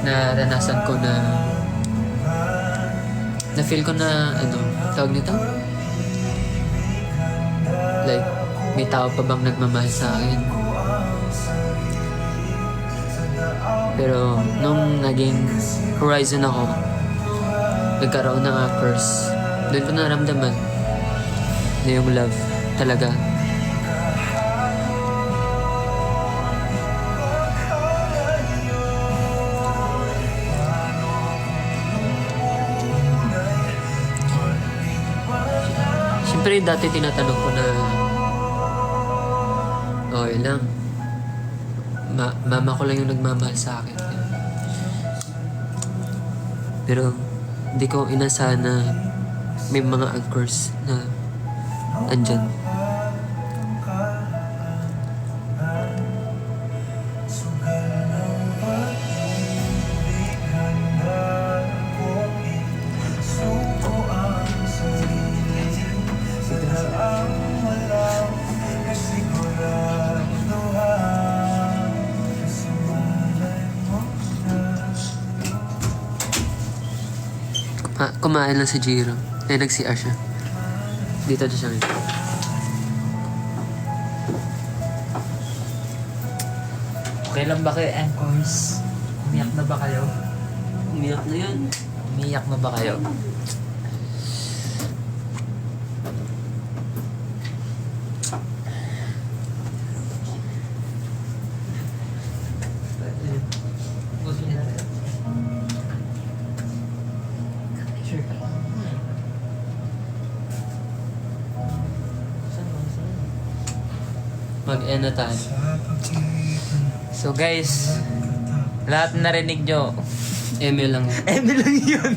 naranasan ko na feel ko na, tawag nito? Like, may tao pa bang nagmamahal sa akin? Pero, nung naging horizon ako, nagkaroon ng first, doon ko naramdaman na yung love talaga. Siyempre, dati tinatanong ko na okay lang. Mama ko lang yung nagmamahal sa akin. Pero, hindi ko inasahan na may mga anchors na andyan. Kumain lang si Jiro. Nag-CR siya. Dito siya ngayon. Okay lang ba kayo, anchors? Umiyak na ba kayo? Umiyak na yan. Umiyak na ba kayo? Mag-end na tayo. So guys, lahat narinig nyo. Emil lang yan. Emil lang yun.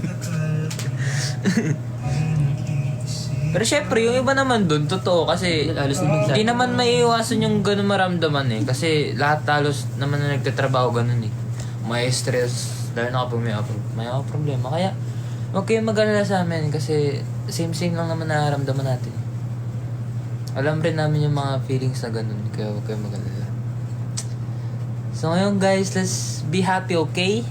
Pero syempre, yung iba naman dun, totoo. Kasi Halos naman hindi naman maiiwasan yung ganun maramdaman eh. Kasi lahat halos naman na nagtatrabaho ganun eh. May stress, dahil na kapag may problema. Kaya, huwag kayong mag-alala sa amin kasi same-same lang naman nararamdaman natin. Alam rin namin yung mga feelings na ganun, kaya huwag kayong mag-alala. So ngayon guys, let's be happy, okay?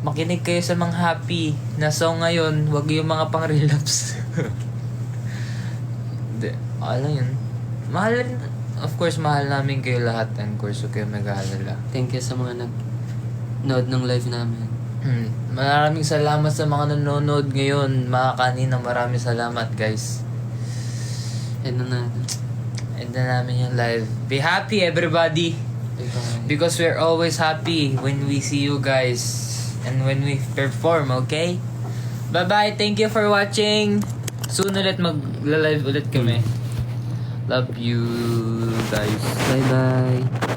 Makinig kayo sa mga happy na song ngayon, huwag yung mga pang-relapse. Hindi, okay lang yun. Of course, mahal namin kayo lahat, and of course, huwag kayong mag-alala. Thank you sa mga nag-nood ng live namin. Maraming salamat sa mga nanonood ngayon, mga kanina, maraming salamat guys. End na natin. End na namin yung live. Be happy everybody! Because we're always happy when we see you guys and when we perform, okay? Bye-bye! Thank you for watching! Soon ulit mag-live ulit kami. Love you guys. Bye-bye.